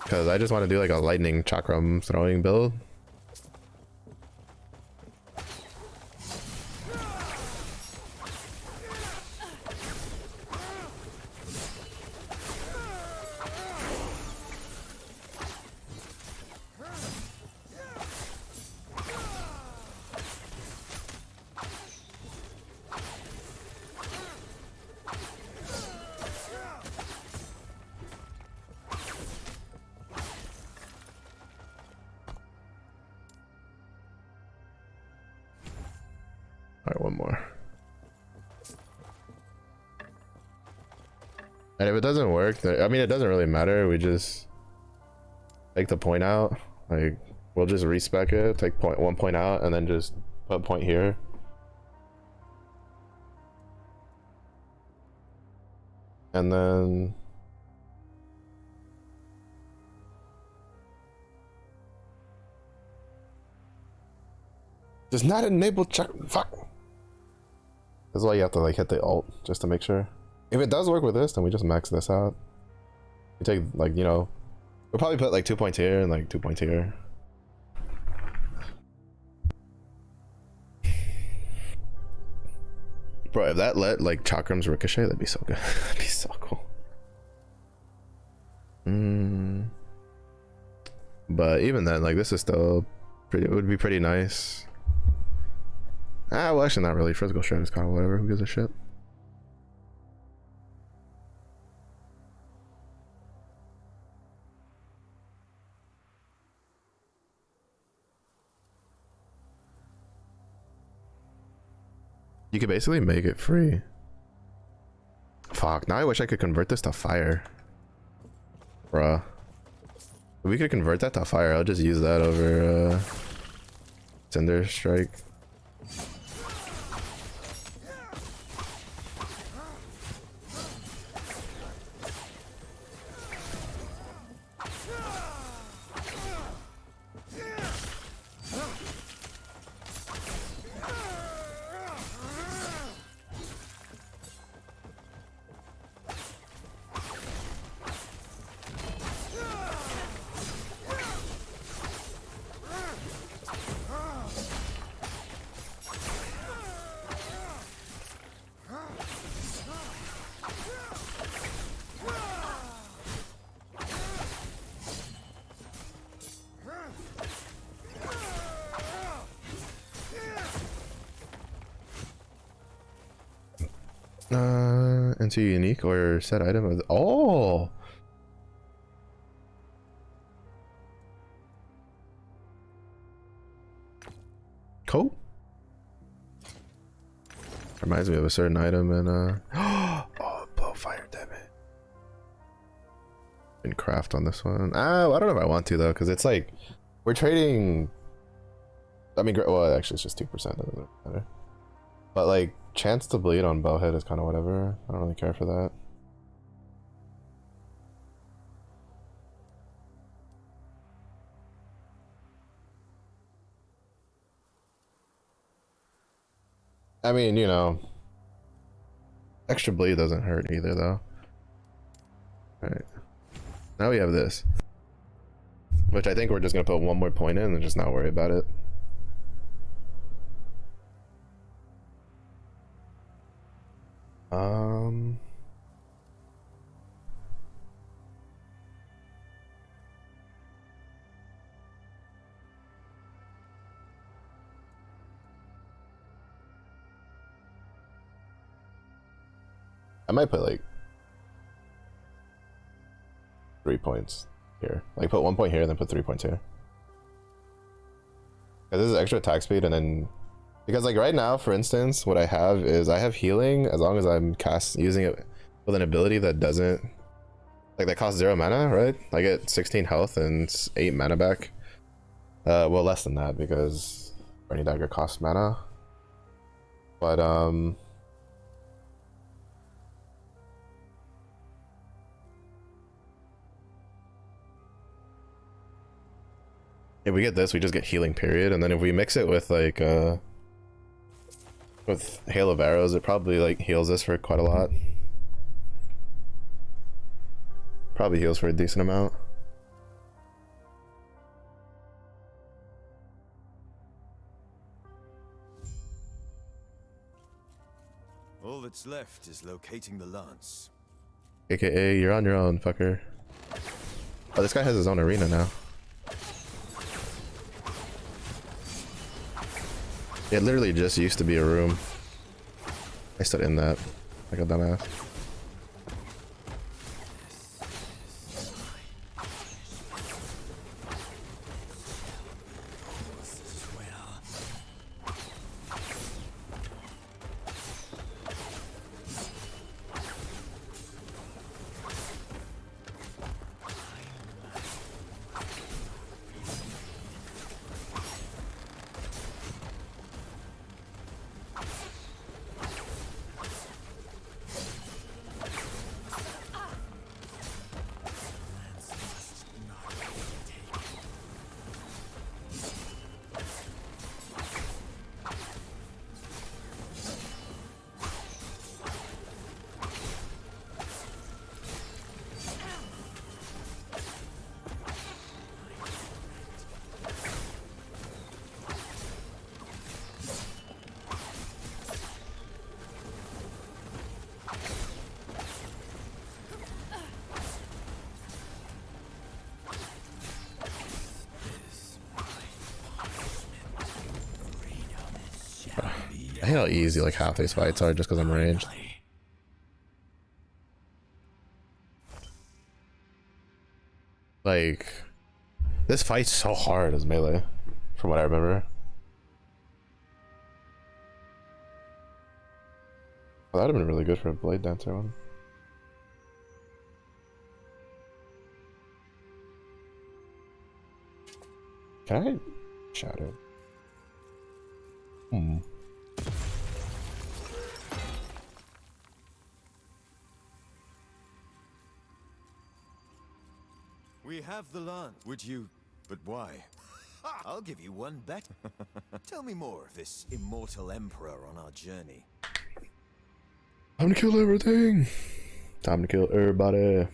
because I just want to do like a lightning chakram throwing build. Alright, one more. And if it doesn't work, then, I mean, it doesn't really matter. We just take the point out. Like, we'll just respec it, take one point out, and then just put a point here. And then does not enable check. Fuck. That's why you have to like hit the alt just to make sure. If it does work with this, then we just max this out. We take like, you know, we'll probably put like 2 points here and like 2 points here. Bro, if that let like chakrams ricochet, that'd be so good. That'd be so cool. But even then, like this is still pretty, it would be pretty nice. Ah, well, actually, not really. Physical shred is kind of whatever. Who gives a shit? You could basically make it free. Fuck. Now I wish I could convert this to fire. Bruh. If we could convert that to fire, I'll just use that over Cinder Strike. Into unique or set item of oh. Cool. Reminds me of a certain item in oh, blow fire, damn it. In craft on this one. I don't know if I want to though, because it's like we're trading. I mean, well, actually, it's just 2%. Doesn't matter. But like, chance to bleed on bowhead is kind of whatever. I don't really care for that. I mean, you know, extra bleed doesn't hurt either, though. Alright. Now we have this. Which I think we're just gonna put one more point in and just not worry about it. I might put like 3 points here. Like put 1 point here and then put 3 points here. Because this is extra attack speed and then because like right now, for instance, what I have is I have healing as long as I'm using it with an ability that doesn't like that costs 0 mana, right? I get 16 health and 8 mana back. Well, less than that because Burning Dagger costs mana. But if we get this, we just get healing period, and then if we mix it with like with Hail of Arrows, it probably like heals us for quite a lot. Probably heals for a decent amount. All that's left is locating the lance. AKA, you're on your own, fucker. Oh, this guy has his own arena now. It literally just used to be a room. I stood in that like a dumbass. I hate how easy like half these fights are just because I'm ranged. Like, this fight's so hard as melee, from what I remember. Well, that would have been really good for a Blade Dancer one. Can I shatter? Hmm. We have the land. Would you? But why? I'll give you one bet. Tell me more of this immortal emperor on our journey. Time to kill everything. Time to kill everybody.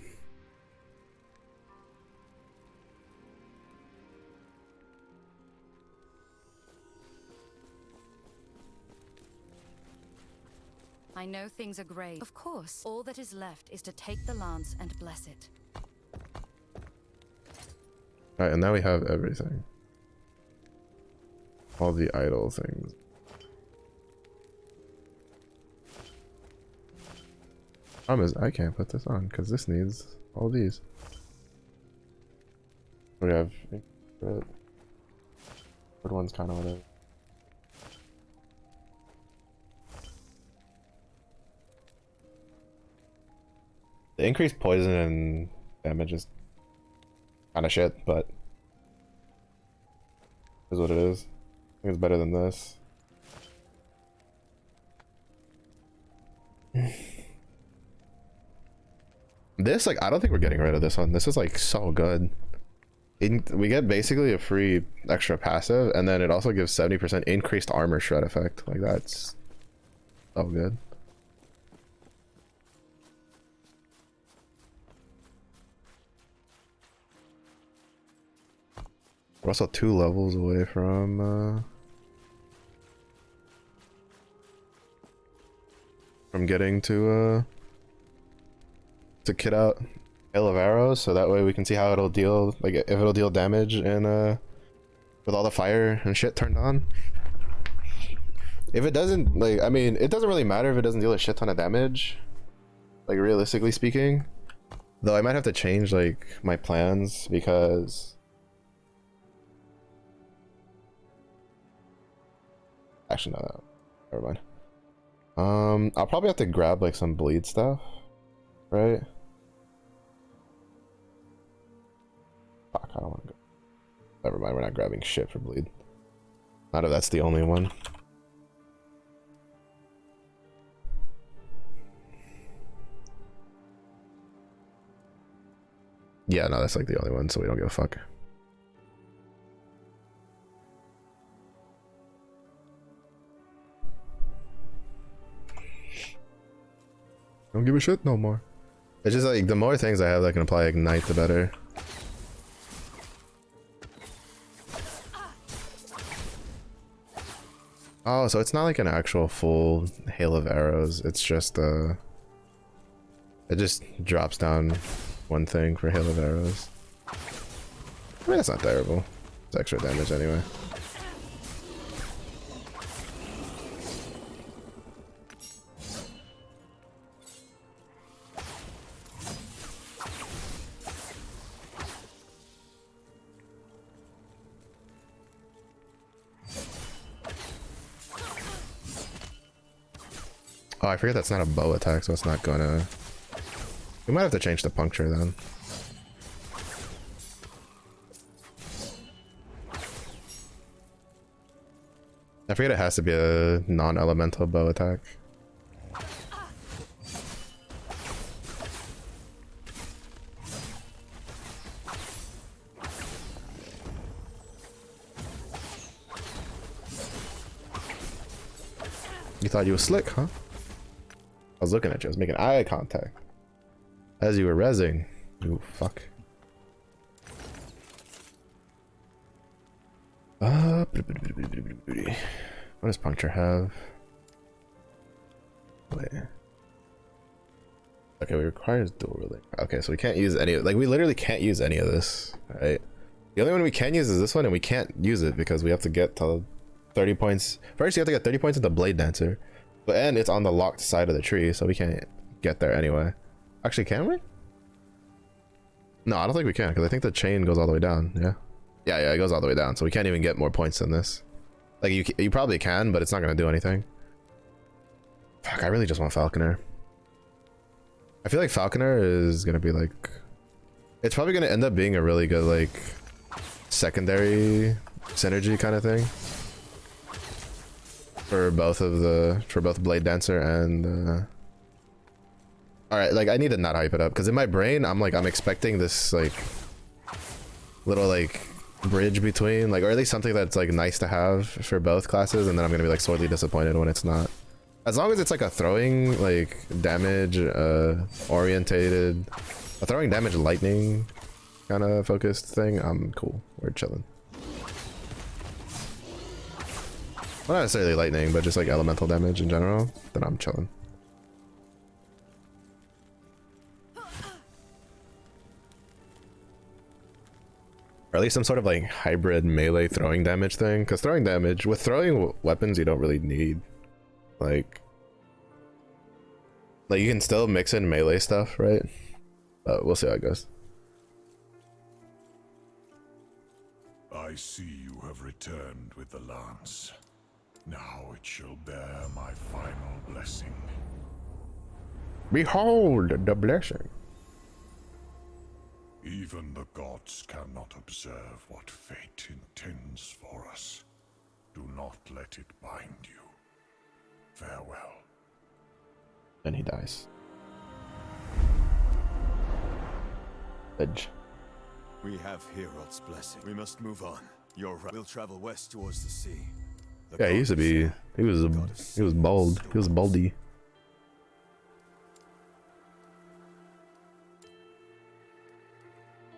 I know things are grave. Of course, all that is left is to take the lance and bless it. Alright, and now we have everything. All the idle things. Problem is, I can't put this on because this needs all these. We have red. Red one's kind of whatever. The increased poison and damage is kind of shit, but is what it is. I think it's better than this. This, like, I don't think we're getting rid of this one. This is like so good. We get basically a free extra passive, and then it also gives 70% increased armor shred effect. Like, that's so good. We're also 2 levels away from getting to kit out Hail of Arrows, so that way we can see how it'll deal, like if it'll deal damage and with all the fire and shit turned on. If it doesn't, like, I mean, it doesn't really matter if it doesn't deal a shit ton of damage, like realistically speaking. Though I might have to change like my plans because actually no, never mind. I'll probably have to grab like some bleed stuff, right? Fuck, I don't want to go. Never mind, we're not grabbing shit for bleed. Not if that's the only one. Yeah, no, that's like the only one, so we don't give a fuck. Don't give a shit no more. It's just like the more things I have that can apply Ignite, the better. Oh, so it's not like an actual full hail of arrows. It's just it just drops down one thing for hail of arrows. I mean, that's not terrible. It's extra damage anyway. Oh, I forget that's not a bow attack, so it's not gonna... We might have to change the puncture then. I forget it has to be a non-elemental bow attack. You thought you were slick, huh? I was looking at you, I was making eye contact. As you were rezzing. You fuck. What does puncture have? Wait. Okay, we requires dual wielding. Okay, so we can't use any of, like, we literally can't use any of this, right? The only one we can use is this one, and we can't use it because we have to get to 30 points. First, you have to get 30 points with the Blade Dancer. But and it's on the locked side of the tree, so we can't get there anyway. Actually, can we? No, I don't think we can, because I think the chain goes all the way down. Yeah, it goes all the way down, so we can't even get more points than this. Like, you probably can, but it's not going to do anything. Fuck, I really just want Falconer. I feel like Falconer is going to be like... It's probably going to end up being a really good, like... secondary synergy kind of thing for both Blade Dancer and all right, like I need to not hype it up because in my brain I'm expecting this like little like bridge between like, or at least something that's like nice to have for both classes, and then I'm gonna be like sorely disappointed when it's not. As long as it's like a throwing like damage orientated, a throwing damage lightning kind of focused thing, I'm cool. We're chilling. Well, not necessarily lightning, but just like elemental damage in general, then I'm chilling. Or at least some sort of like hybrid melee throwing damage thing, because throwing damage with throwing weapons you don't really need like you can still mix in melee stuff, right? But we'll see how it goes. I see you have returned with the lance. Now it shall bear my final blessing. Behold the blessing. Even the gods cannot observe what fate intends for us. Do not let it bind you. Farewell. Then he dies. Edge. We have Herod's blessing. We must move on. You're right. We'll travel west towards the sea. The Yeah, he used to be. He was bald. He was baldy.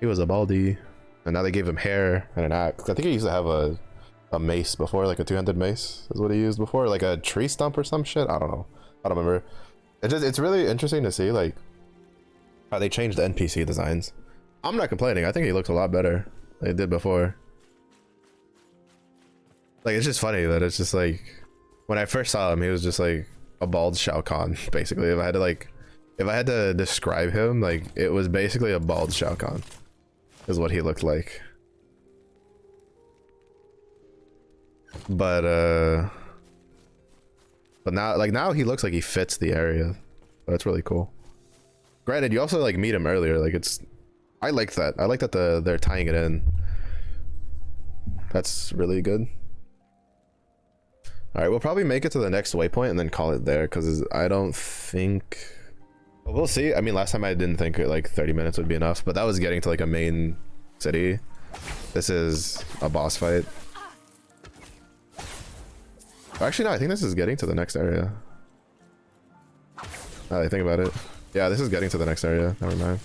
He was a baldy, and now they gave him hair and an axe. I think he used to have a mace before, like a two-handed mace is what he used before, like a tree stump or some shit. I don't know. I don't remember. It's really interesting to see like how they changed the NPC designs. I'm not complaining. I think he looks a lot better than he did before. Like it's just funny that it's just like when I first saw him, he was just like a bald Shao Kahn, basically. If I had to describe him, like it was basically a bald Shao Kahn is what he looked like. But now he looks like he fits the area. That's really cool. Granted, you also like meet him earlier. Like I like that. I like that they're tying it in. That's really good. All right, we'll probably make it to the next waypoint and then call it there because I don't think. Well, we'll see. I mean, last time I didn't think like 30 minutes would be enough, but that was getting to like a main city. This is a boss fight. Actually, no, I think this is getting to the next area. Now that I think about it. Yeah, this is getting to the next area. Never mind.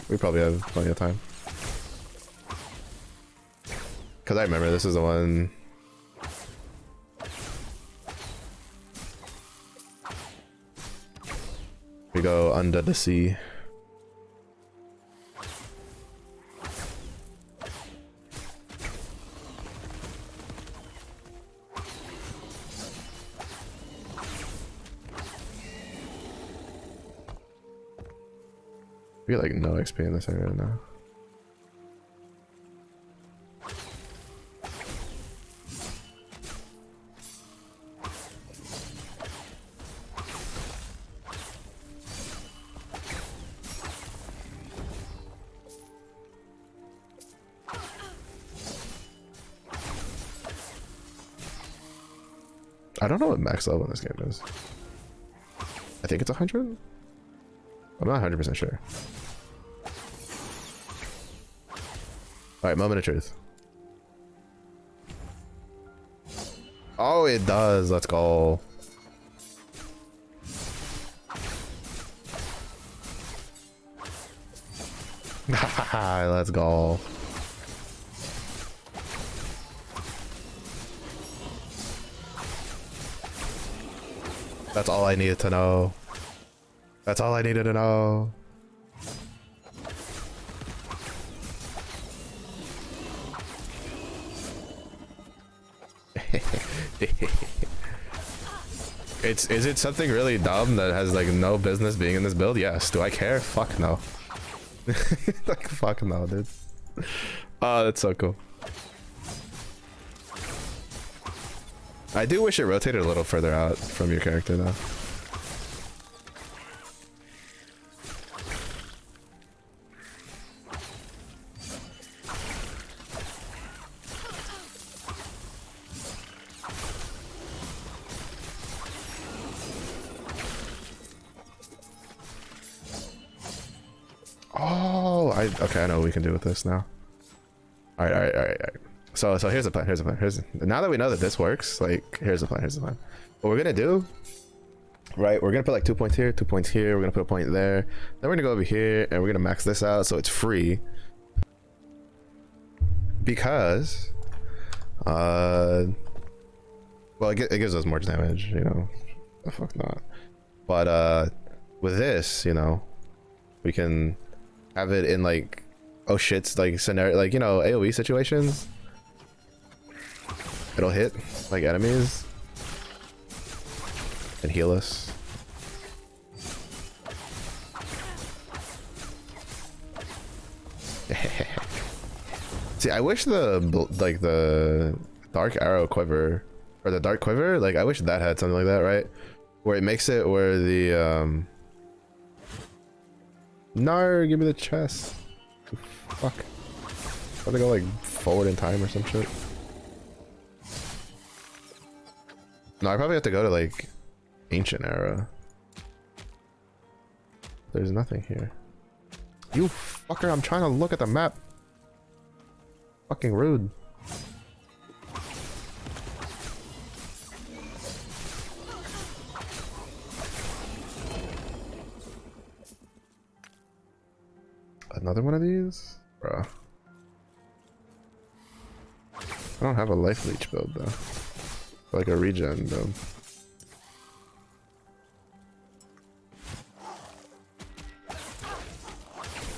We probably have plenty of time. Because I remember this is the one. We go under the sea. We get like no XP in this area now. I don't know what max level in this game is. I think it's 100? I'm not 100% sure. Alright, moment of truth. Oh, it does. Let's go. Let's go. That's all I needed to know. That's all I needed to know. Is it something really dumb that has like no business being in this build? Yes. Do I care? Fuck no. Like fuck no, dude. Oh, that's so cool. I do wish it rotated a little further out from your character though. Okay, I know what we can do with this now. All right. So here's the plan. Now that we know that this works, like here's the plan. What we're gonna do, right? We're gonna put like 2 points here, 2 points here. We're gonna put a point there. Then we're gonna go over here and we're gonna max this out so it's free. Because, well, it gives us more damage, you know. The fuck not. But with this, you know, we can have it in like, oh shit's like scenario, like, you know, AoE situations. It'll hit like enemies and heal us. See, I wish the dark arrow quiver or the dark quiver, like I wish that had something like that, right? Where it makes it where the no, give me the chest. Fuck. Let me go like forward in time or some shit. No, I probably have to go to like ancient era. There's nothing here. You fucker, I'm trying to look at the map. Fucking rude. Another one of these? Bruh. I don't have a life leech build though. Like a regen build.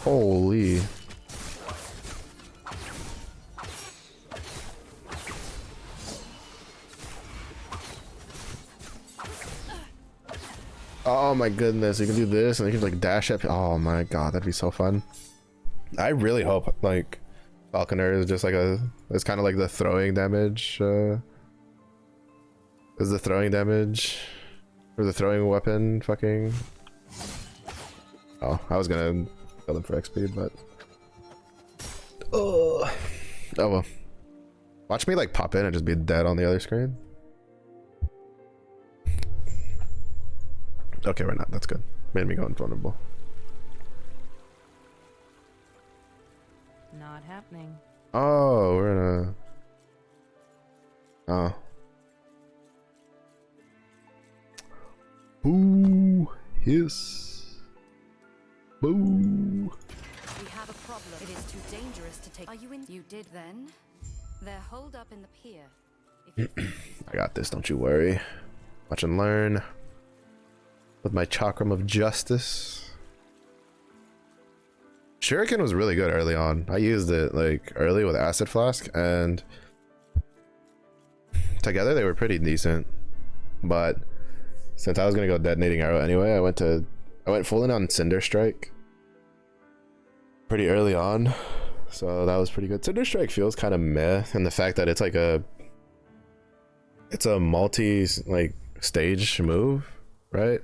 Holy. Oh my goodness, you can do this and you can like dash up. Oh my god, that'd be so fun. I really hope like Falconer is just like it's kind of like the throwing damage. Is the throwing damage or the throwing weapon fucking? Oh, I was gonna build him for XP, but oh well. Watch me like pop in and just be dead on the other screen. Okay, we're not. That's good. Made me go invulnerable. Not happening. Oh, we're in a... Oh. Boo. Hiss. Boo. We have a problem. It is too dangerous to take. Are you in? You did then? They're holed up in the pier. If you I got this, don't you worry. Watch and learn. With my chakram of justice. Shuriken was really good early on. I used it like early with Acid Flask and together they were pretty decent. But since I was gonna go Detonating Arrow anyway, I went full in on Cinder Strike pretty early on. So that was pretty good. Cinder Strike feels kind of meh, and the fact that it's like it's a multi like stage move, right?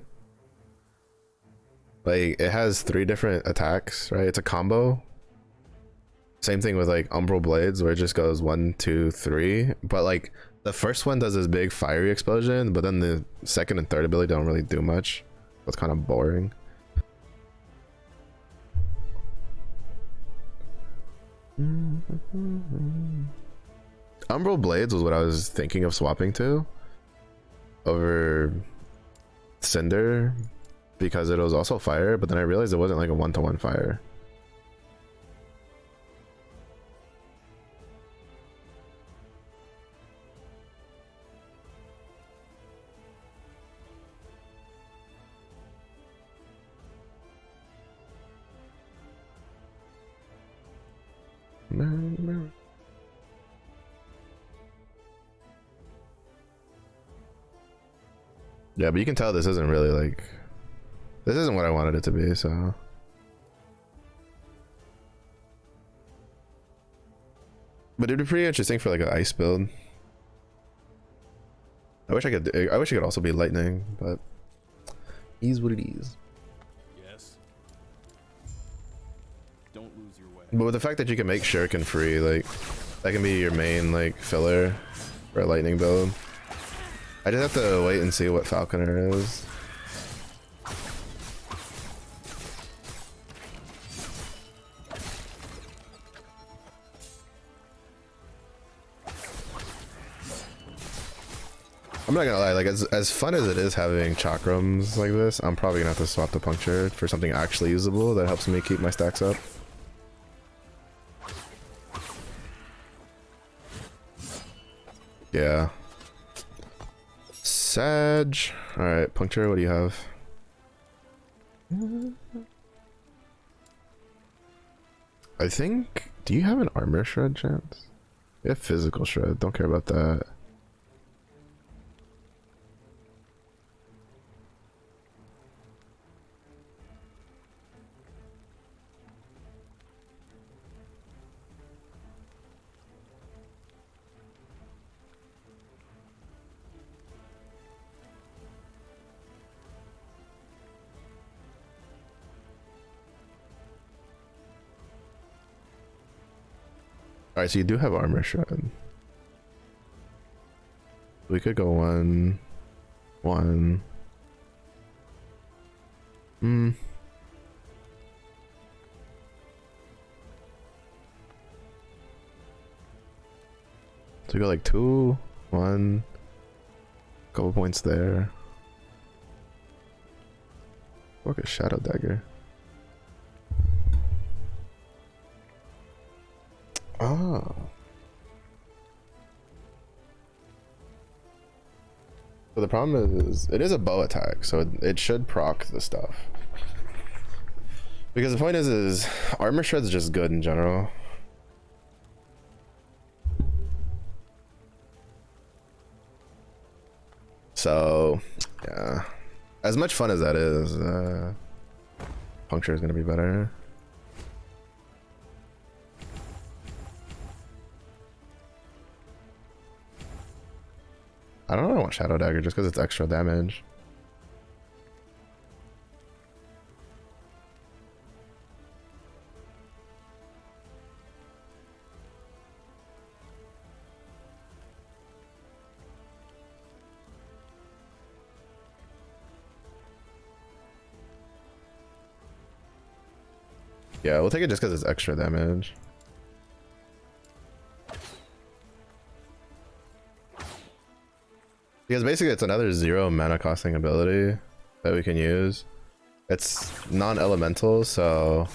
Like it has 3 different attacks, right? It's a combo. Same thing with like Umbral Blades where it just goes 1, 2, 3. But like the first one does this big fiery explosion, but then the second and third ability don't really do much. It's kind of boring. Umbral Blades was what I was thinking of swapping to over Cinder because it was also fire, but then I realized it wasn't like a 1-to-1 fire. Yeah, but you can tell this isn't really like, this isn't what I wanted it to be, so. But it'd be pretty interesting for like an ice build. I wish it could also be lightning, but is what it is. Yes. Don't lose your way. But with the fact that you can make Shuriken free, like that can be your main like filler for a lightning build. I just have to wait and see what Falconer is. I'm not gonna lie, like as fun as it is having chakrams like this, I'm probably gonna have to swap the puncture for something actually usable that helps me keep my stacks up. Yeah. Sag. Alright, puncture, what do you have? I think, do you have an armor shred chance? You have physical shred, don't care about that. Alright, so you do have armor shred. We could go one. So we go like 2, 1. Couple points there. Fuck a shadow dagger. Oh. So the problem is, it is a bow attack, so it should proc the stuff. Because the point is armor shred's just good in general. So, yeah. As much fun as that is, puncture is gonna be better. I don't want Shadow Dagger just because it's extra damage. Yeah, we'll take it just because it's extra damage. Because basically it's another 0 mana costing ability that we can use. It's non-elemental, so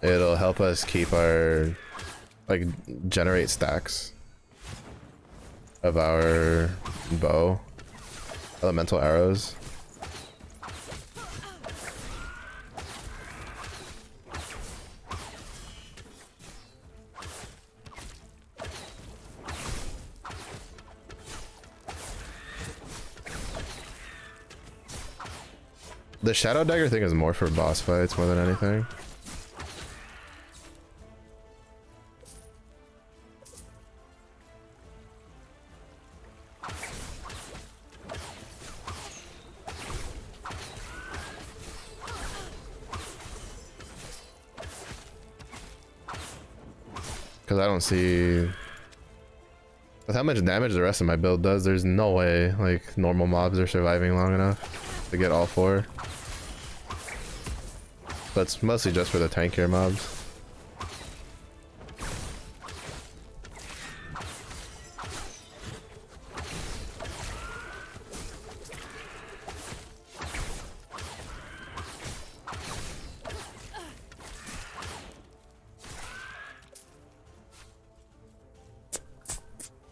it'll help us keep our, like, generate stacks of our bow. Elemental arrows. The Shadow Dagger thing is more for boss fights more than anything. Because I don't see... With how much damage the rest of my build does, there's no way like normal mobs are surviving long enough to get all 4. But it's mostly just for the tankier mobs.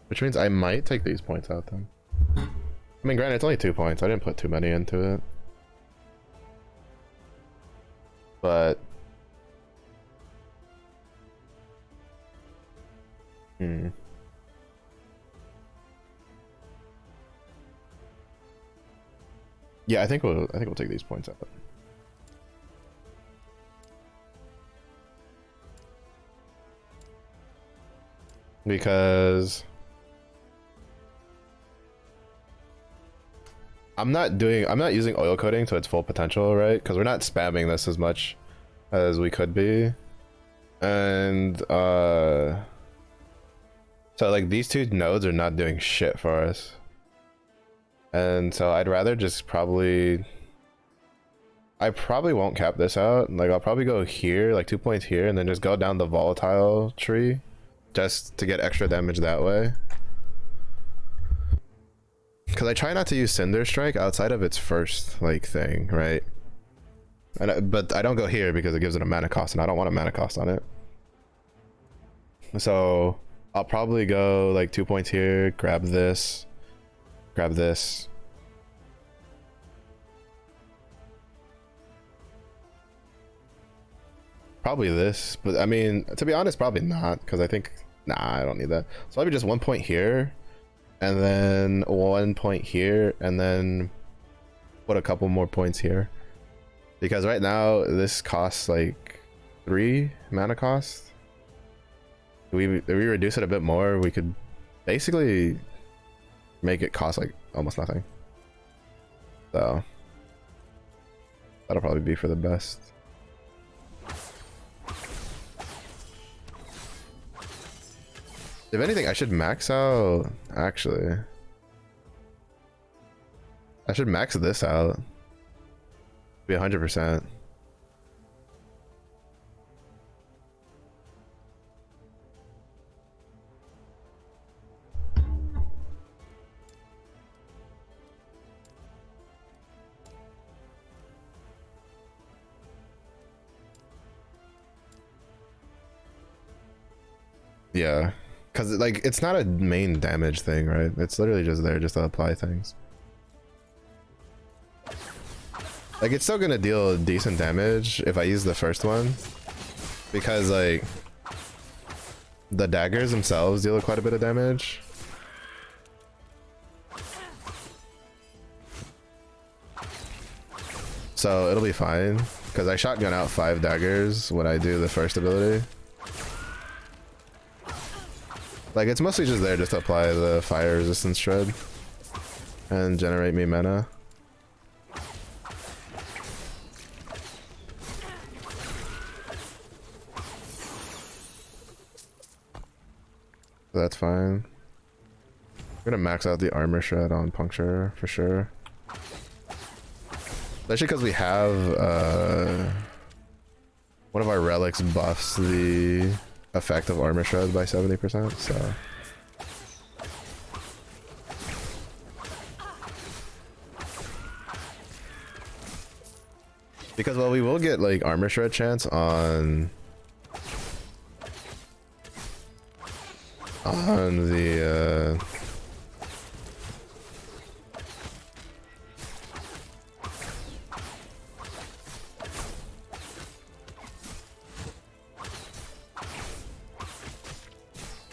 Which means I might take these points out then. I mean, granted, it's only 2 points. I didn't put too many into it. But... Yeah, I think we'll take these points out. Because I'm not using oil coating to its full potential, right? Because we're not spamming this as much as we could be. And so like these 2 nodes are not doing shit for us. And so I'd rather just I probably won't cap this out. Like I'll probably go here, like 2 points here, and then just go down the volatile tree just to get extra damage that way. because I try not to use Cinder Strike outside of its first like thing, right? But I don't go here because it gives it a mana cost, and I don't want a mana cost on it. So I'll probably go like 2 points here, grab this, grab this. Probably this, but I mean, to be honest, probably not, because I think, nah, I don't need that. So maybe just 1 point here, and then 1 point here, and then put a couple more points here. Because right now, this costs like 3 mana cost. If we reduce it a bit more, we could basically make it cost like almost nothing. So that'll probably be for the best. If anything, I should max out, actually. I should max this out. Be 100%. Yeah. Because like it's not a main damage thing, right? It's literally just there just to apply things. Like it's still gonna deal decent damage if I use the first one, because like the daggers themselves deal quite a bit of damage. So it'll be fine, because I shotgun out 5 daggers when I do the first ability. Like, it's mostly just there just to apply the fire resistance shred and generate me mana. So that's fine. I'm gonna max out the armor shred on puncture for sure. Especially because we have one of our relics buffs the effect of armor shred by 70%, so because well, we will get like armor shred chance on the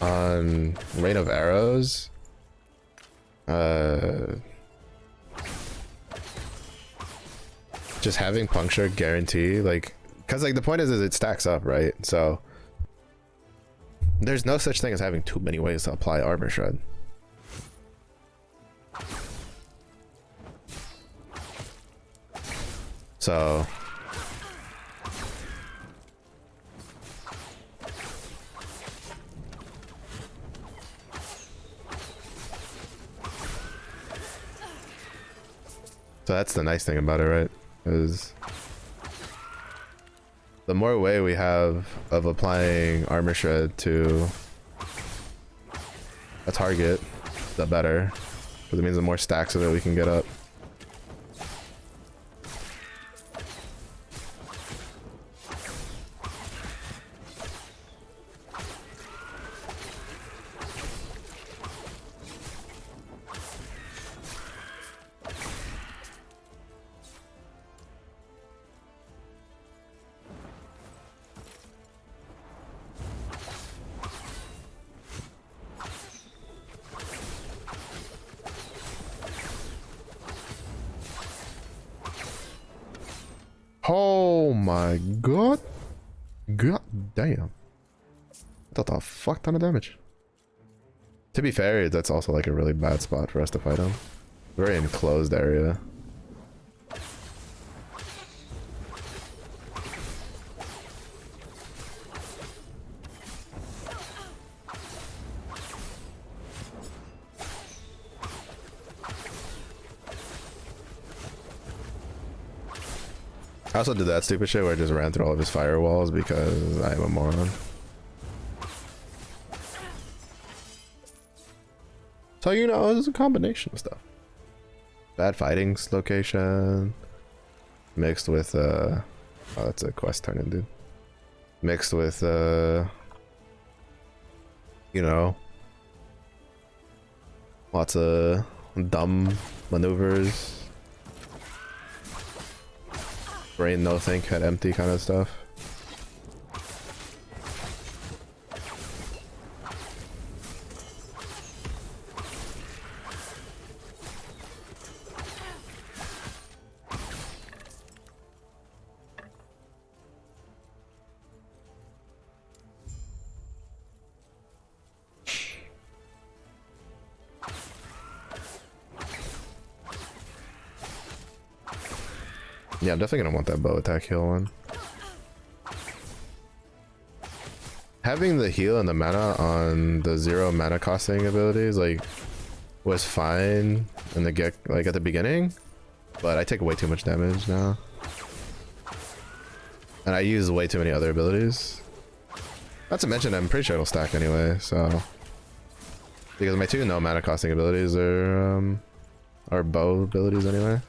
on Rain of Arrows. Just having puncture guarantee, like, because like the point is it stacks up, right? So there's no such thing as having too many ways to apply armor shred. So that's the nice thing about it, right? Is the more way we have of applying armor shred to a target, the better. Because it means the more stacks of it we can get up. Oh my god. God damn. That's a fuck ton of damage. To be fair, that's also like a really bad spot for us to fight him. Very enclosed area. I also did that stupid shit where I just ran through all of his firewalls because I am a moron. So, you know, it's a combination of stuff. Bad Fightings location mixed with oh, that's a quest turn in, dude. Mixed with you know, lots of dumb maneuvers, brain no think, head empty kind of stuff. Yeah, I'm definitely gonna want that bow attack heal one. Having the heal and the mana on the 0 mana costing abilities like was fine in the like at the beginning, but I take way too much damage now. And I use way too many other abilities. Not to mention I'm pretty sure it'll stack anyway, so because my 2 no mana costing abilities are bow abilities anyway.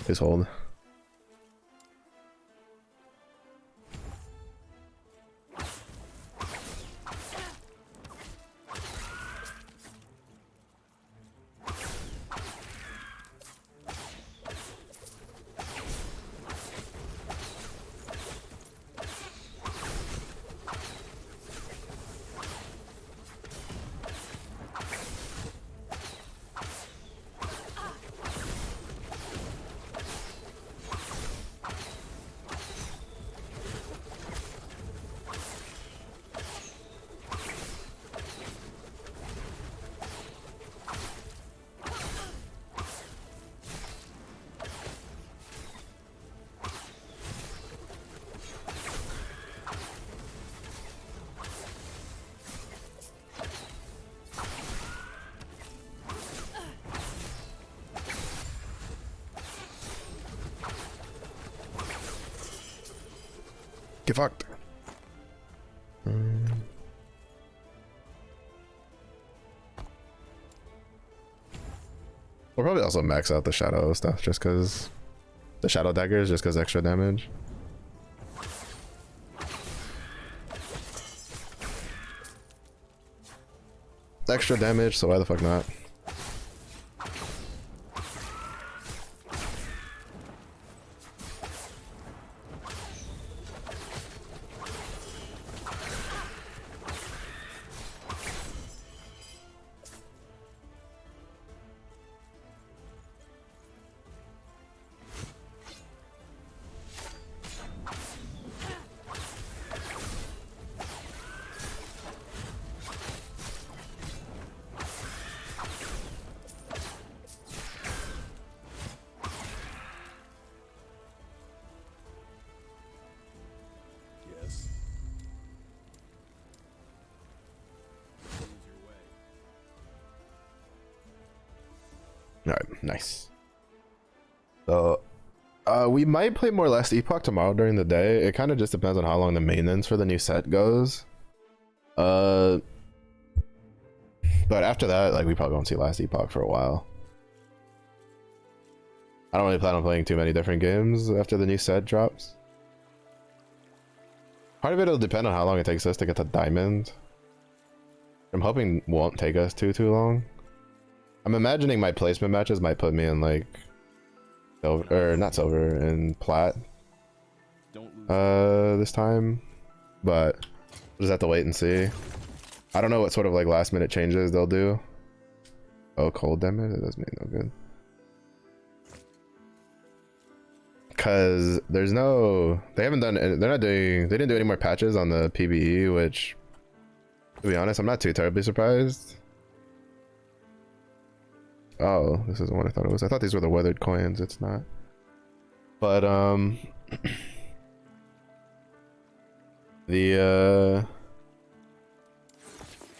Please hold. Get fucked. We'll probably also max out the shadow stuff just because the shadow daggers, just because extra damage. Extra damage, so why the fuck not? Yes. Lose your way. Alright, nice. So, we might play more Last Epoch tomorrow during the day. It kind of just depends on how long the maintenance for the new set goes. But after that, like, we probably won't see Last Epoch for a while. I don't really plan on playing too many different games after the new set drops. Part of it will depend on how long it takes us to get to Diamond. I'm hoping it won't take us too long. I'm imagining my placement matches might put me in like silver, or not silver, in plat Don't lose. this time, but we'll just have to wait and see. I don't know what sort of like last minute changes they'll do. Oh, cold damage, that does me no good. Cause there's no, they haven't done, they're not doing, they didn't do any more patches on the PvE, which, to be honest, I'm not too terribly surprised. Oh, this isn't what I thought it was. I thought these were the weathered coins. It's not. But I'm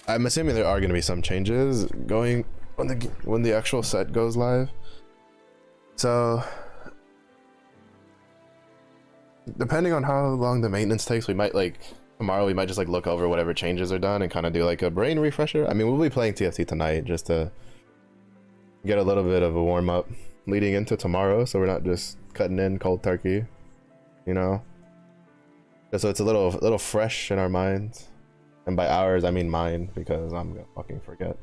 assuming there are going to be some changes going when the actual set goes live. So depending on how long the maintenance takes, we might like tomorrow we might just like look over whatever changes are done and kind of do like a brain refresher. I mean, we'll be playing TFT tonight just to get a little bit of a warm up leading into tomorrow, so we're not just cutting in cold turkey, you know. Just so it's a little fresh in our minds, and by ours I mean mine, because I'm gonna fucking forget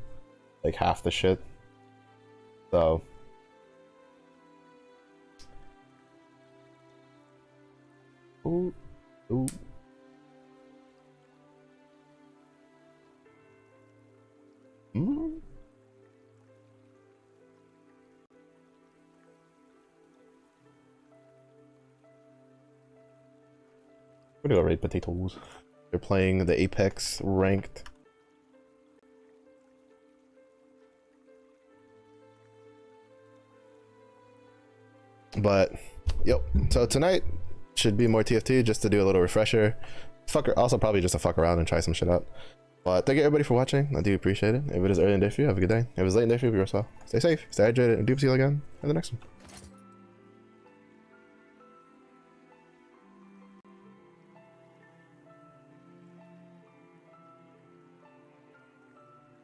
like half the shit. So ooh. Mm. We're gonna go raid potatoes. They're playing the Apex ranked. But yep. So tonight should be more TFT just to do a little refresher. Also probably just to fuck around and try some shit out. But thank you everybody for watching. I do appreciate it. If it is early in the day for you, have a good day. If it is late in the day for you, be yourself. Stay safe, stay hydrated, and do see you again in the next one.